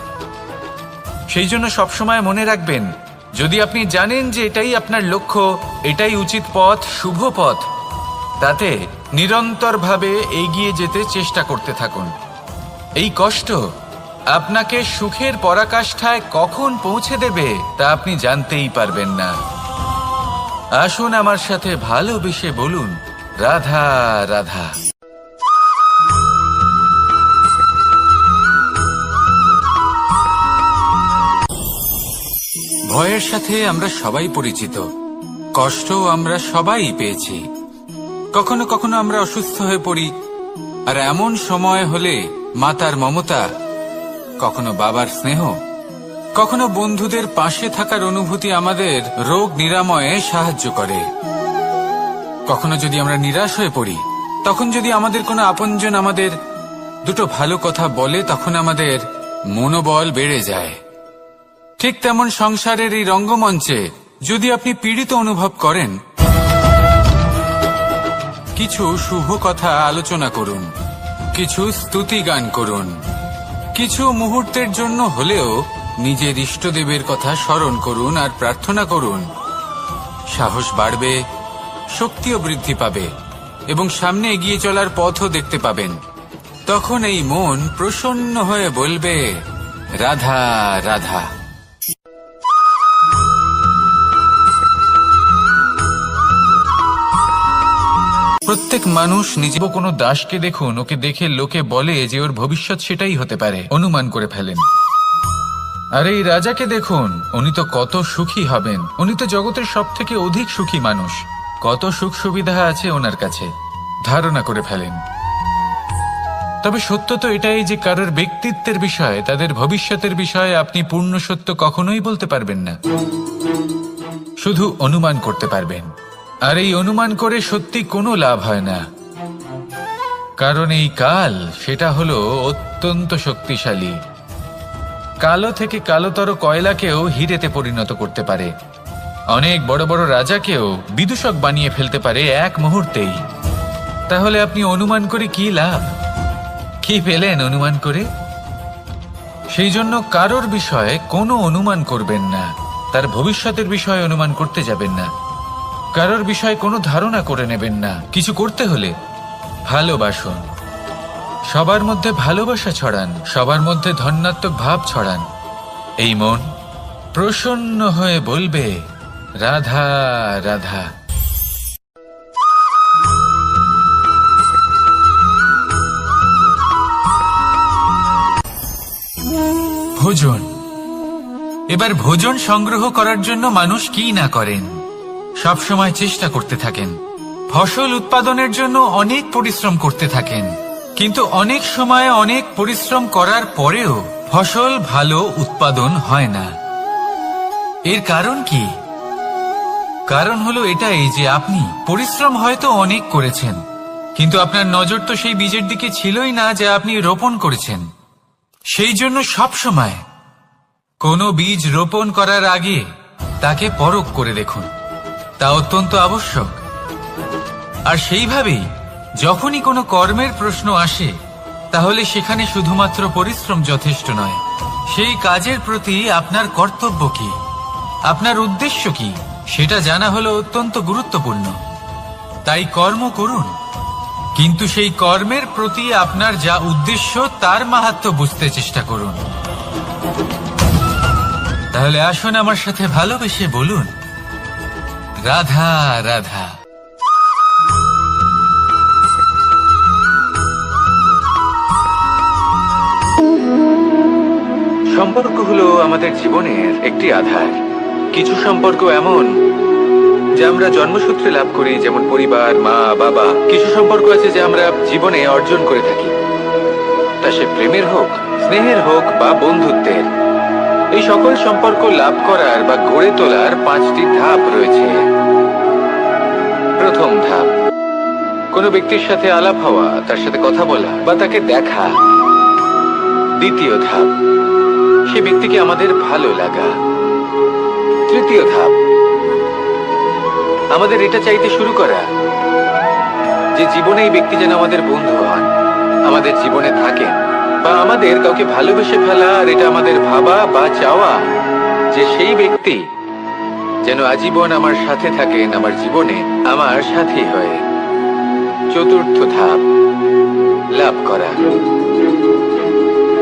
সেই জন্য সবসময় মনে রাখবেন, যদি আপনি জানেন যে এটাই আপনার লক্ষ্য, এটাই উচিত পথ, শুভ পথ, তাতে নিরন্তরভাবে এগিয়ে যেতে চেষ্টা করতে থাকুন। এই কষ্ট আপনাকে সুখের পরাকাষ্ঠায় কখন পৌঁছে দেবে তা আপনি জানতেই পারবেন না। আসুন আমার সাথে ভালোবেসে বলুন, রাধা রাধা। ভয়ের সাথে আমরা সবাই পরিচিত, কষ্টও আমরা সবাই পেয়েছি। কখনো কখনো আমরা অসুস্থ হয়ে পড়ি, আর এমন সময় হলে মাতার মমতা, কখনো বাবার স্নেহ, কখনো বন্ধুদের পাশে থাকার অনুভূতি আমাদের রোগ নিরাময়ে সাহায্য করে। কখনো যদি আমরা নিরাশ হয়ে পড়ি, তখন যদি আমাদের কোনো আপনজন আমাদের দুটো ভালো কথা বলে, তখন আমাদের মনোবল বেড়ে যায়। ঠিক তেমন সংসারের এই রঙ্গমঞ্চে যদি আপনি পীড়িত অনুভব করেন, কিছু শুভ কথা আলোচনা করুন, কিছু স্তুতি গান করুন, কিছু মুহূর্তের জন্য হলেও নিজের ইষ্টদেবের কথা স্মরণ করুন আর প্রার্থনা করুন। সাহস বাড়বে, শক্তিও বৃদ্ধি পাবে এবং সামনে এগিয়ে চলার পথও দেখতে পাবেন। তখন এই মন প্রসন্ন হয়ে বলবে, রাধা রাধা। প্রত্যেক মানুষ নিজেও কোনো দাসকে দেখুন, ওকে দেখে লোকে বলে যে ওর ভবিষ্যৎ সেটাই হতে পারে, অনুমান করে ফেলেন। আর এই রাজাকে দেখুন, উনি তো কত সুখী হবেন, উনি তো জগতের সব থেকে অধিক সুখী মানুষ, কত সুখ সুবিধা আছে ওনার কাছে, ধারণা করে ফেলেন। তবে সত্য তো এটাই যে কারোর ব্যক্তিত্বের বিষয়ে, তাদের ভবিষ্যতের বিষয়ে আপনি পূর্ণ সত্য কখনোই বলতে পারবেন না, শুধু অনুমান করতে পারবেন। আর এই অনুমান করে সত্যি কোনো লাভ হয় না, কারণ এই কাল সেটা হলো অত্যন্ত শক্তিশালী। কালো থেকে কালোতর কয়লাকেও হিরেতে পরিণত করতে পারে, অনেক বড় বড় রাজাকেও বিদূষক বানিয়ে ফেলতে পারে এক মুহূর্তেই। তাহলে আপনি অনুমান করে কি লাভ? কি পেলেন অনুমান করে? সেই জন্য কারোর বিষয়ে কোনো অনুমান করবেন না, তার ভবিষ্যতের বিষয়ে অনুমান করতে যাবেন না, কারোর বিষয়ে কোনো ধারণা করে নেবেন না। কিছু করতে হলে ভালোবাসুন, সবার মধ্যে ভালোবাসা ছড়ান, সবার মধ্যে ধনাত্মক ভাব ছড়ান। এই মন প্রসন্ন হয়ে বলবে, রাধা রাধা। ভোজন। এবার ভোজন সংগ্রহ করার জন্য মানুষ কি না করেন, সব সময় চেষ্টা করতে থাকেন, ফসল উৎপাদনের জন্য অনেক পরিশ্রম করতে থাকেন, কিন্তু অনেক সময় অনেক পরিশ্রম করার পরেও ফসল ভালো উৎপাদন হয় না। এর কারণ কি? কারণ হলো এটাই যে আপনি পরিশ্রম হয়তো অনেক করেছেন, কিন্তু আপনার নজর তো সেই বীজের দিকে ছিলই না যা আপনি রোপণ করেছেন। সেই জন্য সব সময় কোনো বীজ রোপণ করার আগে তাকে পরখ করে দেখুন, তা অত্যন্ত আবশ্যক। আর সেইভাবেই যখনই কোনো কর্মের প্রশ্ন আসে তাহলে সেখানে শুধুমাত্র পরিশ্রম যথেষ্ট নয়, সেই কাজের প্রতি আপনার কর্তব্য কি, আপনার উদ্দেশ্য কি, সেটা জানা হলো অত্যন্ত গুরুত্বপূর্ণ। তাই কর্ম করুন, কিন্তু সেই কর্মের প্রতি আপনার যা উদ্দেশ্য তার মাহাত্ম্য বুঝতে চেষ্টা করুন। তাহলে আসুন আমার সাথে ভালোবেসে বলুন, রাধা রাধা। সম্পর্ক হলো আমাদের জীবনের একটি আধার। কিছু সম্পর্ক এমন যা আমরা জন্মসূত্রে লাভ করি, যেমন পরিবার, মা বাবা। কিছু সম্পর্ক আছে যা আমরা জীবনে অর্জন করে থাকি, তা সে প্রেমের হোক, স্নেহের হোক বা বন্ধুত্বের। এই সকল সম্পর্ক লাভ করার বা গড়ে তোলার 5টি ধাপ রয়েছে। প্রথম ধাপ, কোনো ব্যক্তির সাথে আলাপ হওয়া, তার সাথে কথা বলা বা তাকে দেখা। দ্বিতীয় ধাপ, সে ব্যক্তিকে আমাদের ভালো লাগা। তৃতীয় ধাপ, আমাদের এটা চাইতে শুরু করা যে জীবনে এই ব্যক্তি যেন আমাদের বন্ধু হন, আমাদের জীবনে থাকেন, বা আমাদের কাউকে ভালোবেসে ফেলা আর এটা আমাদের ভাবা বা চাওয়া যে সেই ব্যক্তি যেন আজীবন আমার সাথে থাকেন, আমার জীবনে আমার সাথী হয়ে। চতুর্থ ধাপ, লাভ করা।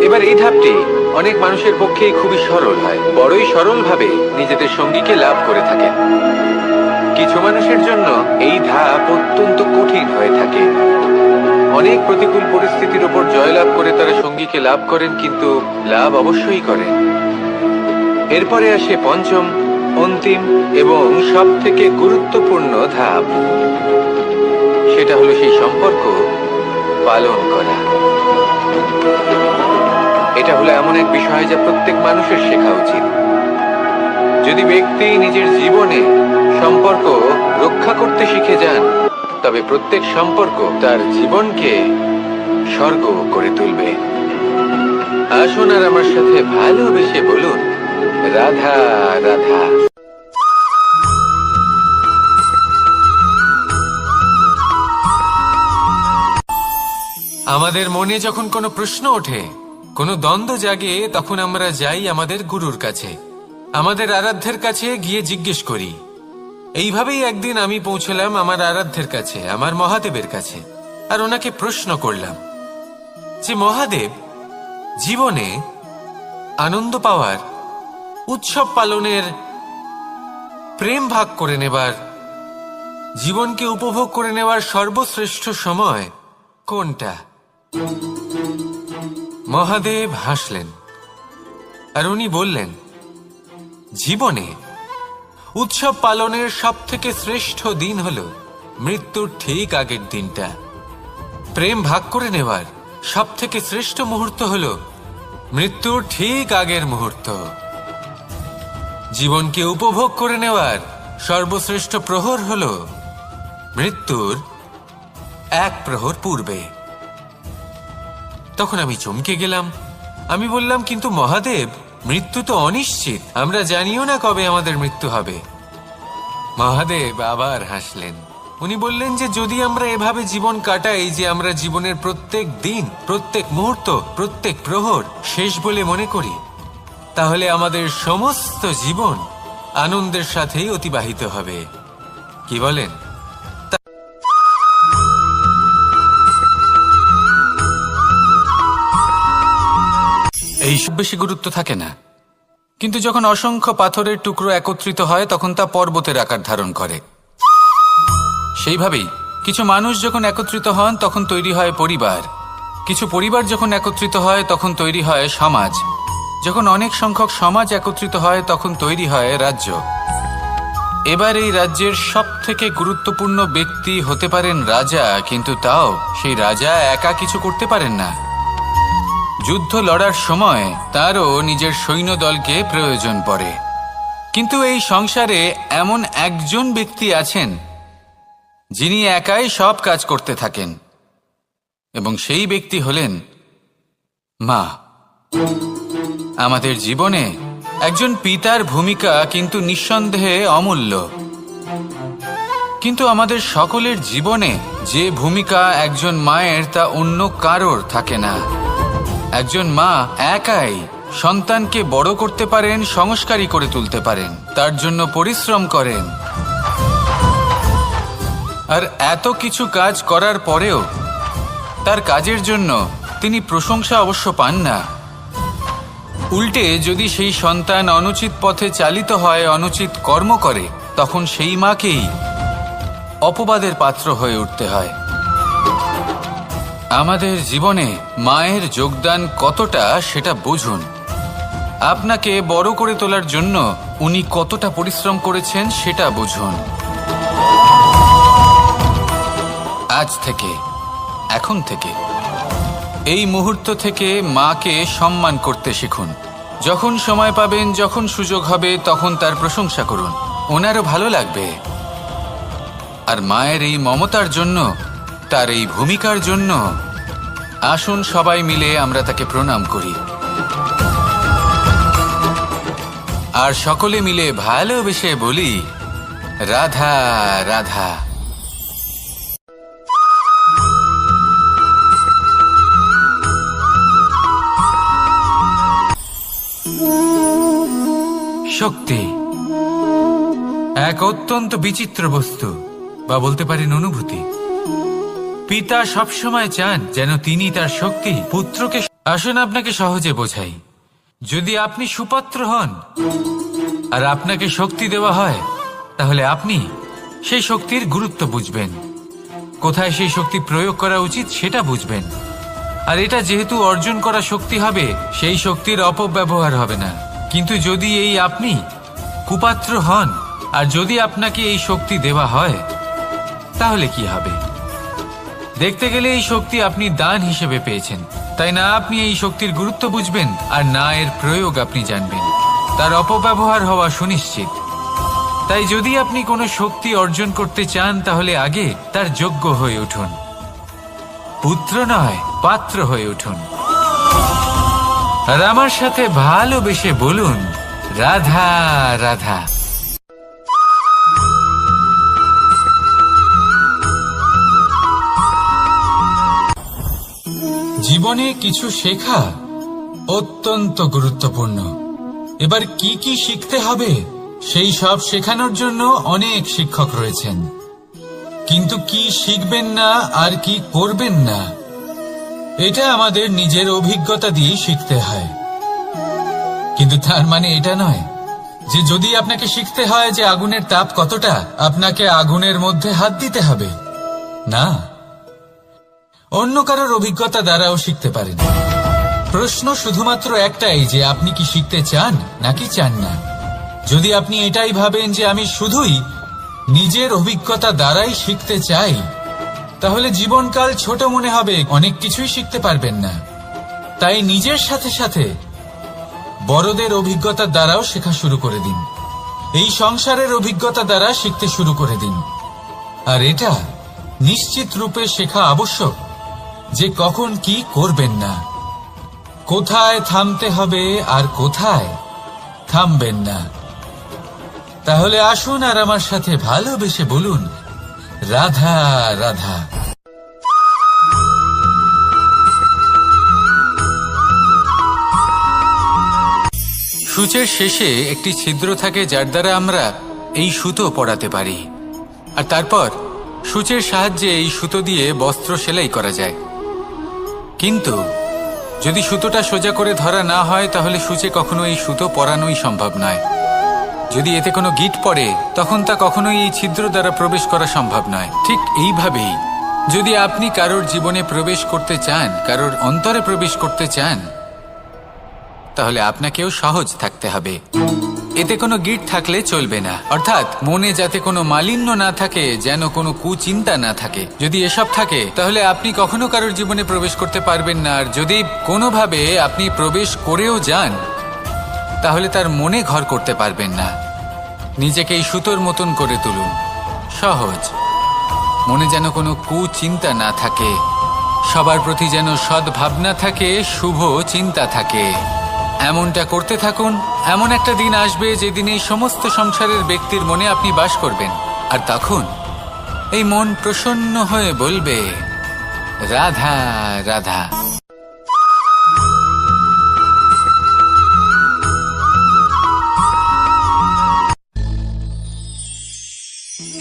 এবার এই ধাপটি অনেক মানুষের পক্ষেই খুবই সরল হয়, বড়ই সরলভাবে নিজেদের সঙ্গীকে লাভ করে থাকেন। কিছু মানুষের জন্য এই ধাপ অত্যন্ত কঠিন হয়ে থাকে। অনেক প্রতিকূল পরিস্থিতির উপর জয়লাভ করে তারা সঙ্গীকে লাভ করেন, কিন্তু লাভ অবশ্যই করেন। এরপরে আসে পঞ্চম, অন্তিম এবং সব থেকে গুরুত্বপূর্ণ ধাপ। সেটা হলো সেই সম্পর্ক পালন করা। এটা হলো এমন এক বিষয় যা প্রত্যেক মানুষের শেখা উচিত। যদি ব্যক্তি নিজের জীবনে সম্পর্ক রক্ষা করতে শিখে যান, তবে প্রত্যেক সম্পর্ক তার জীবনকে স্বর্গ করে তুলবে। আসুন আর আমার সাথে ভালোবেসে বলুন, রাধা রাধা। আমাদের মনে যখন কোনো প্রশ্ন ওঠে, কোনো দ্বন্দ্ব জাগে, তখন আমরা যাই আমাদের গুরুর কাছে, আমাদের আরাধ্যের কাছে গিয়ে জিজ্ঞেস করি। এইভাবেই একদিন আমি পৌঁছলাম আমার আরাধ্যের কাছে, আমার মহাদেবের কাছে, আর ওনাকে প্রশ্ন করলাম যে মহাদেব, জীবনে আনন্দ পাওয়ার, উৎসব পালনের, প্রেম ভাগ করে নেবার, জীবনকে উপভোগ করে নেওয়ার সর্বশ্রেষ্ঠ সময় কোনটা? মহাদেব হাসলেন আর উনি বললেন, জীবনে উৎসব পালনের সব থেকে শ্রেষ্ঠ দিন হল মৃত্যুর ঠিক আগের দিনটা। প্রেম ভাগ করে নেওয়ার সব থেকে শ্রেষ্ঠ মুহূর্ত হল মৃত্যুর ঠিক আগের মুহূর্ত। জীবনকে উপভোগ করে নেওয়ার সর্বশ্রেষ্ঠ প্রহর হল মৃত্যুর 1 প্রহর পূর্বে। তখন আমি চমকে গেলাম। আমি বললাম, কিন্তু মহাদেব, মৃত্যু তো অনিশ্চিত, আমরা জানিও না কবে আমাদের মৃত্যু হবে। মহাদেব আবার হাসলেন। উনি বললেন যে যদি আমরা এভাবে জীবন কাটাই যে আমরা জীবনের প্রত্যেক দিন, প্রত্যেক মুহূর্ত, প্রত্যেক প্রহর শেষ বলে মনে করি, তাহলে আমাদের সমস্ত জীবন আনন্দের সাথেই অতিবাহিত হবে। কি বলেন? এইসব বেশি গুরুত্ব থাকে না, কিন্তু যখন অসংখ্য পাথরের টুকরো একত্রিত হয় তখন তা পর্বতের আকার ধারণ করে। সেইভাবেই কিছু মানুষ যখন একত্রিত হন তখন তৈরি হয় পরিবার, কিছু পরিবার যখন একত্রিত হয় তখন তৈরি হয় সমাজ, যখন অনেক সংখ্যক সমাজ একত্রিত হয় তখন তৈরি হয় রাজ্য। এবার এই রাজ্যের সব থেকে গুরুত্বপূর্ণ ব্যক্তি হতে পারেন রাজা, কিন্তু তাও সেই রাজা একা কিছু করতে পারেন না। যুদ্ধ লড়ার সময় তারও নিজের সৈন্যদলকে প্রয়োজন পড়ে। কিন্তু এই সংসারে এমন একজন ব্যক্তি আছেন যিনি একাই সব কাজ করতে থাকেন, এবং সেই ব্যক্তি হলেন মা। আমাদের জীবনে একজন পিতার ভূমিকা কিন্তু নিঃসন্দেহে অমূল্য। কিন্তু আমাদের সকলের জীবনে যে ভূমিকা একজন মায়ের তা অন্য কারোর থাকে না। একজন মা একাই সন্তানকে বড় করতে পারেন, সংস্কারী করে তুলতে পারেন, তার জন্য পরিশ্রম করেন। আর এত কিছু কাজ করার পরেও তার কাজের জন্য তিনি প্রশংসা অবশ্য পান না। উল্টে যদি সেই সন্তান অনুচিত পথে চালিত হয়, অনুচিত কর্ম করে, তখন সেই মাকেই অপবাদের পাত্র হয়ে উঠতে হয়। আমাদের জীবনে মায়ের যোগদান কতটা সেটা বুঝুন। আপনাকে বড় করে তোলার জন্য উনি কতটা পরিশ্রম করেছেন সেটা বুঝুন। আজ থেকে, এখন থেকে, এই মুহূর্ত থেকে মাকে সম্মান করতে শিখুন। যখন সময় পাবেন, যখন সুযোগ হবে, তখন তার প্রশংসা করুন, ওনারও ভালো লাগবে। আর মায়ের এই মমতার জন্য, তার এই ভূমিকার জন্য আসুন সবাই মিলে আমরা তাকে প্রণাম করি, আর সকলে মিলে ভালোবেসে বলি, রাধা রাধা। শক্তি এক অত্যন্ত বিচিত্র বস্তু, বা বলতে পারেন অনুভূতি। পিতা সবসময় চান যেন তিনি তার শক্তি পুত্রকে। আসুন আপনাকে সহজে বোঝাই। যদি আপনি সুপাত্র হন আর আপনাকে শক্তি দেওয়া হয়, তাহলে আপনি সেই শক্তির গুরুত্ব বুঝবেন, কোথায় সেই শক্তি প্রয়োগ করা উচিত সেটা বুঝবেন। আর এটা যেহেতু অর্জন করা শক্তি হবে, সেই শক্তির অপব্যবহার হবে না। কিন্তু যদি এই আপনি কুপাত্র হন আর যদি আপনাকে এই শক্তি দেওয়া হয়, তাহলে কি হবে? দেখতে গেলে এই শক্তি আপনি দান হিসেবে পেয়েছেন, তাই না আপনি এই শক্তির গুরুত্ব বুঝবেন, আর না এর প্রয়োগ আপনি জানবেন। তার অপব্যবহার হওয়া সুনিশ্চিত। তাই যদি আপনি কোনো শক্তি অর্জন করতে চান, তাহলে আগে তার যোগ্য হয়ে উঠুন। পুত্র নয়, পাত্র হয়ে উঠুন। আর আমার সাথে ভালোবেসে বলুন, রাধা রাধা। জীবনে কিছু শেখা অত্যন্ত গুরুত্বপূর্ণ। এবার কি কি শিখতে হবে সেই সব শেখানোর জন্য অনেক শিক্ষক রয়েছেন, কিন্তু কি শিখবেন না আর কি করবেন না, এটা আমাদের নিজের অভিজ্ঞতা দিয়ে শিখতে হয়। কিন্তু তার মানে এটা নয় যে যদি আপনাকে শিখতে হয় যে আগুনের তাপ কতটা, আপনাকে আগুনের মধ্যে হাত দিতে হবে। না, অন্য কারোর অভিজ্ঞতা দ্বারাও শিখতে পারেন। প্রশ্ন শুধুমাত্র একটাই যে আপনি কি শিখতে চান নাকি চান না। যদি আপনি এটাই ভাবেন যে আমি শুধুই নিজের অভিজ্ঞতা দ্বারাই শিখতে চাই, তাহলে জীবনকাল ছোট মনে হবে, অনেক কিছুই শিখতে পারবেন না। তাই নিজের সাথে সাথে বড়দের অভিজ্ঞতা দ্বারাও শেখা শুরু করে দিন। এই সংসারের অভিজ্ঞতা দ্বারা শিখতে শুরু করে দিন। আর এটা নিশ্চিত রূপে শেখা আবশ্যক যে কখন কি করবেন না, কোথায় থামতে হবে আর কোথায় থামবেন না। তাহলে আসুন আর আমার সাথে ভালোবেসে বলুন, রাধা রাধা। সূচের শেষে একটি ছিদ্র থাকে, যার দ্বারা আমরা এই সুতো পরাতে পারি। আর তারপর সূচের সাহায্যে এই সুতো দিয়ে বস্ত্র সেলাই করা যায়। কিন্তু যদি সুতোটা সোজা করে ধরা না হয়, তাহলে সূচে কখনো এই সুতো পরানোই সম্ভব নয়। যদি এতে কোনো গিঁট পড়ে, তখন তা কখনোই এই ছিদ্র দ্বারা প্রবেশ করা সম্ভব নয়। ঠিক এইভাবেই যদি আপনি কারোর জীবনে প্রবেশ করতে চান, কারোর অন্তরে প্রবেশ করতে চান, তাহলে আপনাকেও সহজ থাকতে হবে। এতে কোনো গিঁট থাকলে চলবে না, অর্থাৎ মনে যাতে কোনো মালিন্য না থাকে, যেন কোনো কুচিন্তা না থাকে। যদি এসব থাকে, তাহলে আপনি কখনো কারোর জীবনে প্রবেশ করতে পারবেন না। আর যদি কোনোভাবে আপনি প্রবেশ করেও যান, তাহলে তার মনে ঘর করতে পারবেন না। নিজেকে এই সুতোর মতন করে তুলুন, সহজ। মনে যেন কোনো কুচিন্তা না থাকে, সবার প্রতি যেন সদ্ভাবনা থাকে, শুভ চিন্তা থাকে। এমনটা করতে থাকুন। এমন একটা দিন আসবে যেদিন এই সমস্ত সংসারের ব্যক্তির মনে আপনি বাস করবেন। আর তখন এই মন প্রসন্ন হয়ে বলবে, রাধা রাধা।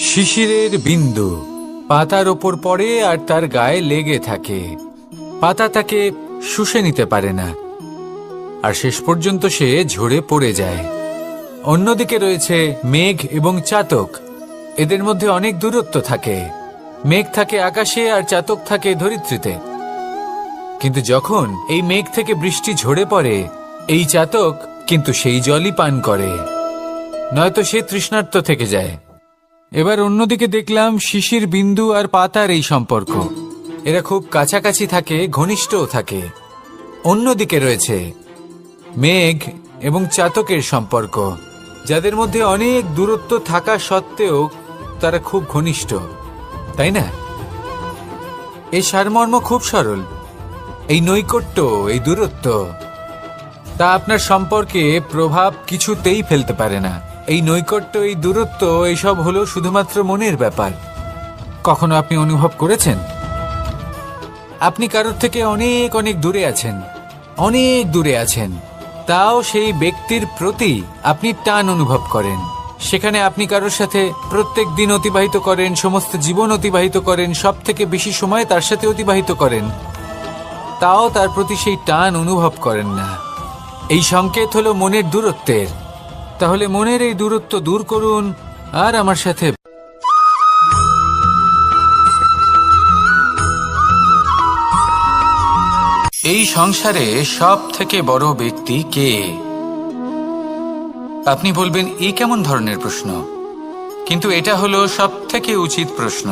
শিশিরের বিন্দু পাতার ওপর পড়ে আর তার গায়ে লেগে থাকে। পাতা তাকে শুষে নিতে পারে না, আর শেষ পর্যন্ত সে ঝরে পড়ে যায়। অন্যদিকে রয়েছে মেঘ এবং চাতক। এদের মধ্যে অনেক দূরত্ব থাকে। মেঘ থাকে আকাশে আর চাতক থাকে ধরিত্রীতে। কিন্তু যখন এই মেঘ থেকে বৃষ্টি ঝরে পড়ে, এই চাতক কিন্তু সেই জলই পান করে, নয়তো সে তৃষ্ণার্ত থেকে যায়। এবার অন্যদিকে দেখলাম শিশির বিন্দু আর পাতার এই সম্পর্ক। এরা খুব কাছাকাছি থাকে, ঘনিষ্ঠও থাকে। অন্যদিকে রয়েছে মেঘ এবং চাতকের সম্পর্ক, যাদের মধ্যে অনেক দূরত্ব থাকা সত্ত্বেও তারা খুব ঘনিষ্ঠ, তাই না? এই সারমর্ম খুব সরল। এই নৈকট্য, এই দূরত্ব, তা আপনার সম্পর্কে প্রভাব কিছুতেই ফেলতে পারে না। এই নৈকট্য, এই দূরত্ব, এইসব হলো শুধুমাত্র মনের ব্যাপার। কখনো আপনি অনুভব করেছেন আপনি কারোর থেকে অনেক অনেক দূরে আছেন, অনেক দূরে আছেন, তাও সেই ব্যক্তির প্রতি আপনি টান অনুভব করেন। সেখানে আপনি কারোর সাথে প্রত্যেক দিন অতিবাহিত করেন, সমস্ত জীবন অতিবাহিত করেন, সব থেকে বেশি সময় তার সাথে অতিবাহিত করেন, তাও তার প্রতি সেই টান অনুভব করেন না। এই সংকেত হলো মনের দূরত্বের। তাহলে মনের এই দূরত্ব দূর করুন আর আমার সাথে। এই সংসারে সব থেকে বড় ব্যক্তি কে? আপনি বলবেন, এই কেমন ধরনের প্রশ্ন? কিন্তু এটা হলো সব থেকে উচিত প্রশ্ন।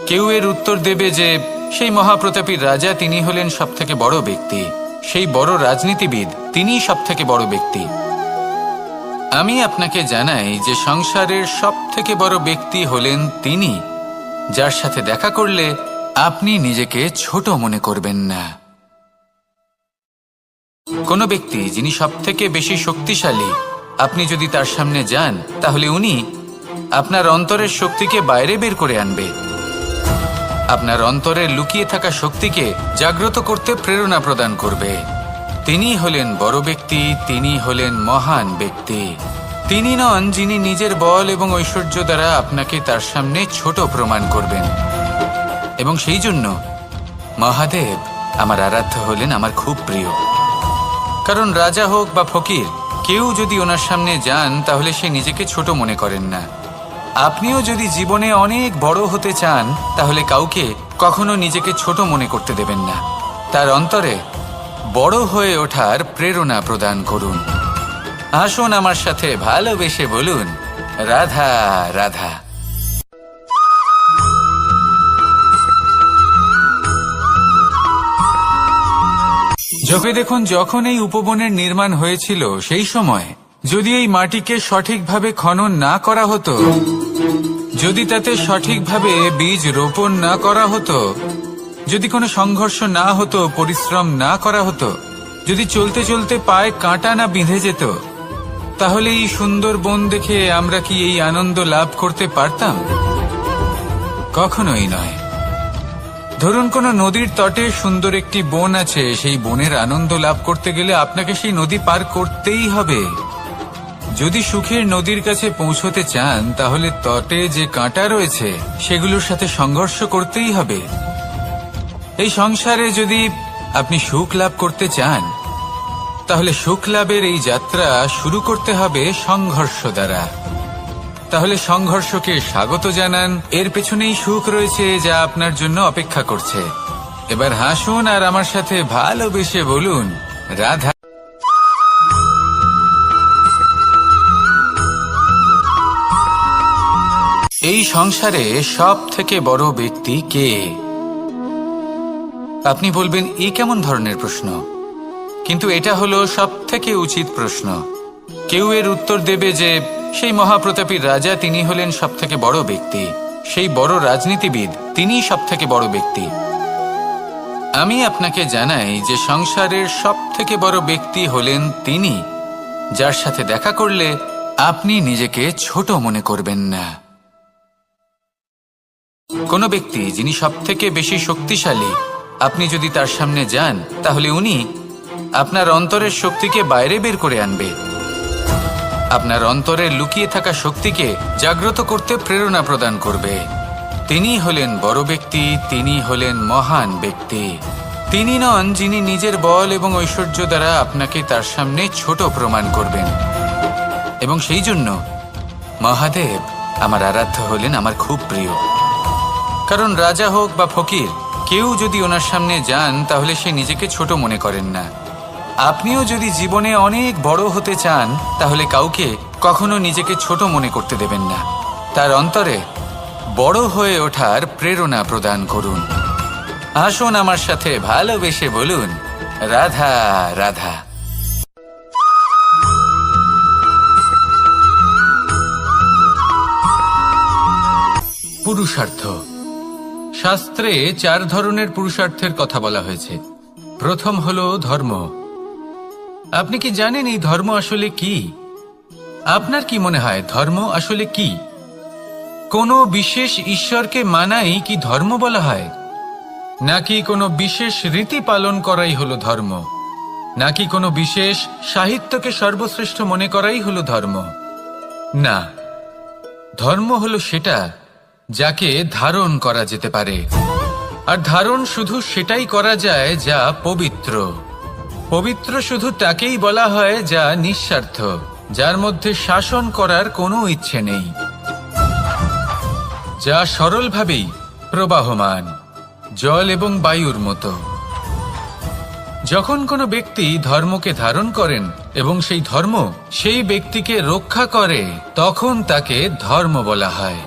কেউ এর উত্তর দেবে যে সেই মহাপ্রতাপী রাজা, তিনি হলেন সব থেকে বড় ব্যক্তি, সেই বড় রাজনীতিবিদ, তিনিই সব থেকে বড় ব্যক্তি। আমি আপনাকে জানাই যে সংসারের সব থেকে বড় ব্যক্তি হলেন তিনি, যার সাথে দেখা করলে আপনি নিজেকে ছোট মনে করবেন না। কোন ব্যক্তি যিনি সব থেকে বেশি শক্তিশালী, আপনি যদি তার সামনে যান, তাহলে উনি আপনার অন্তরের শক্তিকে বাইরে বের করে আনবে, আপনার অন্তরের লুকিয়ে থাকা শক্তিকে জাগ্রত করতে প্রেরণা প্রদান করবে। তিনি হলেন বড় ব্যক্তি, তিনি হলেন মহান ব্যক্তি। তিনি নন যিনি নিজের বল এবং ঐশ্বর্য দ্বারা আপনাকে তার সামনে ছোট প্রমাণ করবেন। এবং সেই জন্য মহাদেব আমার আরাধ্য হলেন আমার খুব প্রিয়। কারণ রাজা হোক বা ফকির, কেউ যদি ওনার সামনে যান তাহলে সে নিজেকে ছোট মনে করেন না। আপনিও যদি জীবনে অনেক বড় হতে চান, তাহলে কাউকে কখনো নিজেকে ছোট মনে করতে দেবেন না। তার অন্তরে বড় হয়ে ওঠার প্রেরণা প্রদান করুন। আসুন আমার সাথে ভালোবেসে বলুন, রাধা রাধা। চোখে দেখুন, যখন এই উপবনের নির্মাণ হয়েছিল সেই সময় যদি এই মাটিকে সঠিকভাবে খনন না করা হতো, যদি তাতে সঠিকভাবে বীজ রোপণ না করা হতো, যদি কোনো সংঘর্ষ না হতো, পরিশ্রম না করা হতো, যদি চলতে চলতে পায়ে কাঁটা না বিঁধে যেত, তাহলে এই সুন্দর বন দেখে আমরা কি এই আনন্দ লাভ করতে পারতাম? কখনোই নয়। ধরুন কোনো নদীর তটে সুন্দর একটি বন আছে, সেই বনের আনন্দ লাভ করতে গেলে আপনাকে সেই নদী পার করতেই হবে। যদি সুখের নদীর কাছে পৌঁছতে চান, তাহলে তটে যে কাঁটা রয়েছে সেগুলোর সাথে সংঘর্ষ করতেই হবে। এই সংসারে যদি আপনি সুখ লাভ করতে চান, তাহলে সুখ লাভের এই যাত্রা শুরু করতে হবে সংঘর্ষ দ্বারা। তাহলে সংঘর্ষকে স্বাগত জানান, এর পেছনেই সুখ রয়েছে যা আপনার জন্য অপেক্ষা করছে। এবার হাসুন আর আমার সাথে ভালোবেসে বলুন, রাধা। এই সংসারে সব থেকে বড় ব্যক্তি কে? আপনি বলবেন, এই কেমন ধরনের প্রশ্ন? কিন্তু এটা হলো সব থেকে উচিত প্রশ্ন। কেউ এর উত্তর দেবে যে সেই মহাপ্রতাপী রাজা, তিনি হলেন সব থেকে বড় ব্যক্তি, সেই বড় রাজনীতিবিদ, তিনিই সব থেকে বড় ব্যক্তি। আমি আপনাকে জানাই যে সংসারের সব থেকে বড় ব্যক্তি হলেন তিনি, যার সাথে দেখা করলে আপনি নিজেকে ছোট মনে করবেন না। কোনো ব্যক্তি যিনি সবথেকে বেশি শক্তিশালী, আপনি যদি তার সামনে যান তাহলে উনি আপনার অন্তরের শক্তিকে বাইরে বের করে আনবে, আপনার অন্তরের লুকিয়ে থাকা শক্তিকে জাগ্রত করতে প্রেরণা প্রদান করবে। তিনি হলেন বড় ব্যক্তি, তিনি হলেন মহান ব্যক্তি। তিনি নন যিনি নিজের বল এবং ঐশ্বর্য দ্বারা আপনাকে তার সামনে ছোট প্রমাণ করবেন। এবং সেই জন্য মহাদেব আমার আরাধ্য হলেন আমার খুব প্রিয়। কারণ রাজা হোক বা ফকির, কেউ যদি ওনার সামনে যান তাহলে সে নিজেকে ছোট মনে করেন না। আপনিও যদি জীবনে অনেক বড় হতে চান তাহলে কাউকে কখনো নিজেকে ছোট মনে করতে দেবেন না। তার অন্তরে বড় হয়ে ওঠার প্রেরণা প্রদান করুন। আসুন আমার সাথে ভালোবেসে বলুন, রাধা রাধা। পুরুষার্থ। শাস্ত্রে 4 ধরনের পুরুষার্থের কথা বলা হয়েছে। প্রথম হলো ধর্ম। আপনি কি জানেন এই ধর্ম আসলে কি? আপনার কি মনে হয় ধর্ম আসলে কি? কোনো বিশেষ ঈশ্বরকে মানাই কি ধর্ম বলা হয়? নাকি কোনো বিশেষ রীতি পালন করাই হলো ধর্ম? নাকি কোনো বিশেষ সাহিত্যকে সর্বশ্রেষ্ঠ মনে করাই হলো ধর্ম? না, ধর্ম হলো সেটা যাকে ধারণ করা যেতে পারে। আর ধারণ শুধু সেটাই করা যায় যা পবিত্র। পবিত্র শুধু তাকেই বলা হয় যা নিঃস্বার্থ, যার মধ্যে শাসন করার কোনো ইচ্ছে নেই, যা সরলভাবেই প্রবাহমান, জল এবং বায়ুর মতো। যখন কোনো ব্যক্তি ধর্মকে ধারণ করেন এবং সেই ধর্ম সেই ব্যক্তিকে রক্ষা করে, তখন তাকে ধর্ম বলা হয়।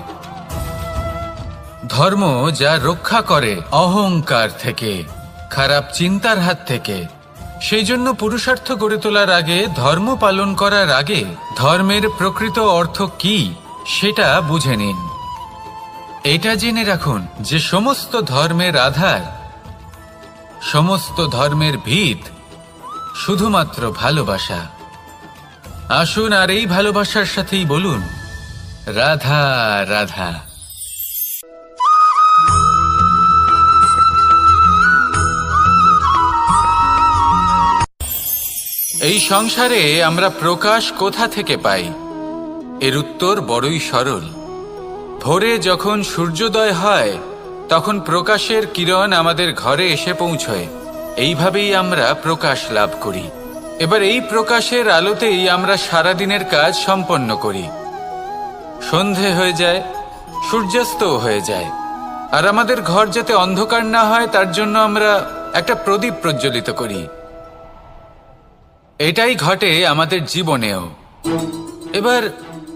ধর্ম যা রক্ষা করে অহংকার থেকে, খারাপ চিন্তার হাত থেকে। সেই জন্য পুরুষার্থ গড়ে তোলার আগে, ধর্ম পালন করার আগে ধর্মের প্রকৃত অর্থ কি সেটা বুঝে নিন। এটা জেনে রাখুন যে সমস্ত ধর্মের আধার, সমস্ত ধর্মের ভিত শুধুমাত্র ভালোবাসা। আসুন আর এই ভালোবাসার সাথেই বলুন, রাধা রাধা। এই সংসারে আমরা প্রকাশ কোথা থেকে পাই? এর উত্তর বড়ই সরল। ভোরে যখন সূর্যোদয় হয় তখন প্রকাশের কিরণ আমাদের ঘরে এসে পৌঁছয়। এইভাবেই আমরা প্রকাশ লাভ করি। এবার এই প্রকাশের আলোতেই আমরা সারাদিনের কাজ সম্পন্ন করি। সন্ধে হয়ে যায়, সূর্যাস্তও হয়ে যায়। আর আমাদের ঘর যাতে অন্ধকার না হয় তার জন্য আমরা একটা প্রদীপ প্রজ্বলিত করি। এটাই ঘটে আমাদের জীবনেও। এবার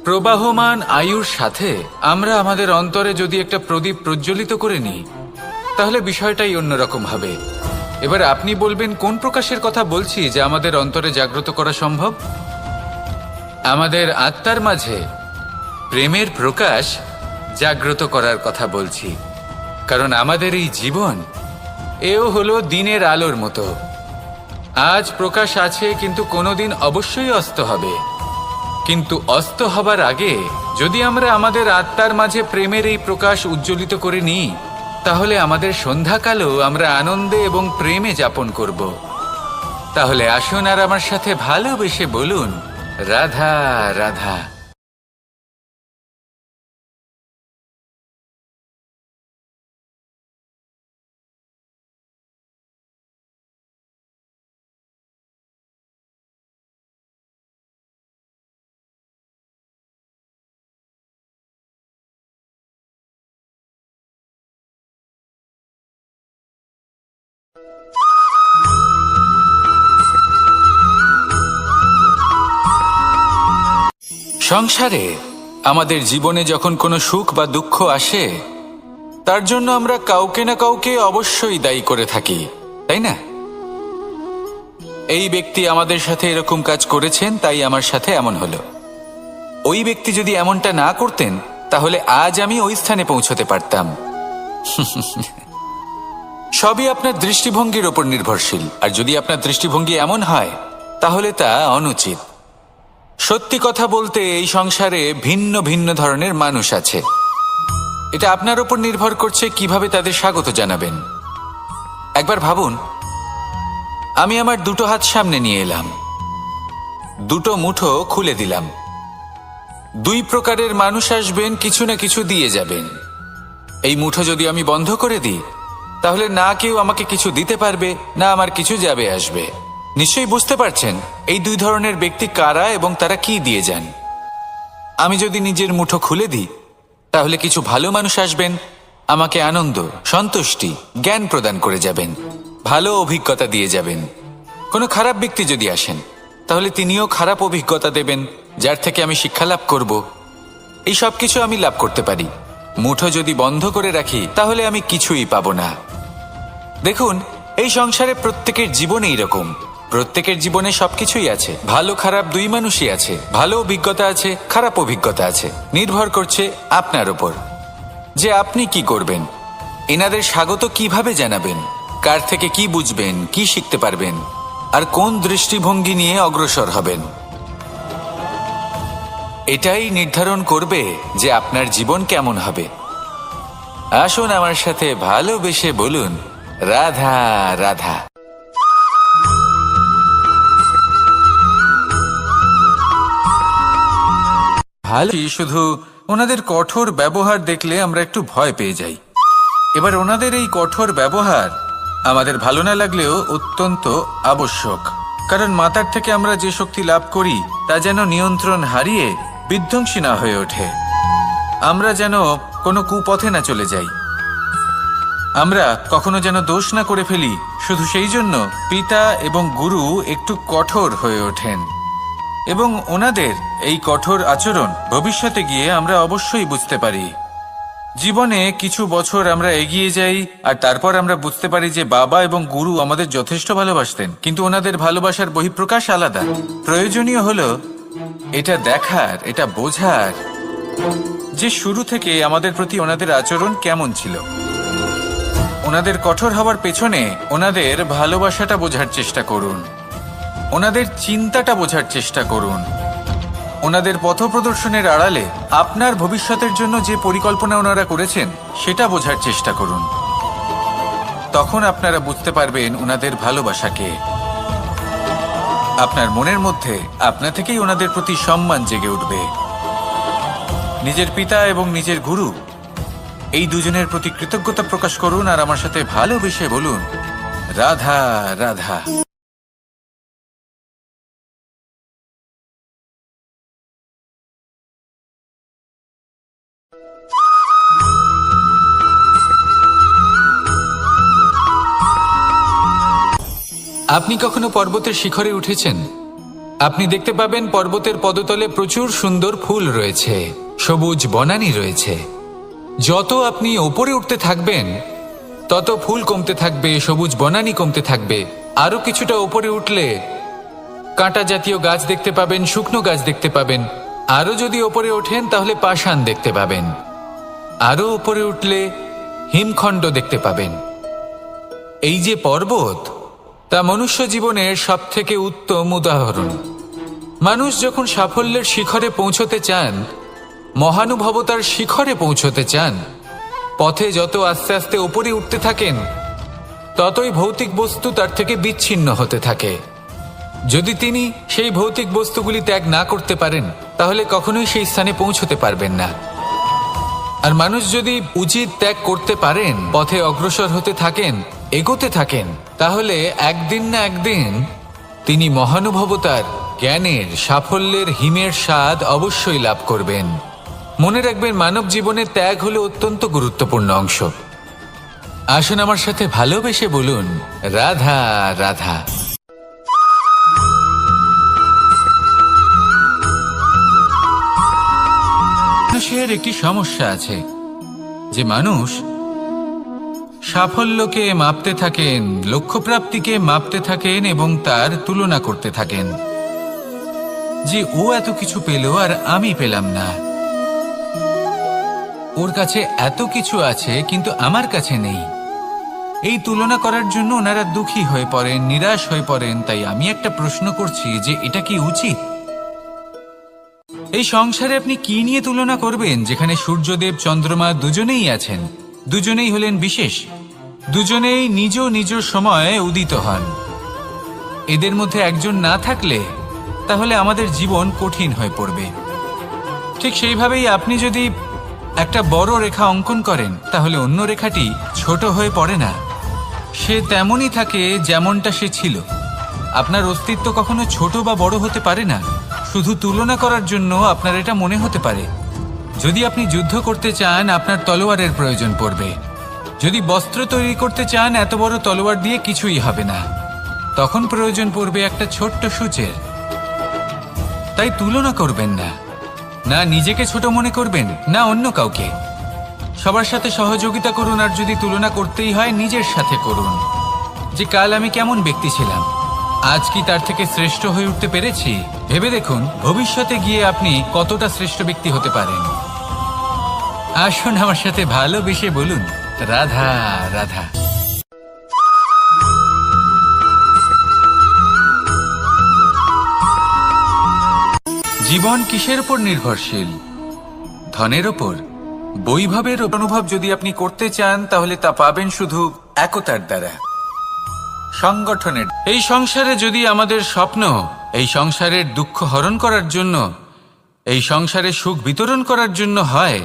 প্রবাহমান আয়ুর সাথে আমরা আমাদের অন্তরে যদি একটা প্রদীপ প্রজ্বলিত করে নিই তাহলে বিষয়টাই অন্যরকম হবে। এবার আপনি বলবেন কোন প্রকাশের কথা বলছি যা আমাদের অন্তরে জাগ্রত করা সম্ভব? আমাদের আত্মার মাঝে প্রেমের প্রকাশ জাগ্রত করার কথা বলছি। কারণ আমাদের এই জীবন এও হলো দিনের আলোর মতো। আজ প্রকাশ আছে কিন্তু কোনোদিন অবশ্যই অস্ত হবে। কিন্তু অস্ত হবার আগে যদি আমরা আমাদের আত্মার মাঝে প্রেমের এই প্রকাশ উজ্জ্বলিত করে নিই তাহলে আমাদের সন্ধ্যাকালও আমরা আনন্দে এবং প্রেমে যাপন করব। তাহলে আসুন আর আমার সাথে ভালোবেসে বলুন, রাধা রাধা। সংসারে আমাদের জীবনে যখন কোনো সুখ বা দুঃখ আসে তার জন্য আমরা কাউকে না কাউকে অবশ্যই দায়ী করে থাকি, তাই না? এই ব্যক্তি আমাদের সাথে এরকম কাজ করেছেন তাই আমার সাথে এমন হলো। ওই ব্যক্তি যদি এমনটা না করতেন তাহলে আজ আমি ওই স্থানে পৌঁছতে পারতাম। সবই আপনার দৃষ্টিভঙ্গির ওপর নির্ভরশীল। আর যদি আপনার দৃষ্টিভঙ্গি এমন হয় তাহলে তা অনুচিত। সত্যি কথা বলতে এই সংসারে ভিন্ন ভিন্ন ধরনের মানুষ আছে। এটা আপনার উপর নির্ভর করছে কিভাবে তাদের স্বাগত জানাবেন। একবার ভাবুন, আমি আমার দুটো হাত সামনে নিয়ে এলাম, দুটো মুঠো খুলে দিলাম। দুই প্রকারের মানুষ আসবেন, কিছু না কিছু দিয়ে যাবেন। এই মুঠো যদি আমি বন্ধ করে দিই, তাহলে না কেউ আমাকে কিছু দিতে পারবে, না আমার কিছু যাবে আসবে। নিশ্চয়ই বুঝতে পারছেন এই দুই ধরনের ব্যক্তি কারা এবং তারা কি দিয়ে যান। আমি যদি নিজের মুঠো খুলে দিই, তাহলে কিছু ভালো মানুষ আসবেন, আমাকে আনন্দ, সন্তুষ্টি, জ্ঞান প্রদান করে যাবেন, ভালো অভিজ্ঞতা দিয়ে যাবেন। কোনো খারাপ ব্যক্তি যদি আসেন, তাহলে তিনিও খারাপ অভিজ্ঞতা দেবেন, যার থেকে আমি শিক্ষা লাভ করব। এই সব কিছু আমি লাভ করতে পারি। মুঠো যদি বন্ধ করে রাখি, তাহলে আমি কিছুই পাবো না। দেখুন, এই সংসারে প্রত্যেকের জীবনে এইরকম। প্রত্যেকের জীবনে সবকিছুই আছে, ভালো খারাপ দুই মানুষই আছে, ভালো অভিজ্ঞতা আছে, খারাপ অভিজ্ঞতা আছে। নির্ভর করছে আপনার উপর যে আপনি কি করবেন, এনাদের স্বাগত কিভাবে জানাবেন, কার থেকে কি বুঝবেন, কি শিখতে পারবেন, আর কোন দৃষ্টিভঙ্গি নিয়ে অগ্রসর হবেন। এটাই নির্ধারণ করবে যে আপনার জীবন কেমন হবে। আসুন আমার সাথে ভালোবেসে বলুন, রাধা রাধা। ভালো, শুধু ওনাদের কঠোর ব্যবহার দেখলে আমরা একটু ভয় পেয়ে যাই। এবার ওনাদের এই কঠোর ব্যবহার আমাদের ভালো না লাগলেও অত্যন্ত আবশ্যক, কারণ মাতার থেকে আমরা যে শক্তি লাভ করি তা যেন নিয়ন্ত্রণ হারিয়ে বিধ্বংসী না হয়ে ওঠে। আমরা যেন কোনো কুপথে না চলে যাই, আমরা কখনো যেন দোষ না করে ফেলি। শুধু সেই জন্য পিতা এবং গুরু একটু কঠোর হয়ে ওঠেন, এবং ওনাদের এই কঠোর আচরণ ভবিষ্যতে গিয়ে আমরা অবশ্যই বুঝতে পারি। জীবনে কিছু বছর আমরা এগিয়ে যাই, আর তারপর আমরা বুঝতে পারি যে বাবা এবং গুরু আমাদের যথেষ্ট ভালোবাসতেন, কিন্তু ওনাদের ভালোবাসার বহিঃপ্রকাশ আলাদা। প্রয়োজনীয় হলো এটা দেখার, এটা বোঝার যে শুরু থেকে আমাদের প্রতি ওনাদের আচরণ কেমন ছিল। ওনাদের কঠোর হওয়ার পেছনে ওনাদের ভালোবাসাটা বোঝার চেষ্টা করুন, ওনাদের চিন্তাটা বোঝার চেষ্টা করুন, ওনাদের পথপ্রদর্শনের আড়ালে আপনার ভবিষ্যতের জন্য যে পরিকল্পনা ওনারা করেছেন সেটা বোঝার চেষ্টা করুন। তখন আপনারা বুঝতে পারবেন ওনাদের ভালোবাসাকে। আপনার মনের মধ্যে আপনা থেকেই ওনাদের প্রতি সম্মান জেগে উঠবে। নিজের পিতা এবং নিজের গুরু এই দুজনের প্রতি কৃতজ্ঞতা প্রকাশ করুন, আর আমার সাথে ভালোবেসে বলুন, রাধা রাধা। আপনি কখনো পর্বতের শিখরে উঠেছেন? আপনি দেখতে পাবেন পর্বতের পদতলে প্রচুর সুন্দর ফুল রয়েছে, সবুজ বনানী রয়েছে। যত আপনি ওপরে উঠতে থাকবেন তত ফুল কমতে থাকবে, সবুজ বনানী কমতে থাকবে। আরো কিছুটা ওপরে উঠলে কাঁটা জাতীয় গাছ দেখতে পাবেন, শুকনো গাছ দেখতে পাবেন। আরো যদি ওপরে ওঠেন তাহলে পাষাণ দেখতে পাবেন। আরো উপরে উঠলে হিমখণ্ড দেখতে পাবেন। এই যে পর্বত, তা মনুষ্য জীবনের সবথেকে উত্তম উদাহরণ। মানুষ যখন সাফল্যের শিখরে পৌঁছতে চান, মহানুভবতার শিখরে পৌঁছতে চান, পথে যত আস্তে আস্তে উপরে উঠতে থাকেন, ততই ভৌতিক বস্তু তার থেকে বিচ্ছিন্ন হতে থাকে। যদি তিনি সেই ভৌতিক বস্তুগুলি ত্যাগ না করতে পারেন, তাহলে কখনোই সেই স্থানে পৌঁছতে পারবেন না। আর মানুষ যদি উচিত ত্যাগ করতে পারেন, পথে অগ্রসর হতে থাকেন, এগোতে থাকেন, তাহলে একদিন না একদিন তিনি মহানুভবতার, জ্ঞানের, সাফল্যের হিমের স্বাদ অবশ্যই লাভ করবেন। মনে রাখবেন, মানব জীবনে ত্যাগ হলো অত্যন্ত গুরুত্বপূর্ণ অংশ। আসুন আমার সাথে ভালোবেসে বলুন, রাধা রাধা। মানুষের একটি সমস্যা আছে যে মানুষ সাফল্যকে মাপতে থাকেন, লক্ষ্যপ্রাপ্তিকে মাপতে থাকেন এবং তার তুলনা করতে থাকেন যে ও এত কিছু পেল আর আমি পেলাম না, ওর কাছে এত কিছু আছে কিন্তু আমার কাছে নেই। এই তুলনা করার জন্য ওনারা দুঃখী হয়ে পড়েন, নিরাশ হয়ে পড়েন। তাই আমি একটা প্রশ্ন করছি যে এটা কি উচিত? এই সংসারে আপনি কি নিয়ে তুলনা করবেন, যেখানে সূর্যদেব চন্দ্রমা দুজনেই আছেন, দুজনেই হলেন বিশেষ, দুজনেই নিজ নিজ সময়ে উদিত হন। এদের মধ্যে একজন না থাকলে তাহলে আমাদের জীবন কঠিন হয়ে পড়বে। ঠিক সেইভাবেই আপনি যদি একটা বড় রেখা অঙ্কন করেন, তাহলে অন্য রেখাটি ছোট হয়ে পড়ে না, সে তেমনই থাকে যেমনটা সে ছিল। আপনার অস্তিত্ব কখনো ছোট বা বড় হতে পারে না, শুধু তুলনা করার জন্য আপনার এটা মনে হতে পারে। যদি আপনি যুদ্ধ করতে চান, আপনার তলোয়ারের প্রয়োজন পড়বে। যদি বস্ত্র তৈরি করতে চান, এত বড় তলোয়ার দিয়ে কিছুই হবে না, তখন প্রয়োজন পড়বে একটা ছোট্ট সূচের। তাই তুলনা করবেন না, না নিজেকে ছোট মনে করবেন, না অন্য কাউকে। সবার সাথে সহযোগিতা করুন, আর যদি তুলনা করতেই হয় নিজের সাথে করুন, যে কাল আমি কেমন ব্যক্তি ছিলাম, আজ কি তার থেকে শ্রেষ্ঠ হয়ে উঠতে পেরেছি। ভেবে দেখুন ভবিষ্যতে গিয়ে আপনি কতটা শ্রেষ্ঠ ব্যক্তি হতে পারেন। আসুন আমার সাথে ভালোবেসে বলুন, রাধা রাধা। জীবন কিসের উপর নির্ভরশীল? ধনের ওপর, বৈভবের অনুভব যদি আপনি করতে চান, তাহলে তা পাবেন শুধু একতার দ্বারা, সংগঠনের। এই সংসারে যদি আমাদের স্বপ্ন এই সংসারের দুঃখ হরণ করার জন্য, এই সংসারে সুখ বিতরণ করার জন্য হয়,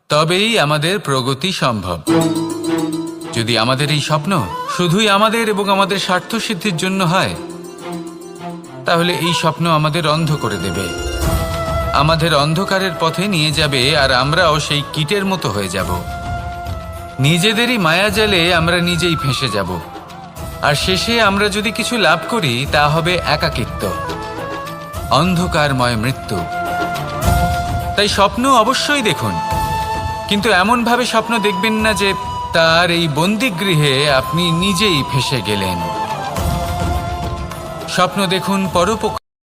তবেই আমাদের প্রগতি সম্ভব। যদি আমাদের এই স্বপ্ন শুধুই আমাদের এবং আমাদের স্বার্থ সিদ্ধির জন্য হয়, তাহলে এই স্বপ্ন আমাদের অন্ধ করে দেবে, আমাদের অন্ধকারের পথে নিয়ে যাবে, আর আমরাও সেই কীটের মতো হয়ে যাব। নিজেদেরই মায়াজালে আমরা নিজেই ফেঁসে যাব, আর শেষে আমরা যদি কিছু লাভ করি, তা হবে একাকিত্ব, অন্ধকারময় মৃত্যু। তাই স্বপ্ন অবশ্যই দেখুন, কিন্তু এমনভাবে স্বপ্ন দেখবেন না যে তার এই বন্দিগৃহে আপনি নিজেই ফেঁসে গেলেন। স্বপ্ন দেখুন পরোপকার